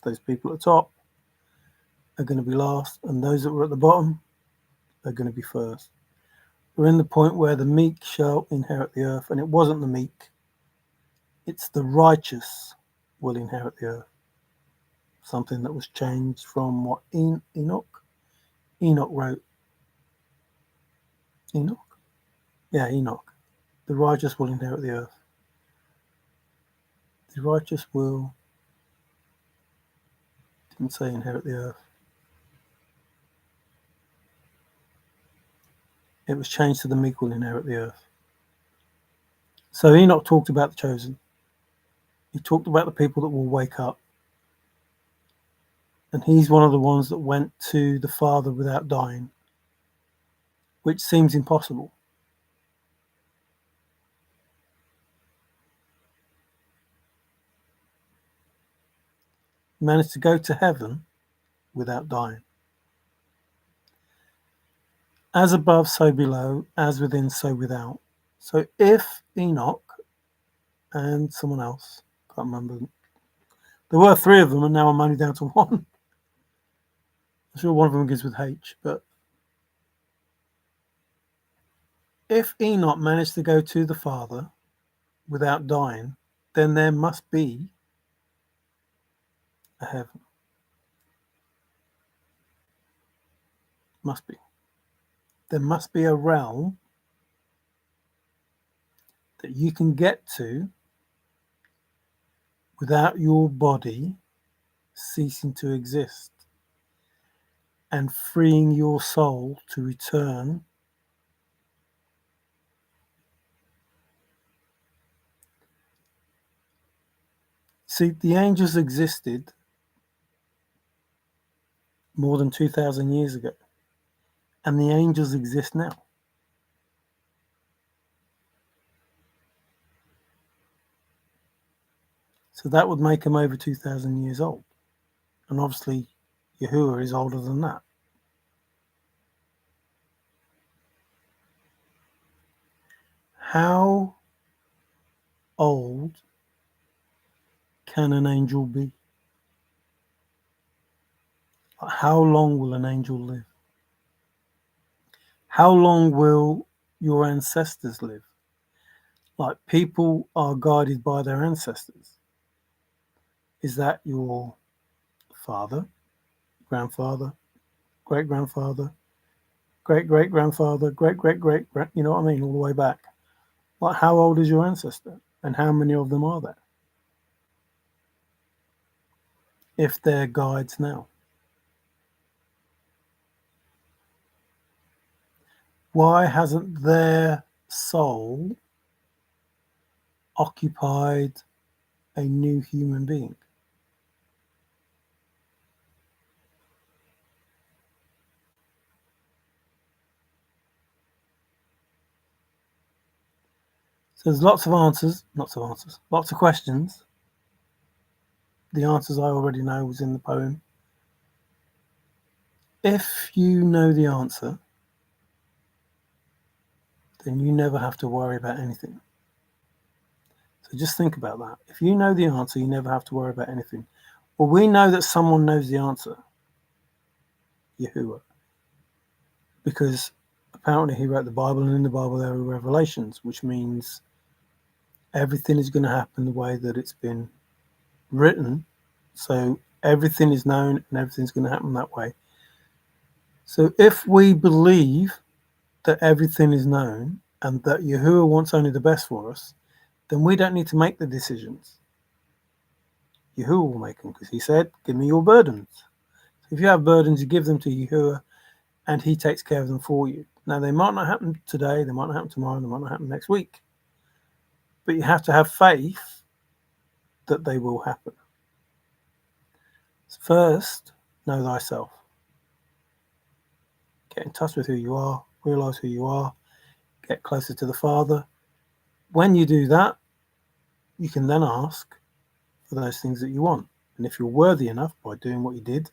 Those people at the top are going to be last, and those that were at the bottom are going to be first. We're in the point where the meek shall inherit the earth, and it wasn't the meek, it's the righteous will inherit the earth. Something that was changed from what Enoch wrote. Enoch? Yeah, Enoch. The righteous will inherit the earth. The righteous will, didn't say inherit the earth. It was changed to the meek will inherit the earth. So Enoch talked about the chosen. He talked about the people that will wake up. And he's one of the ones that went to the Father without dying, which seems impossible. He managed to go to heaven without dying. As above, so below, as within, so without. So if Enoch and someone else, can't remember, there were three of them, and now I'm only down to one. I'm sure one of them begins with H, but if Enoch managed to go to the Father without dying, then there must be a heaven. Must be. There must be a realm that you can get to without your body ceasing to exist and freeing your soul to return See, the angels existed more than 2,000 years ago, and the angels exist now. So that would make them over 2,000 years old. And obviously, Yahuwah is older than that. How old can an angel be? How long will an angel live? How long will your ancestors live? Like, people are guided by their ancestors. Is that your father, grandfather, great grandfather, great great grandfather, great great great, you know what I mean, all the way back? Like, how old is your ancestor, and how many of them are there? If they're guides now, why hasn't their soul occupied a new human being? So there's lots of answers, lots of questions. The answers I already know was in the poem. If you know the answer, then you never have to worry about anything. So just think about that. If you know the answer, you never have to worry about anything. Well, we know that someone knows the answer, Yahuwah, because apparently he wrote the Bible, and in the Bible there are revelations, which means everything is going to happen the way that it's been written. So everything is known and everything's going to happen that way. So if we believe that everything is known and that Yahuwah wants only the best for us, then we don't need to make the decisions. Yahuwah will make them, because he said, give me your burdens. So if you have burdens, you give them to Yahuwah, and he takes care of them for you. Now, they might not happen today, they might not happen tomorrow, they might not happen next week. But you have to have faith that they will happen. So first, know thyself. Get in touch with who you are, realize who you are, get closer to the Father. When you do that, you can then ask for those things that you want. And if you're worthy enough by doing what you did,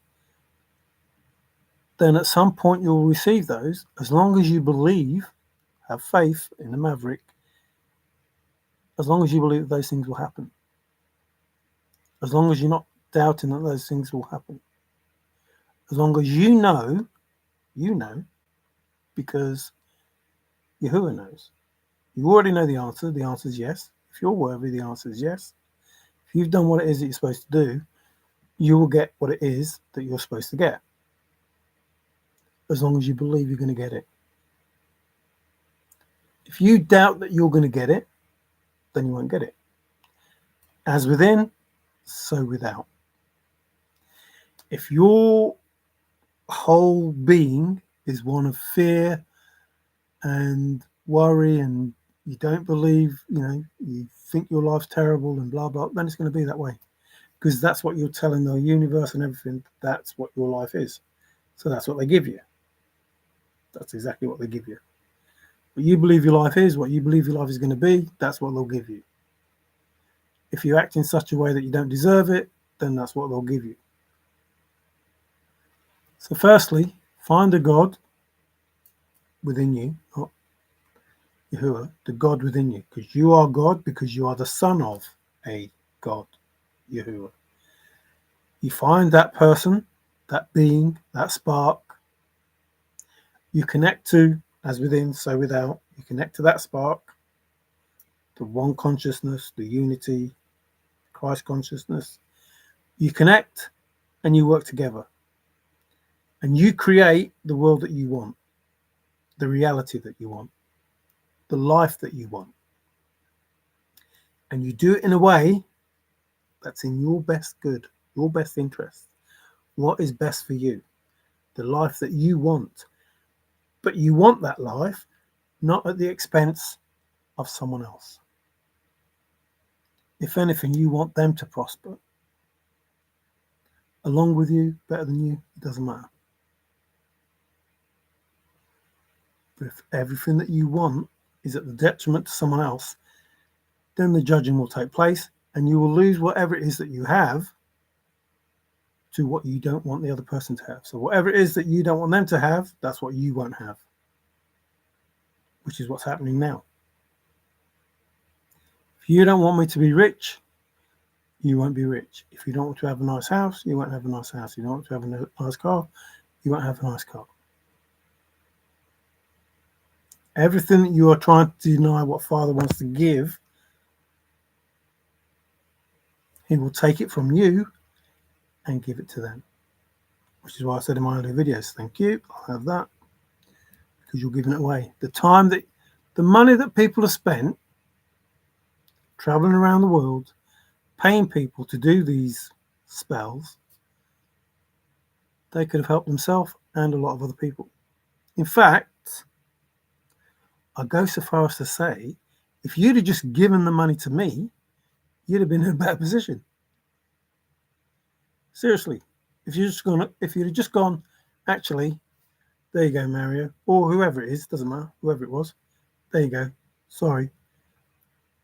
then at some point you'll receive those, as long as you believe, have faith in the Maverick, as long as you believe that those things will happen. As long as you're not doubting that those things will happen. As long as you know, because Yahuwah knows. You already know the answer. The answer is yes. If you're worthy, the answer is yes. If you've done what it is that you're supposed to do, you will get what it is that you're supposed to get. As long as you believe you're going to get it. If you doubt that you're going to get it, then you won't get it. As within, so without. If your whole being is one of fear and worry, and you don't believe, you think your life's terrible and blah, blah, then it's going to be that way. Because that's what you're telling the universe and everything. That's what your life is. So that's what they give you. That's exactly what they give you. What you believe your life is, what you believe your life is going to be, that's what they'll give you. If you act in such a way that you don't deserve it, then that's what they'll give you. So firstly, find a God within you, not Yahuwah, the God within you, because you are God, because you are the son of a God, Yahuwah. You find that person, that being, that spark. You connect to, as within, so without. You connect to that spark, the one consciousness, the unity, Christ consciousness. You connect and you work together. And you create the world that you want, the reality that you want, the life that you want. And you do it in a way that's in your best good, your best interest. What is best for you? The life that you want. But you want that life not at the expense of someone else. If anything, you want them to prosper. Along with you, better than you, it doesn't matter. But if everything that you want is at the detriment to someone else, then the judging will take place and you will lose whatever it is that you have to what you don't want the other person to have. So whatever it is that you don't want them to have, that's what you won't have, which is what's happening now. If you don't want me to be rich, you won't be rich. If you don't want to have a nice house, you won't have a nice house. If you don't want to have a nice car, you won't have a nice car. Everything that you are trying to deny what Father wants to give, he will take it from you and give it to them. Which is why I said in my earlier videos, thank you, I'll have that. Because you're giving it away. The money that people have spent traveling around the world, paying people to do these spells, they could have helped themselves and a lot of other people. In fact, I go so far as to say, if you'd have just given the money to me, you'd have been in a better position. Seriously, if you'd have just gone, actually, there you go, Mario, or whoever it is, doesn't matter, whoever it was, there you go, sorry,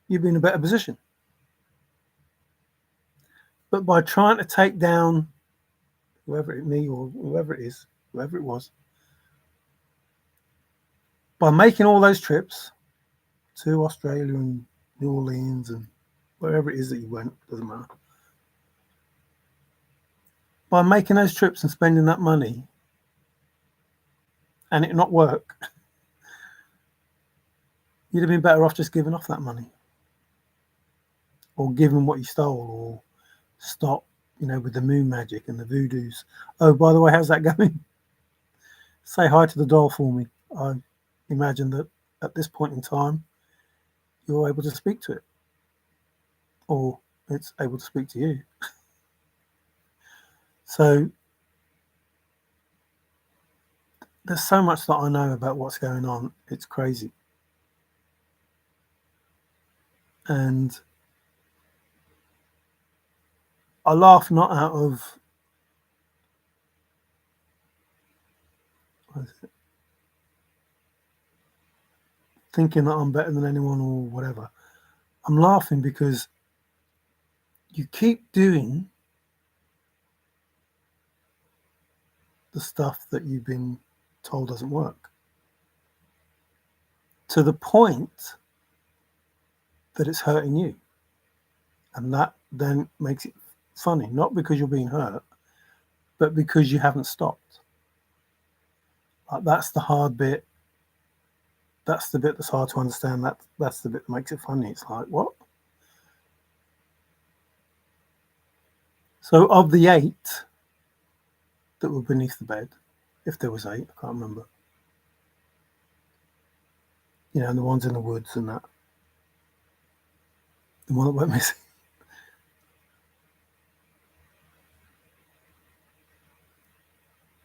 you'd be in a better position. But by trying to take down me or whoever it is, whoever it was, by making all those trips to Australia and New Orleans and wherever it is that you went, doesn't matter. By making those trips and spending that money and it not work, you'd have been better off just giving off that money or giving what you stole or stop, with the moon magic and the voodoos. Oh, by the way, how's that going? Say hi to the doll for me. I imagine that at this point in time, you're able to speak to it or it's able to speak to you. So there's so much that I know about what's going on. It's crazy. And I laugh not out of thinking that I'm better than anyone or whatever. I'm laughing because you keep doing the stuff that you've been told doesn't work to the point that it's hurting you. And that then makes it funny, not because you're being hurt, but because you haven't stopped. Like, that's the hard bit. That's the bit that's hard to understand. That's the bit that makes it funny. It's like, what? So of the 8 that were beneath the bed, if there was 8, I can't remember. You know, and the ones in the woods and that. The one that went missing.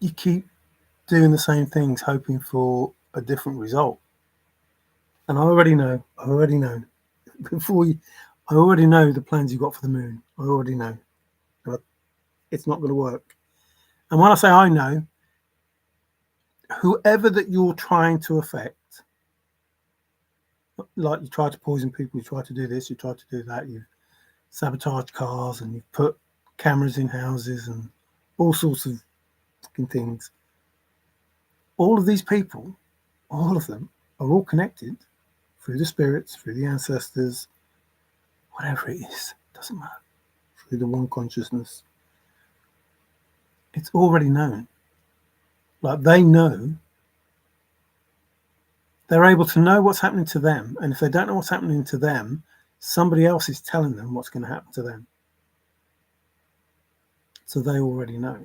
You keep doing the same things, hoping for a different result. And I already know, before you, I already know the plans you got for the moon. I already know. But it's not going to work. And when I say I know, whoever that you're trying to affect, like you try to poison people, you try to do this, you try to do that, you sabotage cars and you put cameras in houses and all sorts of fucking things. All of these people, all of them, are all connected through the spirits, through the ancestors, whatever it is, doesn't matter, through the one consciousness. It's already known. Like, they know, they're able to know what's happening to them. And if they don't know what's happening to them, somebody else is telling them what's going to happen to them. So they already know.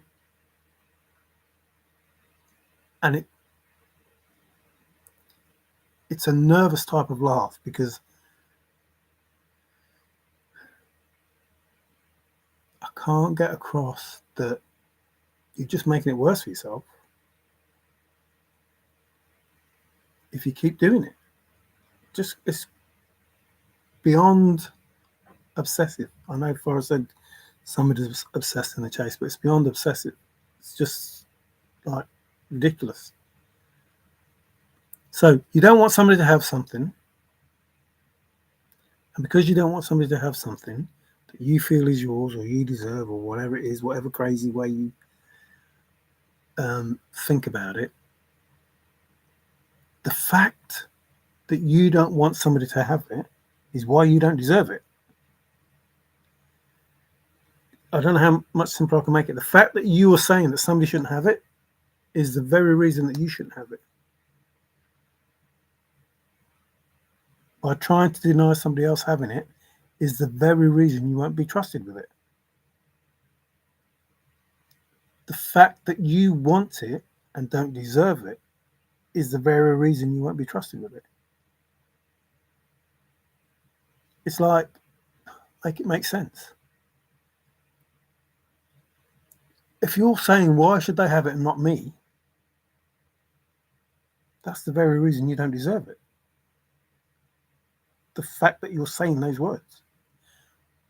And it's a nervous type of laugh because I can't get across that you're just making it worse for yourself if you keep doing it. It's beyond obsessive. I know before I said somebody's obsessed in the chase, but it's beyond obsessive. It's just like ridiculous. So you don't want somebody to have something, and because you don't want somebody to have something that you feel is yours or you deserve or whatever it is, whatever crazy way you think about it, the fact that you don't want somebody to have it is why you don't deserve it. I don't know how much simpler I can make it. The fact that you are saying that somebody shouldn't have it is the very reason that you shouldn't have it. By trying to deny somebody else having it is the very reason you won't be trusted with it. The fact that you want it and don't deserve it is the very reason you won't be trusted with it. It's like it makes sense. If you're saying, why should they have it and not me? That's the very reason you don't deserve it. The fact that you're saying those words.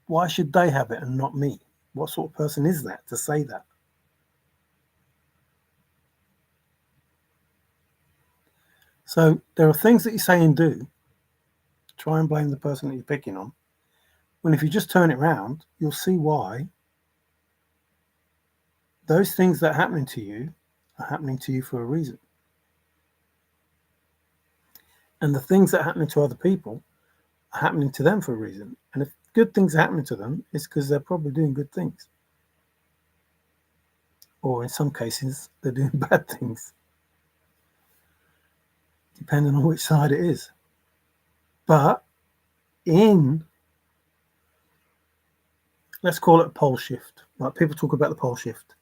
Why should they have it and not me? What sort of person is that to say that? So there are things that you say and do. Try and blame the person that you're picking on. When if you just turn it around, you'll see why those things that are happening to you are happening to you for a reason. And the things that are happening to other people are happening to them for a reason. And if good things are happening to them, it's because they're probably doing good things. Or in some cases, they're doing bad things. Depending on which side it is. But let's call it a pole shift. Like, people talk about the pole shift.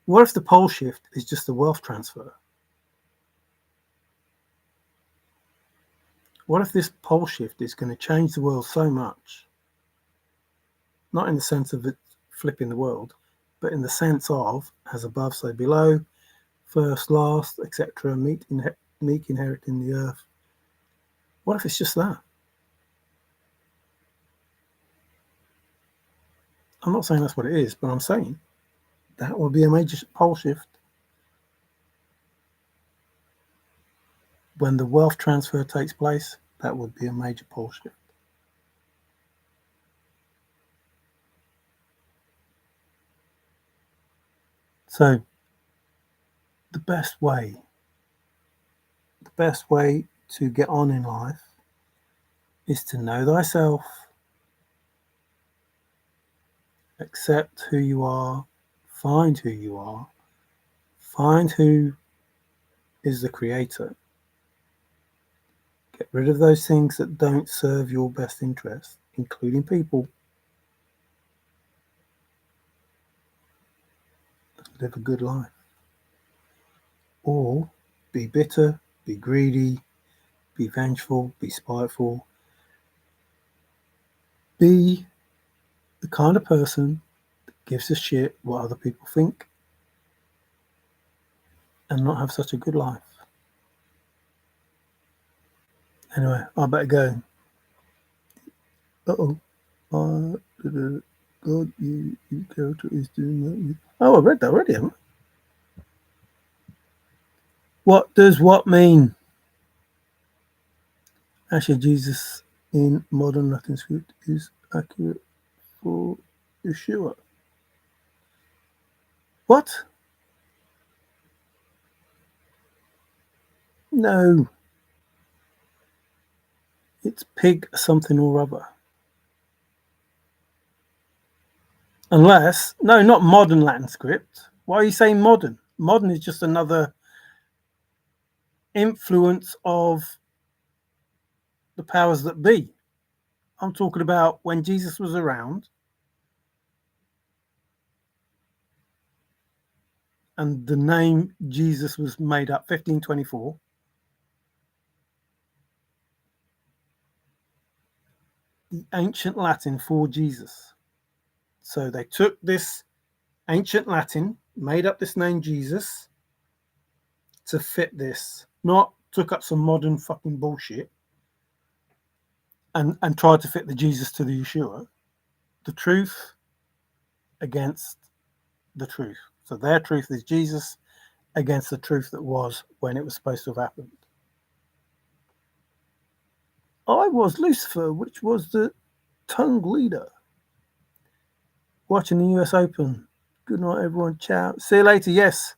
What if the pole shift is just the wealth transfer? What if this pole shift is going to change the world so much? Not in the sense of it flipping the world, but in the sense of as above, so below, first, last, etc., meek inheriting the earth. What if it's just that? I'm not saying that's what it is, but I'm saying that would be a major pole shift. when the wealth transfer takes place, that would be a major pole shift. So the best way to get on in life is to know thyself, accept who you are, find who you are, find who is the creator, get rid of those things that don't serve your best interest, including people, live a good life. Or be bitter, be greedy, be vengeful, be spiteful, be the kind of person that gives a shit what other people think and not have such a good life. Anyway, I better go. Uh-oh. God, you character is doing that. Oh, I read that already, haven't I? What does what mean? Actually, Jesus in modern Latin script is accurate for Yeshua. What? No. It's pig something or other. Unless, no, not modern Latin script. Why are you saying modern? Modern is just another influence of the powers that be. I'm talking about when Jesus was around and the name Jesus was made up, 1524. The ancient Latin for Jesus. So they took this ancient Latin, made up this name Jesus to fit this, not took up some modern fucking bullshit and tried to fit the Jesus to the Yeshua. The truth against the truth. So their truth is Jesus against the truth that was when it was supposed to have happened. I was Lucifer, which was the tongue leader. Watching the US Open. Good night, everyone. Ciao. See you later. Yes.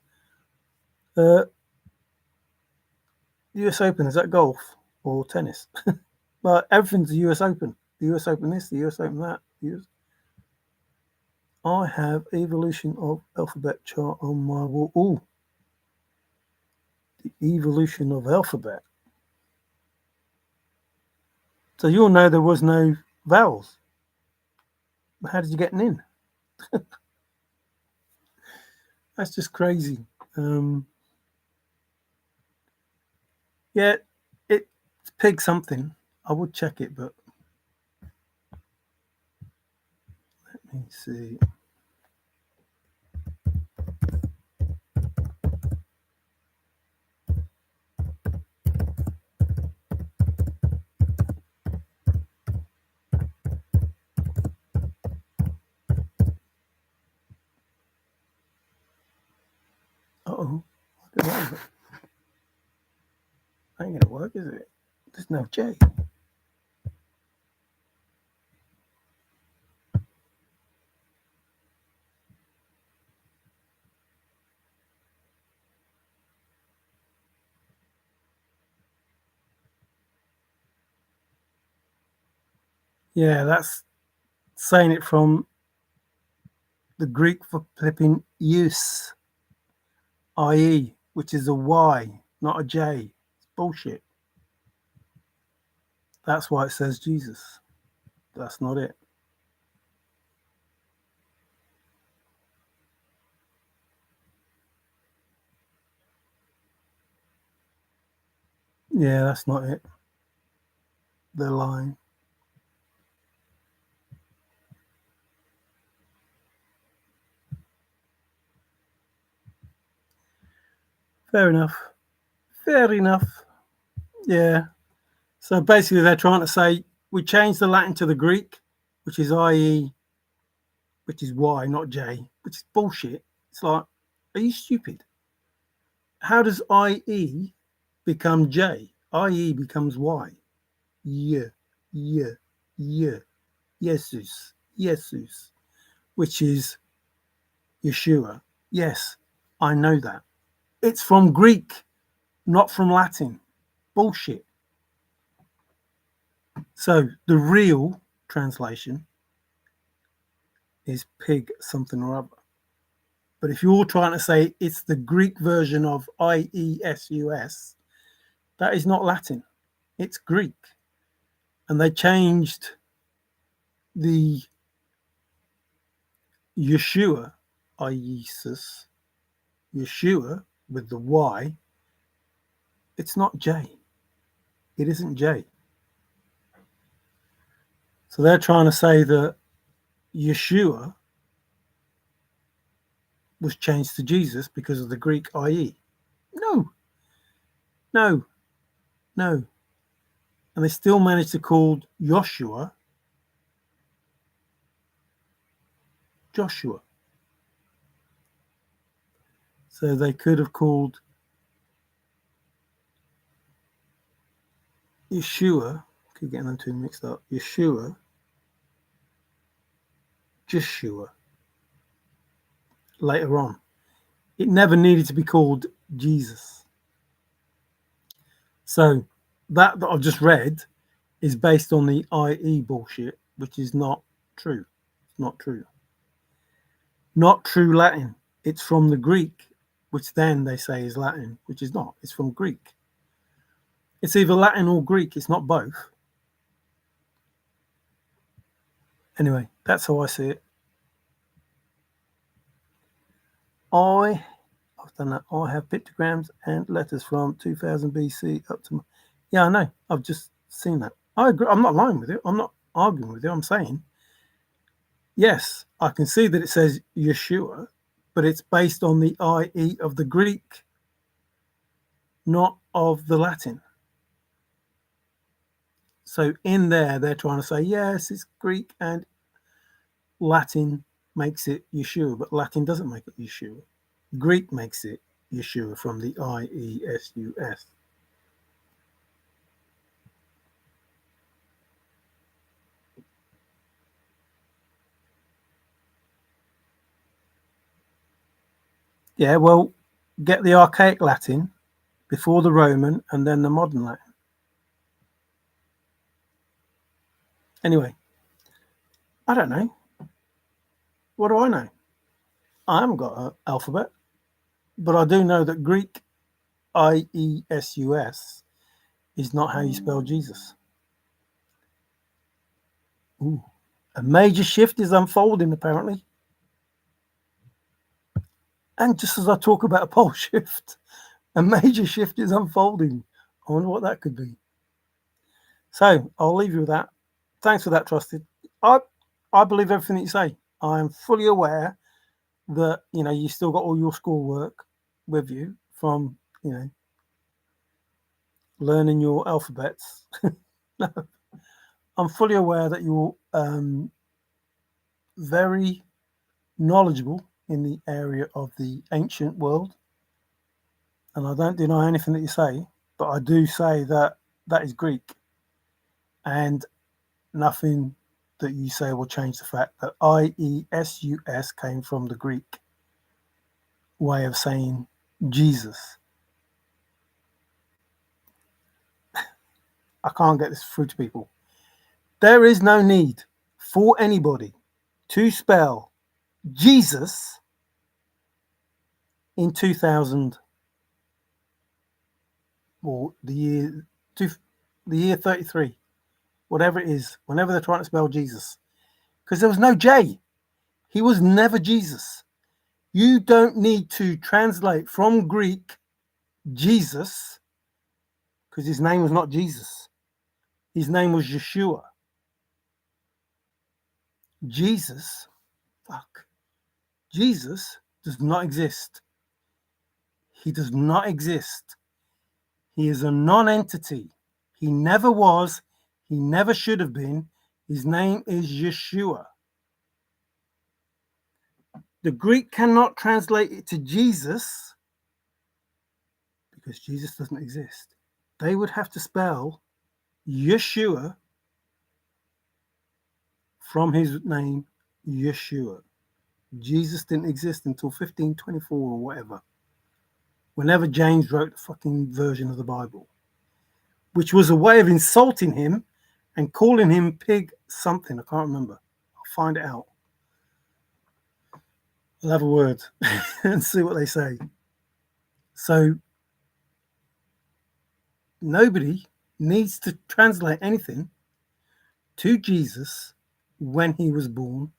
The US Open, is that golf or tennis? But everything's the US Open. The US Open this, the US Open that. I have evolution of alphabet chart on my wall. Ooh, the evolution of alphabet. So you'll know there was no vowels. How did you get in? That's just crazy. Yeah, it's pig something. I would check it, but let me see. Uh-oh. That ain't gonna work, is it? There's no J. Yeah, that's saying it from the Greek for flipping use, i.e., which is a Y, not a J. It's bullshit. That's why it says Jesus. That's not it. Yeah, that's not it. They're lying. Fair enough. Fair enough. Yeah. So basically, they're trying to say we changed the Latin to the Greek, which is i.e., which is Y, not J, which is bullshit. It's like, are you stupid? How does i.e. become J. IE becomes Y. Yeah, yeah, yeah. Jesus, Jesus, which is Yeshua. Yes, I know that. It's from Greek, not from Latin. Bullshit. So the real translation is pig something or other. But if you're trying to say it's the Greek version of IESUS, that is not Latin. It's Greek. And they changed the Yeshua, IESUS, Yeshua with the Y. It's not J. It isn't J. So they're trying to say that Yeshua was changed to Jesus because of the Greek IE. No, no, no. And they still managed to call Joshua Joshua. So they could have called Yeshua, keep getting them two mixed up, Yeshua, Joshua later on. It never needed to be called Jesus. So that I've just read is based on the IE bullshit, which is not true. It's not true. Not true Latin. It's from the Greek, which then they say is Latin, which is not. It's from Greek. It's either Latin or Greek. It's not both. Anyway, that's how I see it. I've done that. I have pictograms and letters from 2000 BC up to. Yeah, I know. I've just seen that. I agree. I'm not lying with you. I'm not arguing with you. I'm saying, yes, I can see that it says Yeshua, but it's based on the IE of the Greek, not of the Latin. So in there, they're trying to say, yes, it's Greek and Latin makes it Yeshua, but Latin doesn't make it Yeshua. Greek makes it Yeshua from the IESUS. Yeah, well, get the archaic Latin before the Roman and then the modern Latin. Anyway, I don't know. What do I know? I haven't got an alphabet, but I do know that Greek IESUS is not how you spell Jesus. Ooh. A major shift is unfolding, apparently. And just as I talk about a pole shift, a major shift is unfolding. I wonder what that could be. So I'll leave you with that. Thanks for that, Trusted. I believe everything that you say. I am fully aware that, you still got all your schoolwork with you from, learning your alphabets. No, I'm fully aware that you're very knowledgeable in the area of the ancient world. And I don't deny anything that you say, but I do say that that is Greek. And nothing that you say will change the fact that IESUS came from the Greek way of saying Jesus. I can't get this through to people. There is no need for anybody to spell Jesus in 2000 or the year 33, whatever it is, whenever they're trying to spell Jesus, because there was no J. He was never Jesus. You don't need to translate from Greek Jesus, because his name was not Jesus. His name was Yeshua. Jesus does not exist. He does not exist. He is a non-entity. He never was. He never should have been. His name is Yeshua. The Greek cannot translate it to Jesus because Jesus doesn't exist. they would have to spell Yeshua from his name, Yeshua. Jesus didn't exist until 1524 or whatever, whenever James wrote the fucking version of the Bible, which was a way of insulting him and calling him pig something. I can't remember. I'll find it out. I'll have a word and see what they say. So nobody needs to translate anything to Jesus when he was born,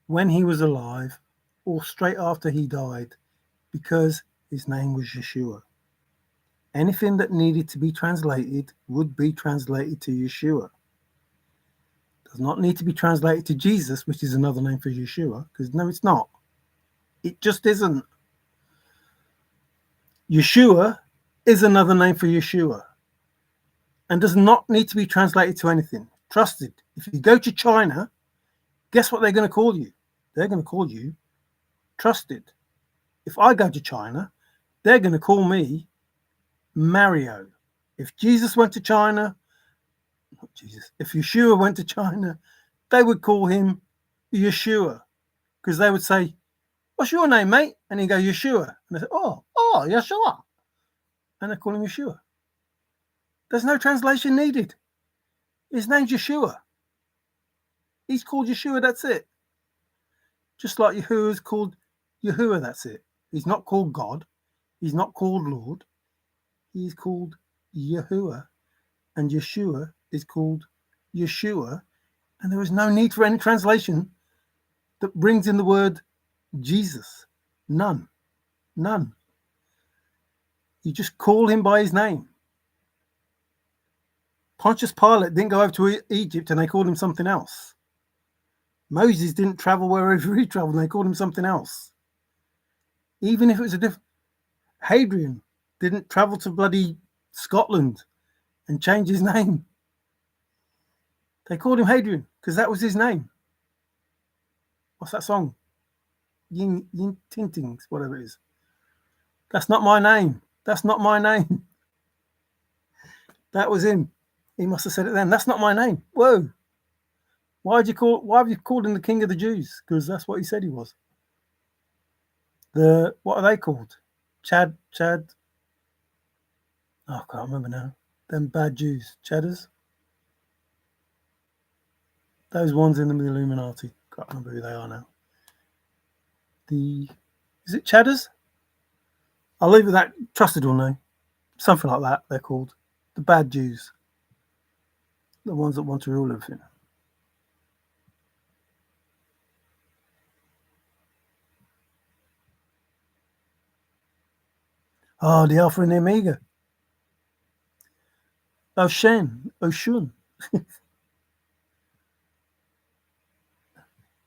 when he was alive, or straight after he died, because his name was Yeshua. Anything that needed to be translated would be translated to Yeshua. Does not need to be translated to Jesus, which is another name for Yeshua, because no, it's not. It just isn't. Yeshua is another name for Yeshua and does not need to be translated to anything. Trusted. If you go to China, guess what they're going to call you? They're going to call you Trusted. If I go to China, they're going to call me Mario. If Jesus went to China, not Jesus, if Yeshua went to China, they would call him Yeshua, because they would say, "What's your name, mate?" And he'd go, "Yeshua." And they say, "Oh, Yeshua." And they call him Yeshua. There's no translation needed. His name's Yeshua. He's called Yeshua, that's it. Just like Yahuwah is called Yahuwah, that's it. He's not called God. He's not called Lord. He's called Yahuwah. And Yeshua is called Yeshua. And there is no need for any translation that brings in the word Jesus. None. None. You just call him by his name. Pontius Pilate didn't go over to Egypt and they called him something else. Moses didn't travel wherever he traveled and they called him something else. Even if it was a different... Hadrian didn't travel to bloody Scotland and change his name. They called him Hadrian because that was his name. What's that song? Yin Tintings, whatever it is. That's not my name. That's not my name. That was him. He must have said it then. That's not my name. Whoa. Why have you called him the King of the Jews? Because that's what he said he was. What are they called? Chad. Oh, I can't remember now. Them bad Jews. Chadders? Those ones in the Illuminati. Can't remember who they are now. Is it Chadders? I'll leave it that. Trusted will know. Something like that they're called. The bad Jews. The ones that want to rule everything. Oh, the Alpha and the Omega. Oshun.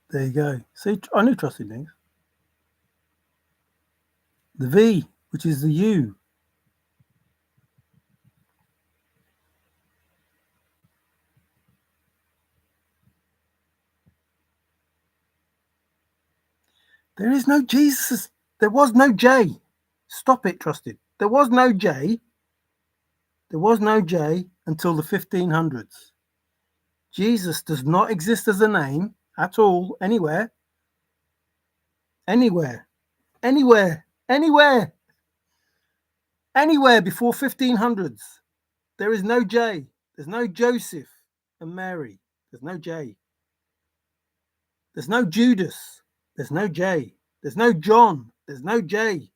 There you go. See, I knew trusted names. The V, which is the U. There is no Jesus. There was no J. Stop it, trusted. There was no J. There was no J until the 1500s. Jesus does not exist as a name at all, anywhere. Anywhere before 1500s. There is no J. There's no Joseph and Mary. There's no J. There's no Judas. There's no J. There's no John. There's no J.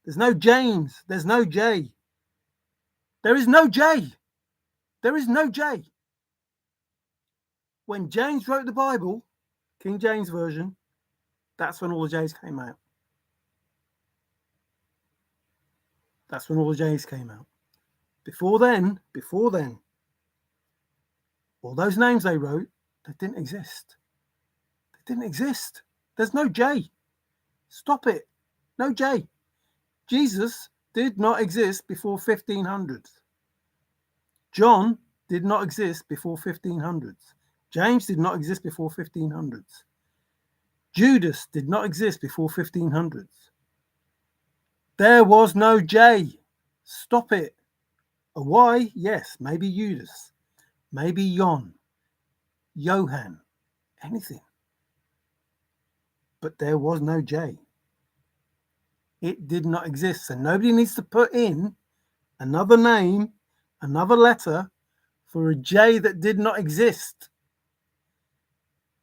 There's no James. There's no J. There is no J. There is no J. When James wrote the Bible, King James Version, that's when all the J's came out. That's when all the J's came out. Before then, all those names they wrote, they didn't exist. They didn't exist. There's no J. Stop it. No J. Jesus did not exist before 1500s. John did not exist before 1500s. James did not exist before 1500s. Judas did not exist before 1500s. There was no J. Stop it. A Y, yes, maybe Judas, maybe Jon, Johann, anything. But there was no J. It did not exist. So nobody needs to put in another name, another letter for a J that did not exist.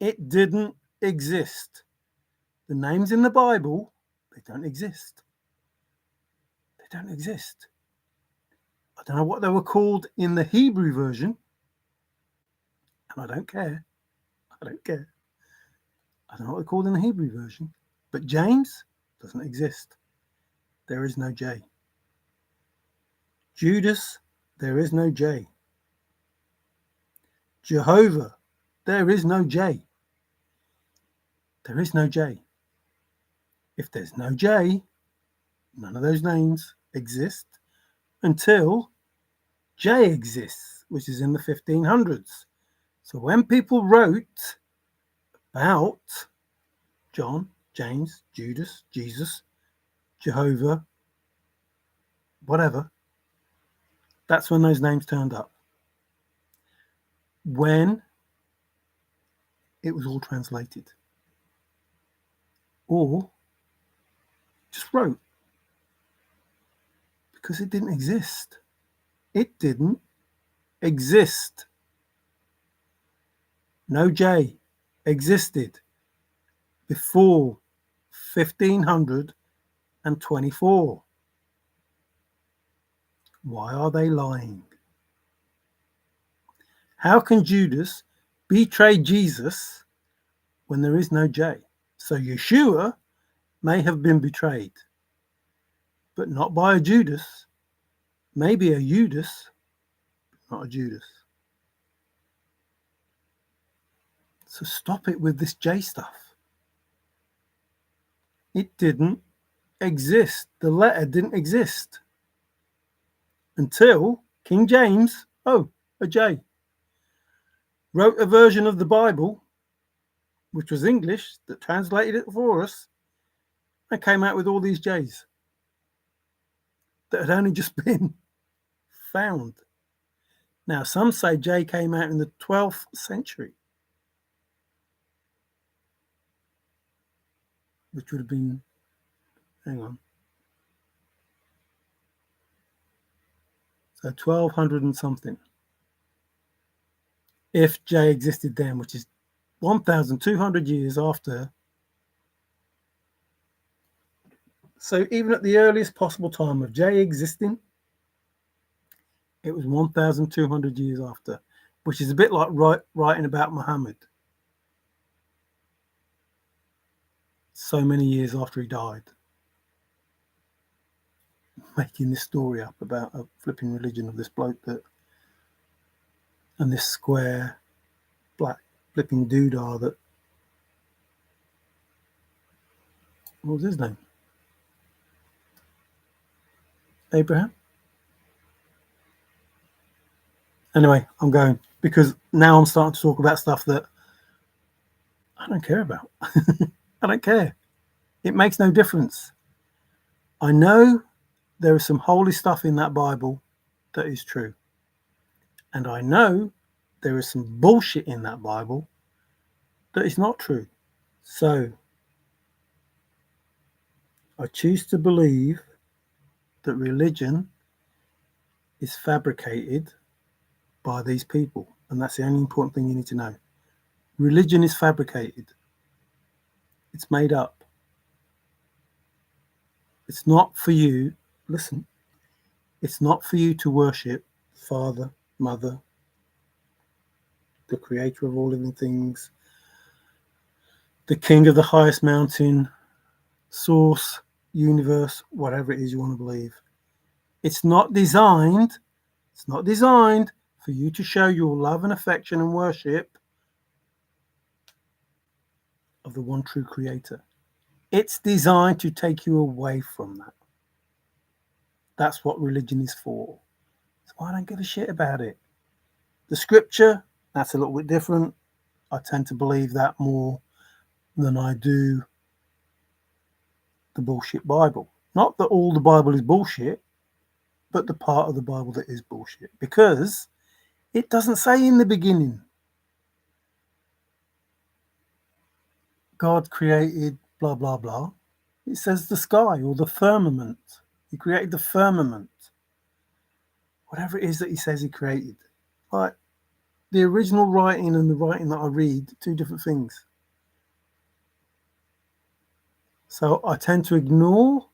It didn't exist. The names in the Bible, they don't exist. They don't exist. I don't know what they were called in the Hebrew version, and I don't care. I don't care. I don't know what they're called in the Hebrew version, but James doesn't exist. There is no J. Judas, there is no J. Jehovah, there is no J. There is no J. If there's no J, none of those names exist until J exists, which is in the 1500s. So when people wrote about John, James, Judas, Jesus, Jehovah, whatever, that's when those names turned up. When it was all translated. Or just wrote. Because it didn't exist. It didn't exist. No J existed before 1524. Why are they lying? How can Judas betray Jesus when there is no J? So Yeshua may have been betrayed, but not by a Judas. Maybe a Judas, but not a Judas. So stop it with this J stuff. It didn't exist. The letter didn't exist until King James, a J, wrote a version of the Bible, which was English, that translated it for us and came out with all these J's that had only just been found. Now, some say J came out in the 12th century, which would have been, hang on, so 1200 and something. If J existed then, which is 1,200 years after. So even at the earliest possible time of J existing, it was 1,200 years after, which is a bit like writing about Muhammad so many years after he died, making this story up about a flipping religion of this bloke that, and this square black flipping doodah that, what was his name? Abraham? Anyway, I'm going because now I'm starting to talk about stuff that I don't care about. I don't care. It makes no difference. I know there is some holy stuff in that Bible that is true. And I know there is some bullshit in that Bible that is not true. So I choose to believe that religion is fabricated by these people. And that's the only important thing you need to know. Religion is fabricated. It's made up. It's not for you, listen, it's not for you to worship Father, Mother, the creator of all living things, the king of the highest mountain, source, universe, whatever it is you want to believe. It's not designed for you to show your love and affection and worship of the one true creator. It's designed to take you away from that. That's what religion is for. So I don't give a shit about it. The scripture, that's a little bit different. I tend to believe that more than I do the bullshit Bible. Not that all the Bible is bullshit, but the part of the Bible that is bullshit. Because it doesn't say in the beginning God created blah, blah, blah. It says the sky or the firmament. He created the firmament. Whatever it is that he says he created. Like the original writing and the writing that I read, two different things. So I tend to ignore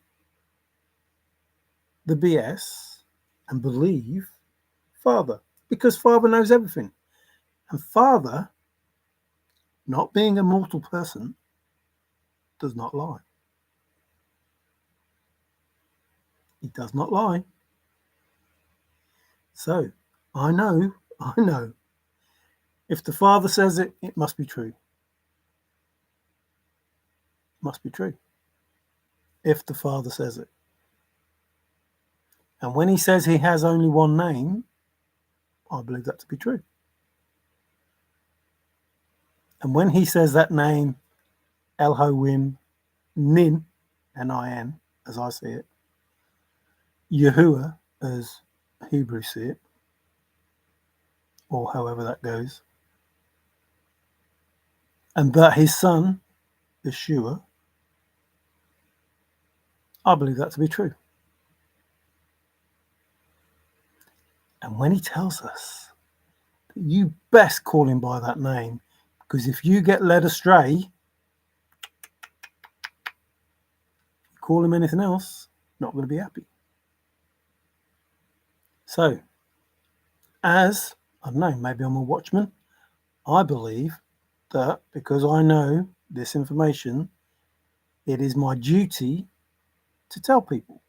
the BS and believe Father, because Father knows everything. And Father, not being a mortal person, does not lie. He does not lie. So I know, if the Father says it, it must be true. It must be true. If the Father says it. And when he says he has only one name, I believe that to be true. And when he says that name, Elohim, Nin, N-I-N, as I see it, Yahuwah, as Hebrews see it, or however that goes, and that his son, Yeshua, I believe that to be true. And when he tells us that you best call him by that name, because if you get led astray, call him anything else, not going to be happy. So, as, I don't know, maybe I'm a watchman, I believe that because I know this information, it is my duty to tell people.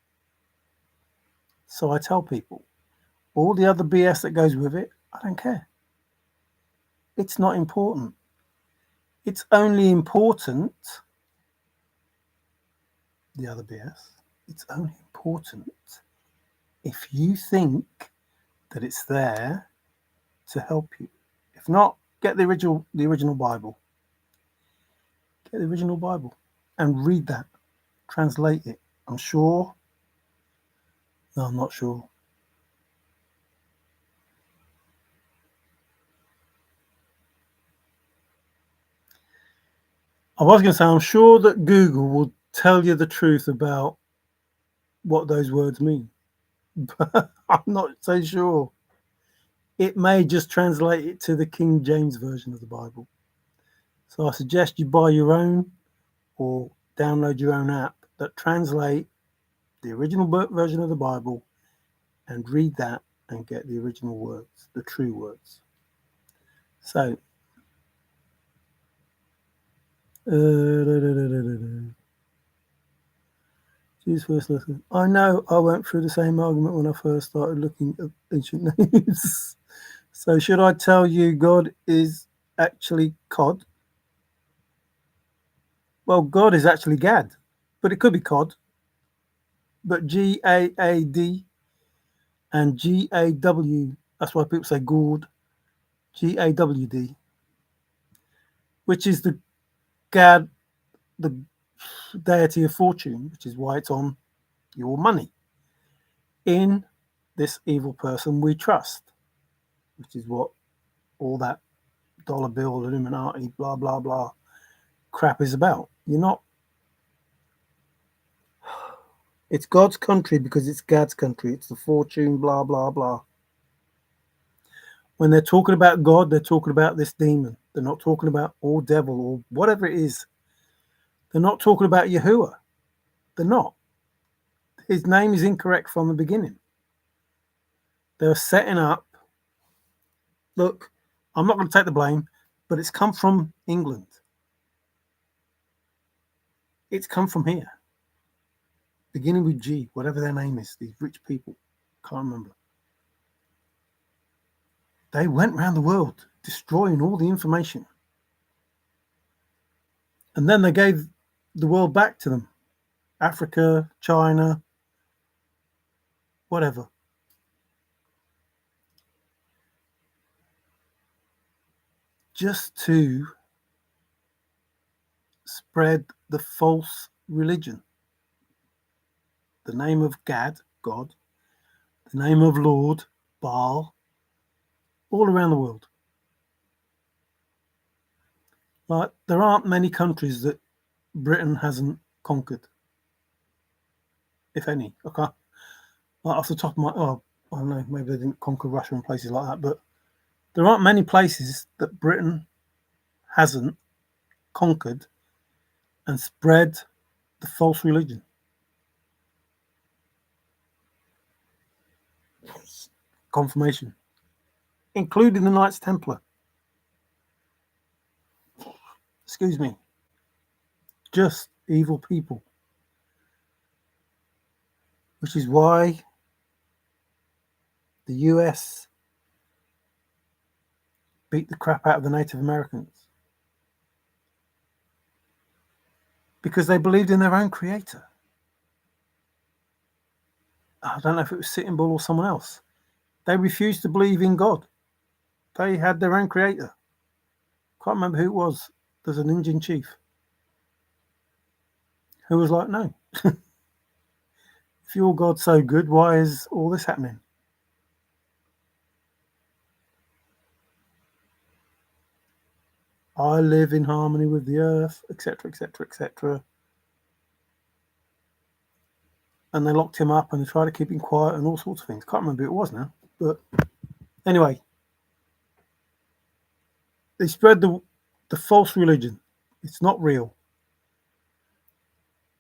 So I tell people. All the other BS that goes with it, I don't care. It's not important. It's only important, the other BS, it's only important if you think that it's there to help you. If not, get the original Bible. Get the original Bible and read that. Translate it. I'm sure. No, I'm not sure. I was going to say, I'm sure that Google will tell you the truth about what those words mean, but I'm not so sure. It may just translate it to the King James Version of the Bible. So I suggest you buy your own or download your own app that translate the original version of the Bible and read that and get the original words, the true words. So, Jesus first lesson. I know I went through the same argument when I first started looking at ancient names. So should I tell you God is actually Cod? Well, God is actually Gad, but it could be Cod. But Gaad and Gaw, that's why people say Gord, Gawd, which is the Gad, the deity of fortune, which is why it's on your money. In this evil person we trust, which is what all that dollar bill, Illuminati, blah, blah, blah crap is about. You're not. It's God's country because it's God's country. It's the fortune, blah, blah, blah. When they're talking about God, they're talking about this demon. They're not talking about or devil or whatever it is. They're not talking about Yahuwah. They're not. His name is incorrect from the beginning. They're setting up. Look, I'm not going to take the blame, but it's come from England. It's come from here. Beginning with G, whatever their name is, these rich people. Can't remember. They went around the world destroying all the information. And then they gave the world back to them. Africa, China, whatever. Just to spread the false religion. The name of Gad, God, the name of Lord, Baal, all around the world. Like, there aren't many countries that Britain hasn't conquered, if any. Okay, like off the top of my, I don't know, maybe they didn't conquer Russia and places like that, but there aren't many places that Britain hasn't conquered and spread the false religion. Confirmation, including the Knights Templar. Excuse me. Just evil people. Which is why the US beat the crap out of the Native Americans. Because they believed in their own creator. I don't know if it was Sitting Bull or someone else. They refused to believe in God. They had their own creator. Can't remember who it was. There's an Indian chief who was like, no. If your God's so good, why is all this happening? I live in harmony with the earth, etc., etc., etc. And they locked him up and they tried to keep him quiet and all sorts of things. Can't remember who it was now. But anyway, they spread the false religion. It's not real.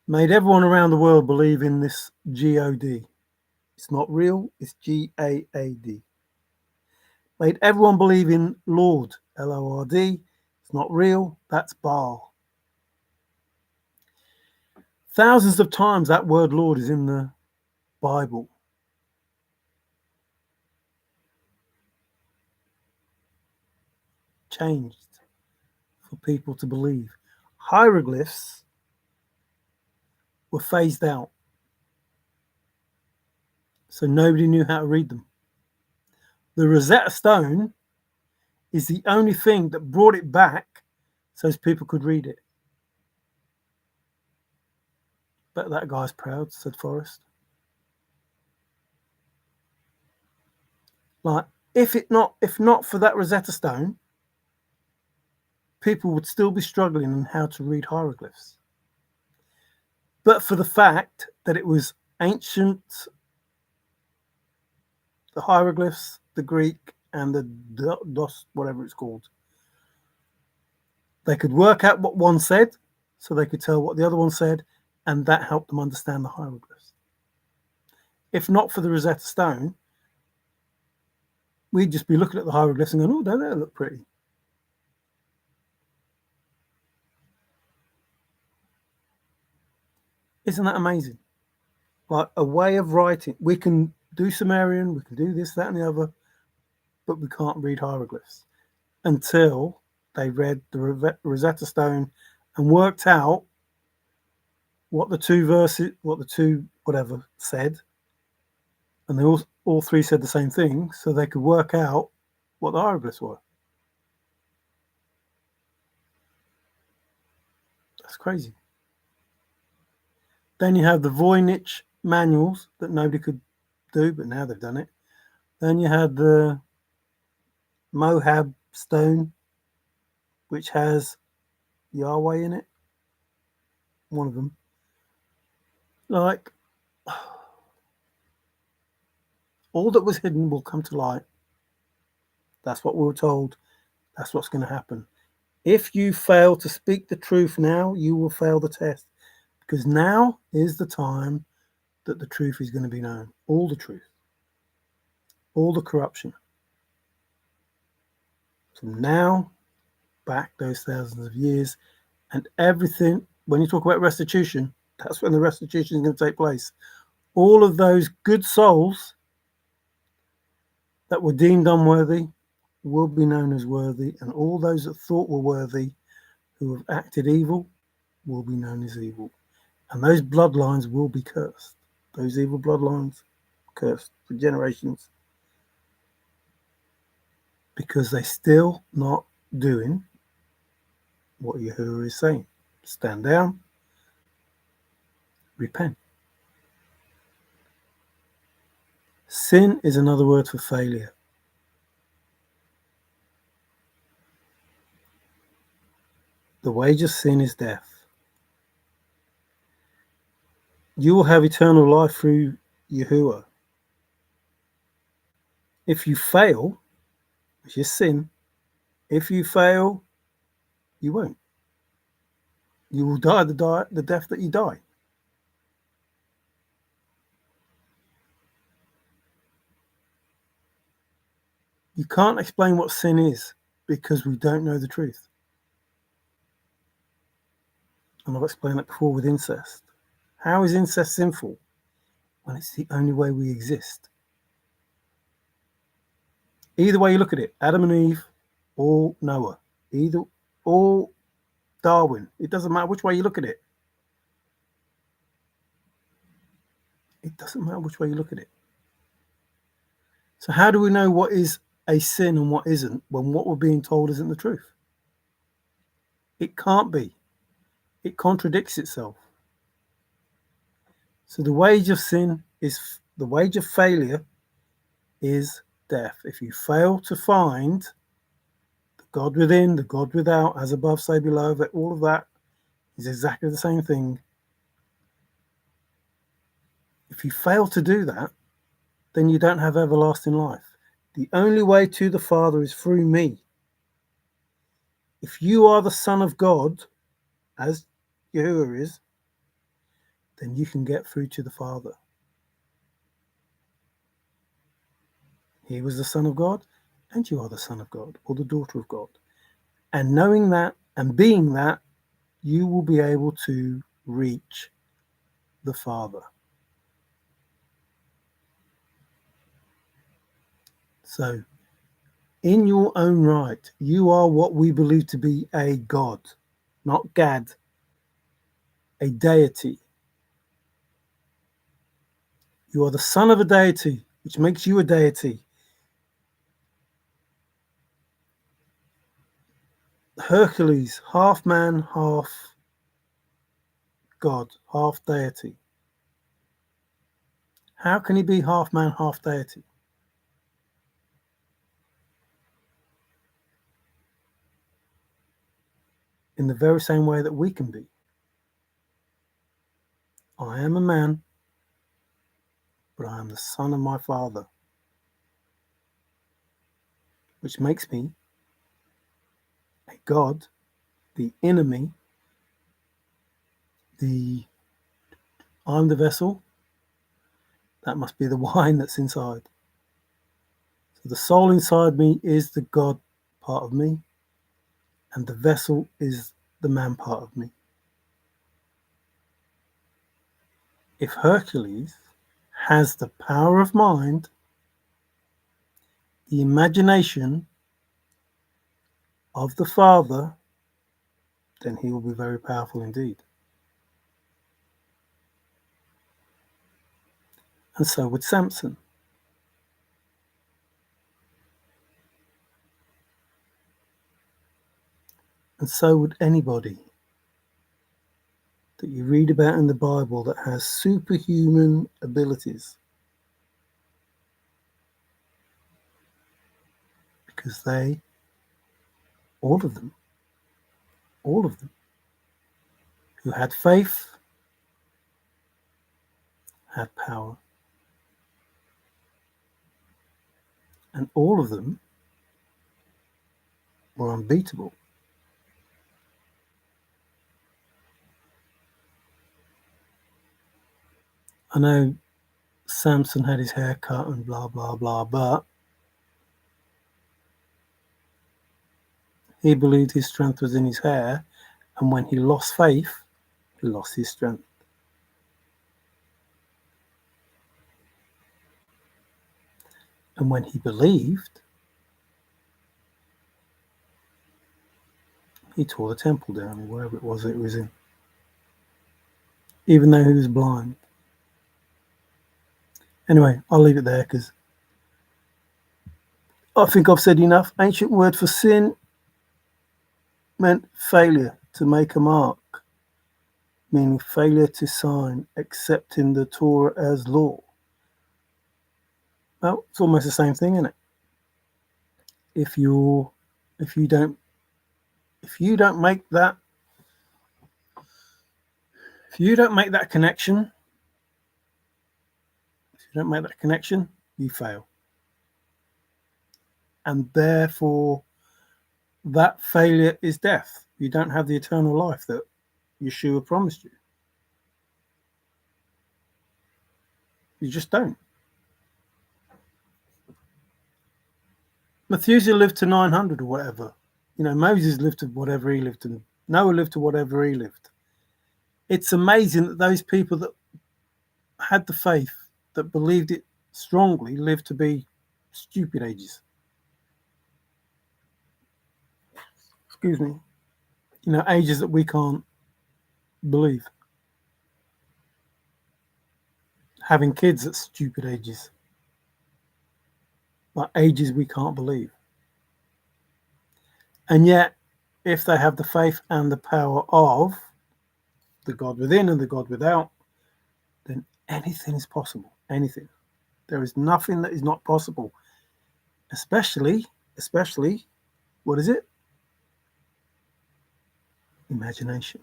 Made everyone around the world believe in this God. It's not real. It's GAAD. Made everyone believe in Lord, Lord. It's not real. That's Baal. Thousands of times that word Lord is in the Bible. Changed for people to believe. Hieroglyphs were phased out. So nobody knew how to read them. The Rosetta Stone is the only thing that brought it back so people could read it. Bet that guy's proud, said Forrest. Like, if not for that Rosetta Stone, people would still be struggling on how to read hieroglyphs. But for the fact that it was ancient, the hieroglyphs, the Greek, and the DOS, whatever it's called, they could work out what one said, so they could tell what the other one said, and that helped them understand the hieroglyphs. If not for the Rosetta Stone, we'd just be looking at the hieroglyphs and going, oh, don't they look pretty? Isn't that amazing? Like, a way of writing. We can do Sumerian, we can do this, that, and the other, but we can't read hieroglyphs until they read the Rosetta Stone and worked out what the two verses, what the two whatever said, and they all three said the same thing, so they could work out what the hieroglyphs were. That's crazy. Then you have the Voynich manuals that nobody could do, but now they've done it. Then you had the Mohab stone, which has Yahweh in it. One of them. Like, all that was hidden will come to light. That's what we were told. That's what's going to happen. If you fail to speak the truth now, you will fail the test. Because now is the time that the truth is going to be known. All the truth. All the corruption. From now back those thousands of years, and everything, when you talk about restitution, that's when the restitution is going to take place. All of those good souls that were deemed unworthy will be known as worthy, and all those that thought were worthy, who have acted evil, will be known as evil. And those bloodlines will be cursed. Those evil bloodlines cursed for generations. Because they're still not doing what Yahuwah is saying. Stand down, repent. Sin is another word for failure. The wage of sin is death. You will have eternal life through Yahuwah. If you fail, which is sin, if you fail, you won't. You will die the death that you die. You can't explain what sin is because we don't know the truth. And I've explained that before with incest. How is incest sinful when it's the only way we exist? Either way you look at it, Adam and Eve or Noah, or Darwin, it doesn't matter which way you look at it. It doesn't matter which way you look at it. So how do we know what is a sin and what isn't when what we're being told isn't the truth? It can't be. It contradicts itself. So the wage of sin is, the wage of failure is death. If you fail to find the God within, the God without, as above, so below, that all of that is exactly the same thing. If you fail to do that, then you don't have everlasting life. The only way to the Father is through me. If you are the Son of God, as Yahuwah is, then you can get through to the Father. He was the Son of God, and you are the Son of God, or the daughter of God. And knowing that and being that, you will be able to reach the Father. So, in your own right, you are what we believe to be a God, not Gad, a deity. You are the son of a deity, which makes you a deity. Hercules, half man, half God, half deity. How can he be half man, half deity? In the very same way that we can be. I am a man, but I am the son of my Father, which makes me a God, the enemy, I'm the vessel, that must be the wine that's inside. So the soul inside me is the God part of me, and the vessel is the man part of me. If Hercules has the power of mind, the imagination of the Father, then he will be very powerful indeed. And so would Samson. And so would anybody that you read about in the Bible that has superhuman abilities. Because all of them, who had faith, had power. And all of them were unbeatable. I know Samson had his hair cut and blah, blah, blah, but he believed his strength was in his hair, and when he lost faith, he lost his strength. And when he believed, he tore the temple down, or wherever it was in, even though he was blind. Anyway, I'll leave it there because I think I've said enough. Ancient word for sin meant failure to make a mark, meaning failure to sign, accepting the Torah as law. Well, it's almost the same thing, isn't it? If you if you don't if you don't make that if you don't make that connection, if you don't make that connection, you fail. And therefore that failure is death. You don't have the eternal life that Yeshua promised you. You just don't. Methuselah lived to 900 or whatever. Moses lived to whatever he lived, and Noah lived to whatever he lived. It's amazing that those people that had the faith, that believed it strongly, lived to be stupid ages. Excuse me. Ages that we can't believe. Having kids at stupid ages. Like ages we can't believe. And yet, if they have the faith and the power of the God within and the God without, then anything is possible. Anything. There is nothing that is not possible. Especially, what is it? Imagination.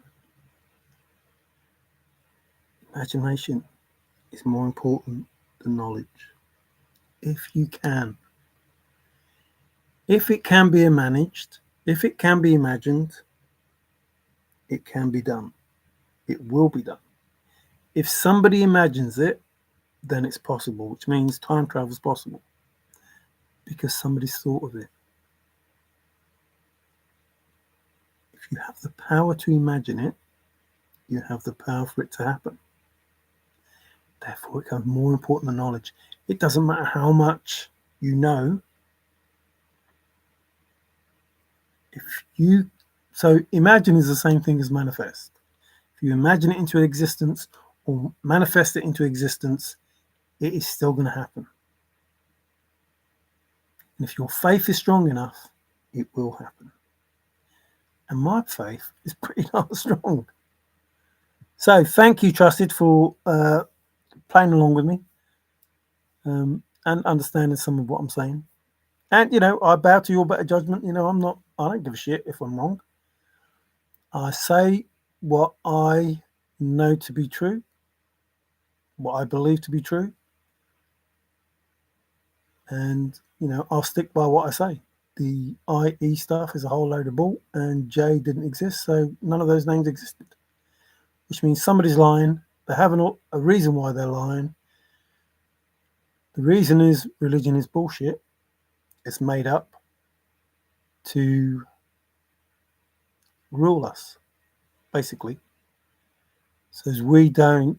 Imagination is more important than knowledge. If you can. If it can be managed, if it can be imagined, it can be done. It will be done. If somebody imagines it, then it's possible, which means time travel is possible because somebody's thought of it. If you have the power to imagine it, you have the power for it to happen. Therefore, it becomes more important than knowledge. It doesn't matter how much you know. So imagine is the same thing as manifest. If you imagine it into existence or manifest it into existence, it is still going to happen. And if your faith is strong enough, it will happen. And my faith is pretty darn strong. So thank you, Trusted, for playing along with me and understanding some of what I'm saying. And, I bow to your better judgment. I don't give a shit if I'm wrong. I say what I know to be true, what I believe to be true. And, I'll stick by what I say. The IE stuff is a whole load of bull, and J didn't exist, so none of those names existed. Which means somebody's lying. They have a reason why they're lying. The reason is religion is bullshit. It's made up to rule us, basically. So as we don't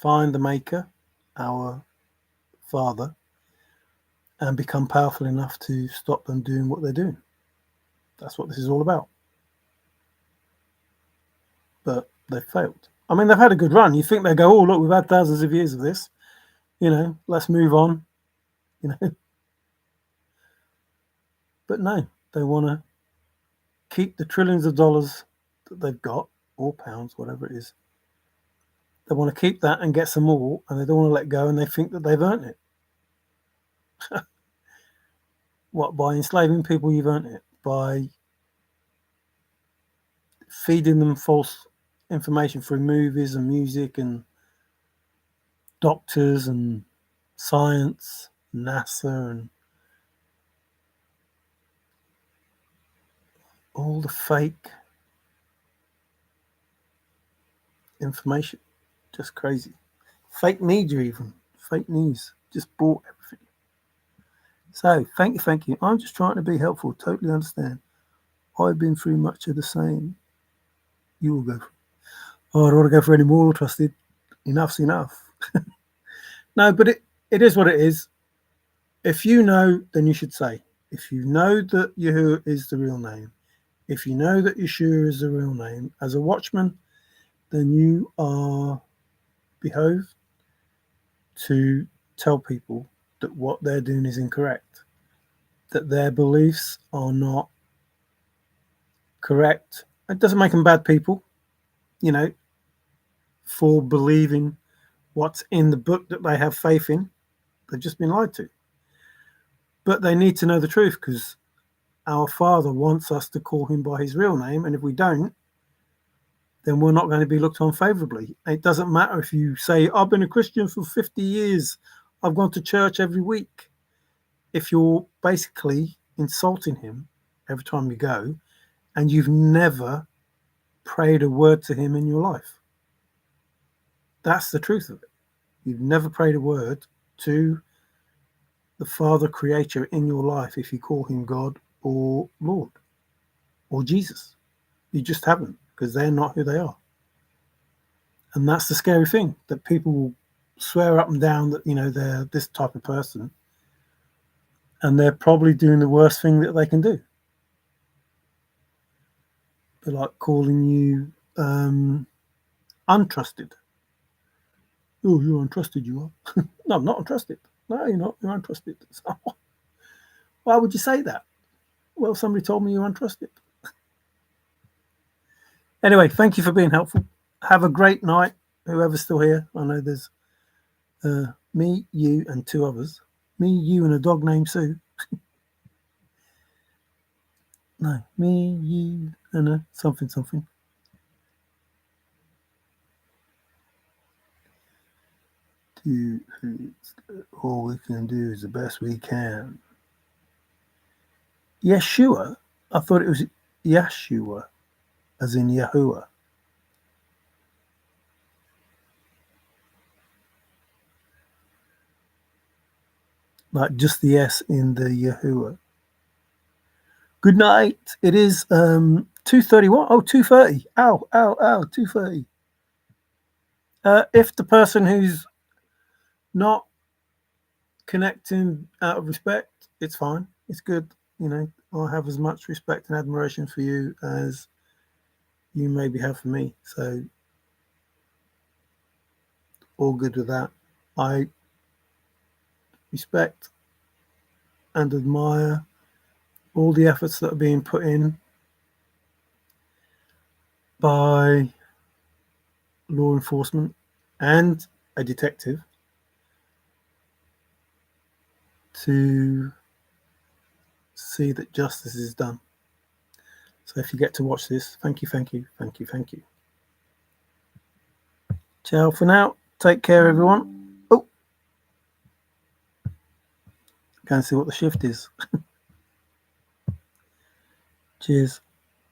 find the Maker, our Father, and become powerful enough to stop them doing what they're doing. That's what this is all about. But they've failed. I mean, they've had a good run. You think they go, oh, look, we've had thousands of years of this. Let's move on. But no, they want to keep the trillions of dollars that they've got, or pounds, whatever it is. They want to keep that and get some more, and they don't want to let go, and they think that they've earned it. What, by enslaving people, you've earned it? By feeding them false information through movies and music and doctors and science, NASA, and all the fake information. Just crazy. Fake media, even. Fake news. Just bought everything. So, thank you. I'm just trying to be helpful. Totally understand. I've been through much of the same. You will go for. Oh, I don't want to go for any more, Trusted. Enough's enough. No, but it is what it is. If you know, then you should say. If you know that Yahuwah is the real name, if you know that Yeshua is the real name, as a watchman, then you are behoved to tell people that what they're doing is incorrect, that their beliefs are not correct. It doesn't make them bad people, for believing what's in the book that they have faith in. They've just been lied to. But they need to know the truth, because our Father wants us to call him by his real name. And if we don't, then we're not going to be looked on favorably. It doesn't matter if you say, I've been a Christian for 50 years. I've gone to church every week. If you're basically insulting him every time you go, and you've never prayed a word to him in your life, that's the truth of it. You've never prayed a word to the Father Creator in your life if you call him God or Lord or Jesus. You just haven't, because they're not who they are. And that's the scary thing, that people will swear up and down that, they're this type of person, and they're probably doing the worst thing that they can do. They're like calling you untrusted. Oh, you're untrusted, you are. No, I'm not untrusted. No, you're not. You're untrusted. So, why would you say that? Well, somebody told me you're untrusted. Anyway, thank you for being helpful. Have a great night, whoever's still here. I know there's me, you, and two others. Me, you, and a dog named Sue. No, me, you, and a something. All we can do is the best we can. Yeshua? I thought it was Yeshua, as in Yahuwah. Like just the S in the Yahuwah. Good night. It is 2:31. Oh, 2:30. Ow, 2:30. If the person who's not connecting out of respect, it's fine. It's good. I have as much respect and admiration for you as you maybe have for me. So all good with that. I respect and admire all the efforts that are being put in by law enforcement and a detective to see that justice is done. So if you get to watch this, thank you. Ciao for now. Take care, everyone. Oh, go and see what the shift is. Cheers.